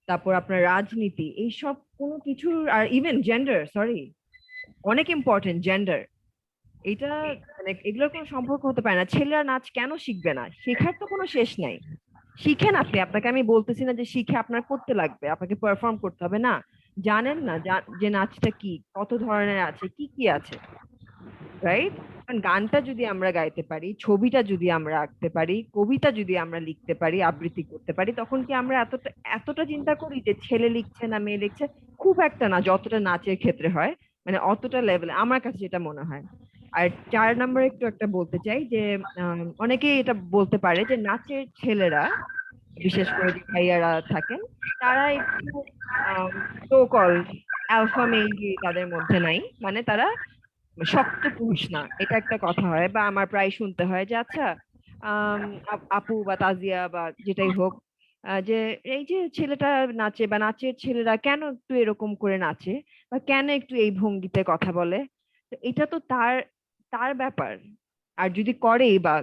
তারপর আপনার রাজনীতি, এইসব কোনো কিছুর, আর ইভেন জেন্ডার, সরি, অনেক ইম্পর্টেন্ট জেন্ডার, এটা মানে এগুলোর কোনো সম্পর্ক হতে পারে না। ছেলেরা নাচ কেন শিখবে না? শেখার তো কোনো শেষ নাই। শিখেন আপনি, আপনাকে আমি বলতেছি না যে শিখে আপনার করতে লাগবে, আপনাকে পারফর্ম করতে হবে না। জানেন না যে নাচটা কি, কত ধরনের আছে, কি কি আছে, রাইট? কারণ গানটা যদি আমরা গাইতে পারি, ছবিটা যদি আমরা আঁকতে পারি, কবিতা যদি আমরা লিখতে পারি, আবৃত্তি করতে পারি, তখন কি আমরা এতটা এতটা চিন্তা করি যে ছেলে লিখছে না মেয়ে লিখছে? খুব একটা না, যতটা নাচের ক্ষেত্রে হয়, মানে অতটা লেভেলে আমার কাছে যেটা মনে হয়। আর 4 নম্বরে একটু একটা বলতে চাই যে অনেকেই এটা বলতে পারে যে নাচের ছেলেরা, বিশেষ করে যে ভাইয়ারা থাকেন, তারা একটু সো কল অ্যালফা মেইলি তাদের মধ্যে নাই, মানে তারা শক্ত পুরুষ না, এটা একটা কথা হয় বা আমার প্রায় শুনতে হয় যে আচ্ছা, আপু বা তাজিয়া বা যেটাই হোক, যে এই যে ছেলেটা নাচে বা নাচের ছেলেরা কেন একটু এরকম করে নাচে, বা কেন একটু এই ভঙ্গিতে কথা বলে, তো এটা তো তার তার ব্যাপার। আর যদি করে বা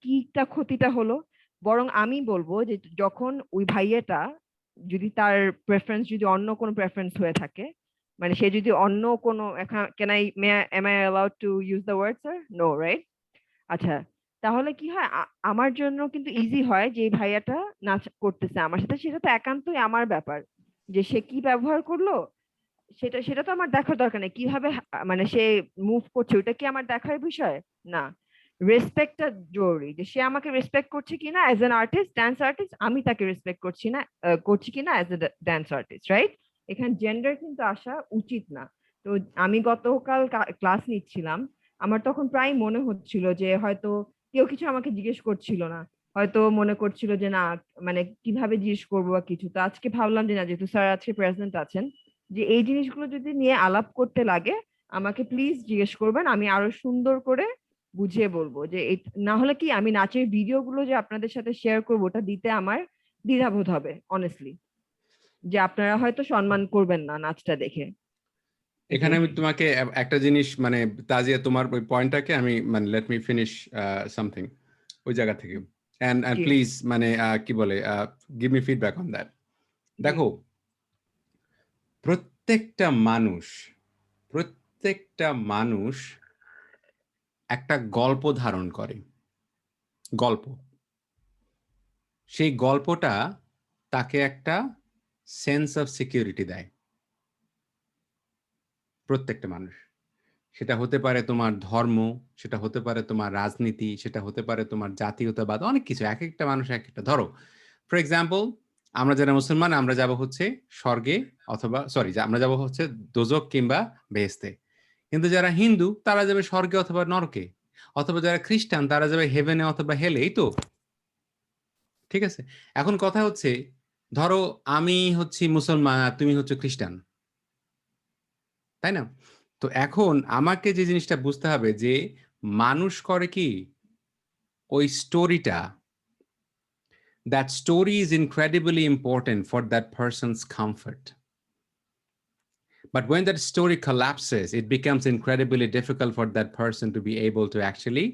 কিটা ক্ষতিটা হলো? বরং আমি বলবো যে যখন ওই ভাইয়াটা, যদি তার প্রেফারেন্স যদি অন্য কোনো প্রেফারেন্স হয়ে থাকে, মানে সে যদি অন্য কোনো, can I am I allowed to use the word sir? No, right? আচ্ছা, তাহলে কি হয়, আমার জন্য কিন্তু ইজি হয় যে এই ভাইয়াটা নাচ করতেছে আমার সাথে, সেটা তো একান্তই আমার ব্যাপার। যে সে কি ব্যবহার করলো, সেটা সেটা তো আমার দেখার দরকার নেই। কিভাবে মানে সে মুভ করছে, ওটা কি আমার দেখার বিষয় না। রেসপেক্টটা জরুরি, যে সে আমাকে রেসপেক্ট করছে কিনা as an artist, dance artist, আমি তাকে রেসপেক্ট করছি কিনা as a dance artist, right? এখানে জেন্ডার কিন্তু আসা উচিত না। তো আমি গতকাল ক্লাস নিচ্ছিলাম, আমার তখন প্রায় মনে হচ্ছিল যে হয়তো কেউ কিছু আমাকে জিজ্ঞেস করছিল না, হয়তো মনে করছিল যে না মানে কিভাবে জিজ্ঞেস করবো বা কিছু। তো আজকে ভাবলাম যে না, যেহেতু স্যার আজকে প্রেজেন্ট আছেন, যে এই জিনিসগুলো যদি নিয়ে আলাপ করতে লাগে আমাকে প্লিজ জিজ্ঞেস করবেন, আমি আরো সুন্দর করে বুঝিয়ে বলবো। যে না হলে কি আমি নাচের ভিডিও গুলো যে আপনাদের সাথে শেয়ার করবো ওটা দিতে আমার দ্বিধাবোধ হবে অনেস্টলি, যে আপনারা হয়তো সম্মান করবেন না নাচটা দেখে। এখানে এটাই। আমি তোমাকে একটা জিনিস মানে তাজিয়া, তোমার ওই পয়েন্টটাকে আমি মানে লেট মি ফিনিশ সামথিং ওই জায়গা থেকে, এন্ড জি প্লিজ মানে কি বলে give me feedback on that. জি দেখো, প্রত্যেকটা মানুষ একটা গল্প ধারণ করে, গল্প। সেই গল্পটা তাকে একটা সেন্স অফ সিকিউরিটি দেয়, প্রত্যেকটা মানুষ। সেটা হতে পারে তোমার ধর্ম, সেটা হতে পারে তোমার রাজনীতি, সেটা হতে পারে তোমার জাতীয়তাবাদ, অনেক কিছু। এক একটা মানুষ এক একটা। ধরো ফর এক্সাম্পল, আমরা যারা মুসলমান আমরা যাব হচ্ছে স্বর্গে, অথবা সরি আমরা যাব হচ্ছে দোজক কিংবা বেহেস্তে। কিন্তু যারা হিন্দু তারা যাবে স্বর্গে অথবা নরকে, অথবা যারা খ্রিস্টান তারা যাবে হেভেনে অথবা হেলে। এই তো, ঠিক আছে। এখন কথা হচ্ছে, ধরো আমি হচ্ছি মুসলমান আর তুমি হচ্ছে খ্রিস্টান, তাই না? তো এখন আমাকে যে জিনিসটা বুঝতে হবে যে মানুষ করে কি, ওই স্টোরিটা, that story is incredibly important for that person's comfort. But when that story collapses, it becomes incredibly difficult for that person to be able to actually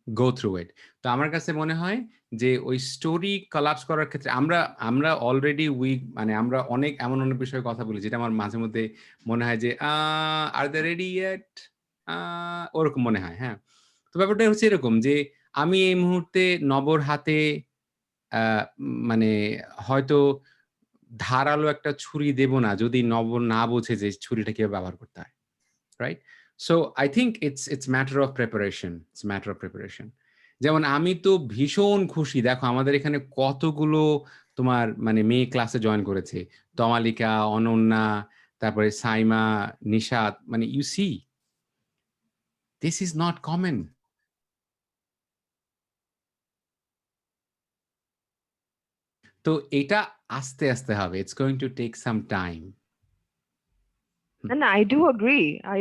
go through it. তো আমার কাছে মনে হয় যে ওই স্টোরি কলাপস করার ক্ষেত্রে আমরা অলরেডি মানে আমরা অনেক অনেক বিষয়ে কথা বলি যেটা আমার মাঝে মধ্যে মনে হয় যে আর দে রেডি ইয়েট, ওরকম মনে হয়। হ্যাঁ, তো ব্যাপারটা হচ্ছে এরকম যে আমি এই মুহূর্তে নবর হাতে মানে হয়তো ধারালো একটা ছুরি দেব না যদি নব না বোঝে যে ছুরিটা কিভাবে ব্যবহার করতে হয়, right? So I think it's matter of preparation, it's matter of preparation. যেমন আমি তো ভীষণ খুশি, দেখো আমাদের এখানে কতগুলো তোমার মানে মেয়ে ক্লাসে জয়েন করেছে, তমালিকা, অনন্যা, তারপরে সাইমা, নিশাত, মানে you see this is not common. তো এটা আস্তে আস্তে হবে, it's going to take some time. না না, I do agree, I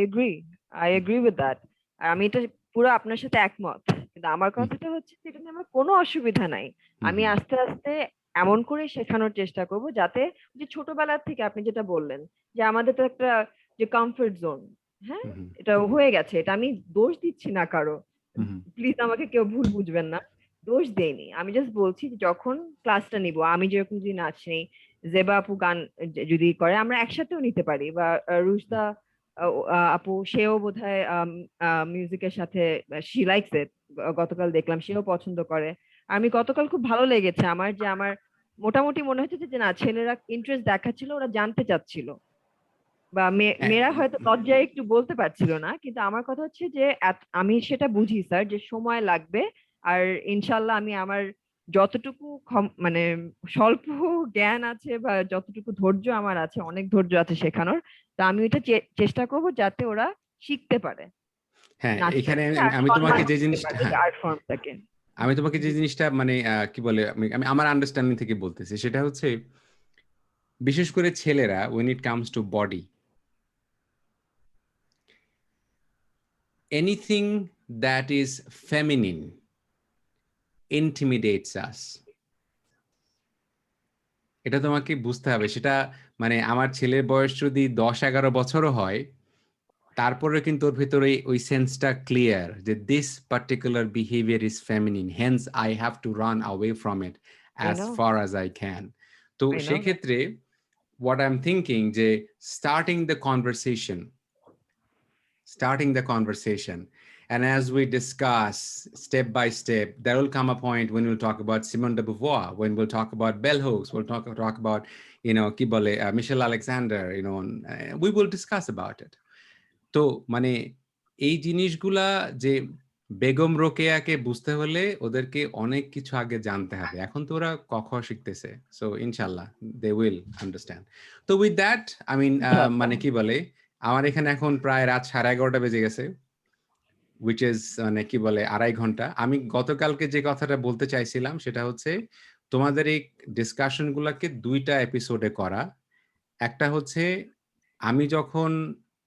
agree with that. আমি এটা পুরো আপনার সাথে একমত, কিন্তু আমার কথাটা হচ্ছে যে এটা নিয়ে আমার কোনো অসুবিধা নাই। আমি আস্তে আস্তে এমন করে শেখানোর চেষ্টা করব যাতে, যে ছোটবেলার থেকে আপনি যেটা বললেন যে আমাদের তো একটা যে কমফোর্ট জোন, হ্যাঁ এটা হয়ে গেছে, এটা আমি দোষ দিচ্ছি না কারো, প্লিজ আমাকে কেউ ভুল বুঝবেন না, দোষ দেইনি। আমি জাস্ট বলছি যে যখন ক্লাসটা নিব, আমি যেরকম যদি নাচ নেই, জেবা আপু গান যদি করে আমরা একসাথেও নিতে পারি, বা রুশদা আপু সেও বোধহয় মিউজিকের সাথে শি লাইকস ইট, গতকাল দেখলাম সেও পছন্দ করে। আমি গতকাল খুব ভালো লেগেছে আমার, যে আমার মোটামুটি মনে হচ্ছে যে না ছেলেরা ইন্টারেস্ট দেখাচ্ছিল, ওরা জানতে চাচ্ছিল, বা মেয়েরা হয়তো লজ্জায় একটু বলতে পারছিল না। কিন্তু আমার কথা হচ্ছে যে আমি সেটা বুঝি স্যার যে সময় লাগবে, আর ইনশাল্লাহ আমি আমার যতটুকু মানে স্বল্প জ্ঞান আছে বা যতটুকু ধৈর্য আমার আছে, অনেক ধৈর্য আছে শেখানোর, তা আমি এটা চেষ্টা করব যাতে ওরা শিখতে পারে হ্যাঁ, এখানে নাচটাকে, আর আমি সম্মান তোমাকে যে করতে জিনিসটা, পারে হ্যাঁ আর্ট ফর্মটাকে। আমি তোমাকে যে জিনিসটা মানে কি বলে আমি আমার আন্ডারস্ট্যান্ডিং থেকে বলতেছি, সেটা হচ্ছে বিশেষ করে ছেলেরা when it comes to body, anything that is feminine intimidates us. এটা তোমাকে বুঝতে হবে। সেটা মানে আমার ছেলের বয়স যদি 10-11 বছরও হয়, তারপরে কিন্তু ওর ভেতরে ওই সেন্সটা ক্লিয়ার যে this particular behaviour is feminine, hence I have to run away from it I as know, far as I can. তো আই নো দ্যাট। সেক্ষেত্রে what I'm thinking যে starting the conversation, and as we discuss step by step, there will come a point when we'll talk about Simone de Beauvoir, when we'll talk about bell hooks, we'll talk about কি বলে Michelle Alexander, we will discuss about it. তো মানে এই জিনিসগুলা যে বেগম রোকেয়াকে বুঝতে হলে ওদেরকে অনেক কিছু আগে জানতে হবে। এখন তো ওরা ক খ শিখতেছে, সো ইনশাল্লাহ দে উইল আন্ডারস্ট্যান্ড। তো উইথ দ্যাট আই মিন মানে কি বলে, আমার এখানে এখন প্রায় রাত 11:30 বেজে গেছে, উইচ ইজ মানে কি বলে 2.5 ঘন্টা। আমি গতকালকে যে কথাটা বলতে চাইছিলাম সেটা হচ্ছে তোমাদের এই ডিসকাশন গুলাকে 2টা এপিসোডে করা। একটা হচ্ছে আমি যখন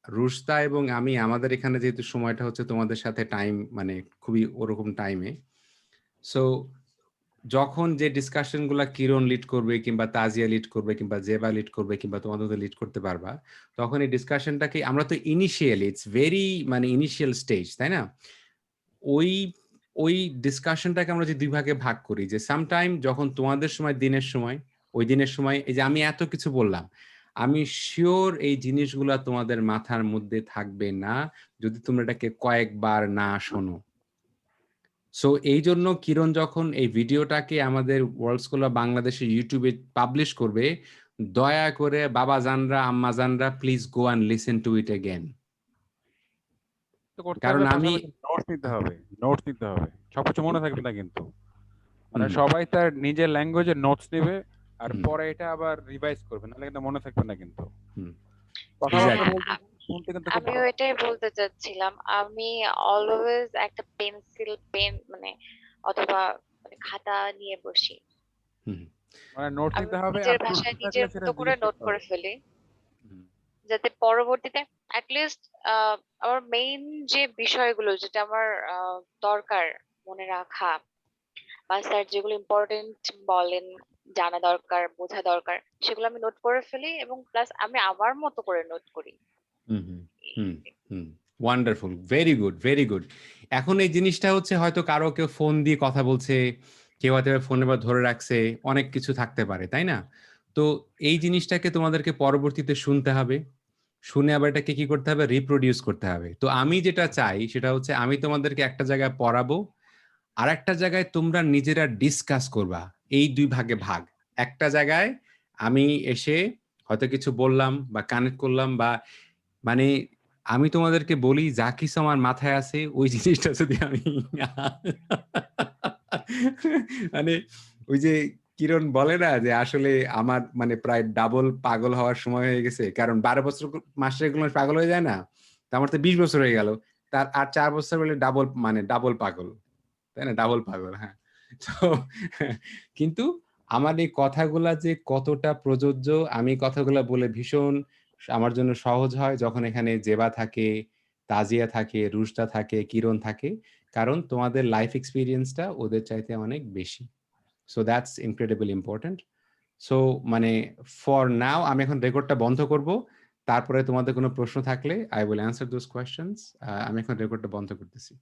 রুশতা এবং আমি আমাদের এখানে যেহেতু সময়টা হচ্ছে তোমাদের সাথে টাইম মানে খুবই ওরকম টাইমে, সো যখন যে ডিসকাশন গুলা কিরণ লিড করবে কিংবা তাজিয়া লিড করবে কিংবা জেবা লিড করবে কিংবা তোমাদের লিড করতে পারবা, তখন এই ডিসকাশনটাকে আমরা তো ইনিশিয়ালি ইটস ভেরি মানে ইনিশিয়াল স্টেজ, তাই না? ওই ওই ডিসকাশনটাকে আমরা যে 2 ভাগে ভাগ করি, যে সামটাইম যখন তোমাদের সময় দিনের সময়, ওই দিনের সময় এই যে আমি এত কিছু বললাম, আমি শিওর এই জিনিসগুলা তোমাদের মাথার মধ্যে থাকবে না যদি তোমরা এটাকে কয়েকবার না শোনো। সো এই জন্য কিরণ যখন এই ভিডিওটাকে আমাদের ওয়ার্ল্ড স্কুল অফ বাংলাদেশের ইউটিউবে পাবলিশ করবে, দয়া করে বাবা জানরা আম্মা জানরা please go and listen to it again. তো করতে কারণ হবে, আমি পাশাপাশি নোটস নিতে হবে, নোটস নিতে হবে। সবকিছু মনে থাকবে না কিন্তু, মানে হুম, সবাই তার নিজের ল্যাঙ্গুয়েজে নোটস নেবে আর হুম, পরে এটা আবার রিভাইজ করবে, নাহলে কিন্তু মনে থাকবে না কিন্তু। হুম, কথাবার্তা এক্স্যাক্টলি। বলতে শুনতে কিন্তু খুব আমিও ভালো। এটাই বলতে চাচ্ছিলাম। আমি অলওয়েজ একটা পেন্সিল পেন মানে অথবা মানে খাতা নিয়ে বসি। হুম, মানে নোটস আমি নিতে হবে আর নিজের প্রশ্ন ভাষায় থাকলে নিজের সেটা মতো করে জিজ্ঞেস নোট করতে করে হবে। ফেলি, হুম, যাতে পরবর্তীতে অ্যাটলিস্ট আমার মেইন যে বিষয়গুলো যেটা আমার দরকার মনে রাখা, বা স্যার যেগুলো ইম্পর্টেন্ট বলেন, জানা দরকার, বোঝা দরকার, সেগুলো আমি নোট করে ফেলি এবং প্লাস আমি আমার মতো করে নোট করি। হুম, হুম, হুম, হুম। Wonderful, very good, very good. এখন এই জিনিসটা হচ্ছে হয়তো কারো কেউ ফোন দিয়ে কথা বলছে, কেউ হয়তো ফোনে বা ধরে রাখছে, অনেক কিছু থাকতে পারে, তাই না? তো এই জিনিসটাকে তোমাদেরকে পরবর্তীতে শুনতে হবে, শুনে আবার এটাকে কি করতে হবে, রিপ্রোডিউস করতে হবে। তো আমি যেটা চাই সেটা হচ্ছে আমি তোমাদেরকে একটা জায়গায় পড়াবো, আর একটা জায়গায় তোমরা নিজেরা ডিসকাস করবা। এই 2 ভাগে ভাগ। একটা জায়গায় আমি এসে হয়তো কিছু বললাম বা কানেক্ট করলাম বা মানে আমি তোমাদেরকে বলি যা কিছু আমার মাথায় আছে ওই জিনিসটা যদি আমি মানে ওই যে কিরণ বলে না যে আসলে আমার মানে প্রায় ডাবল পাগল হওয়ার সময় হয়ে গেছে, কারণ 12 বছর মাস্টার এগুলো পাগল হয়ে যায় না, তো আমার তো 20 বছর হয়ে গেল, তার আর 4 বছর হলে ডাবল মানে ডাবল পাগল, তাই না? ডাবল পাগল, হ্যাঁ। তো কিন্তু আমার এই কথাগুলা যে কতটা প্রযোজ্য, আমি কথাগুলা বলে ভীষণ আমার জন্য সহজ হয় যখন এখানে জেবা থাকে, তাজিয়া থাকে, রুশদা থাকে, কিরণ থাকে। কারণ তোমাদের লাইফ এক্সপেরিয়েন্সটা ওদের চাইতে অনেক বেশি। So that's incredibly important. So মানে ফর নাও আমি এখন রেকর্ডটা বন্ধ করব। তারপরে তোমাদের কোনো প্রশ্ন থাকলে I will answer those questions. আমি এখন রেকর্ডটা বন্ধ করতেছি।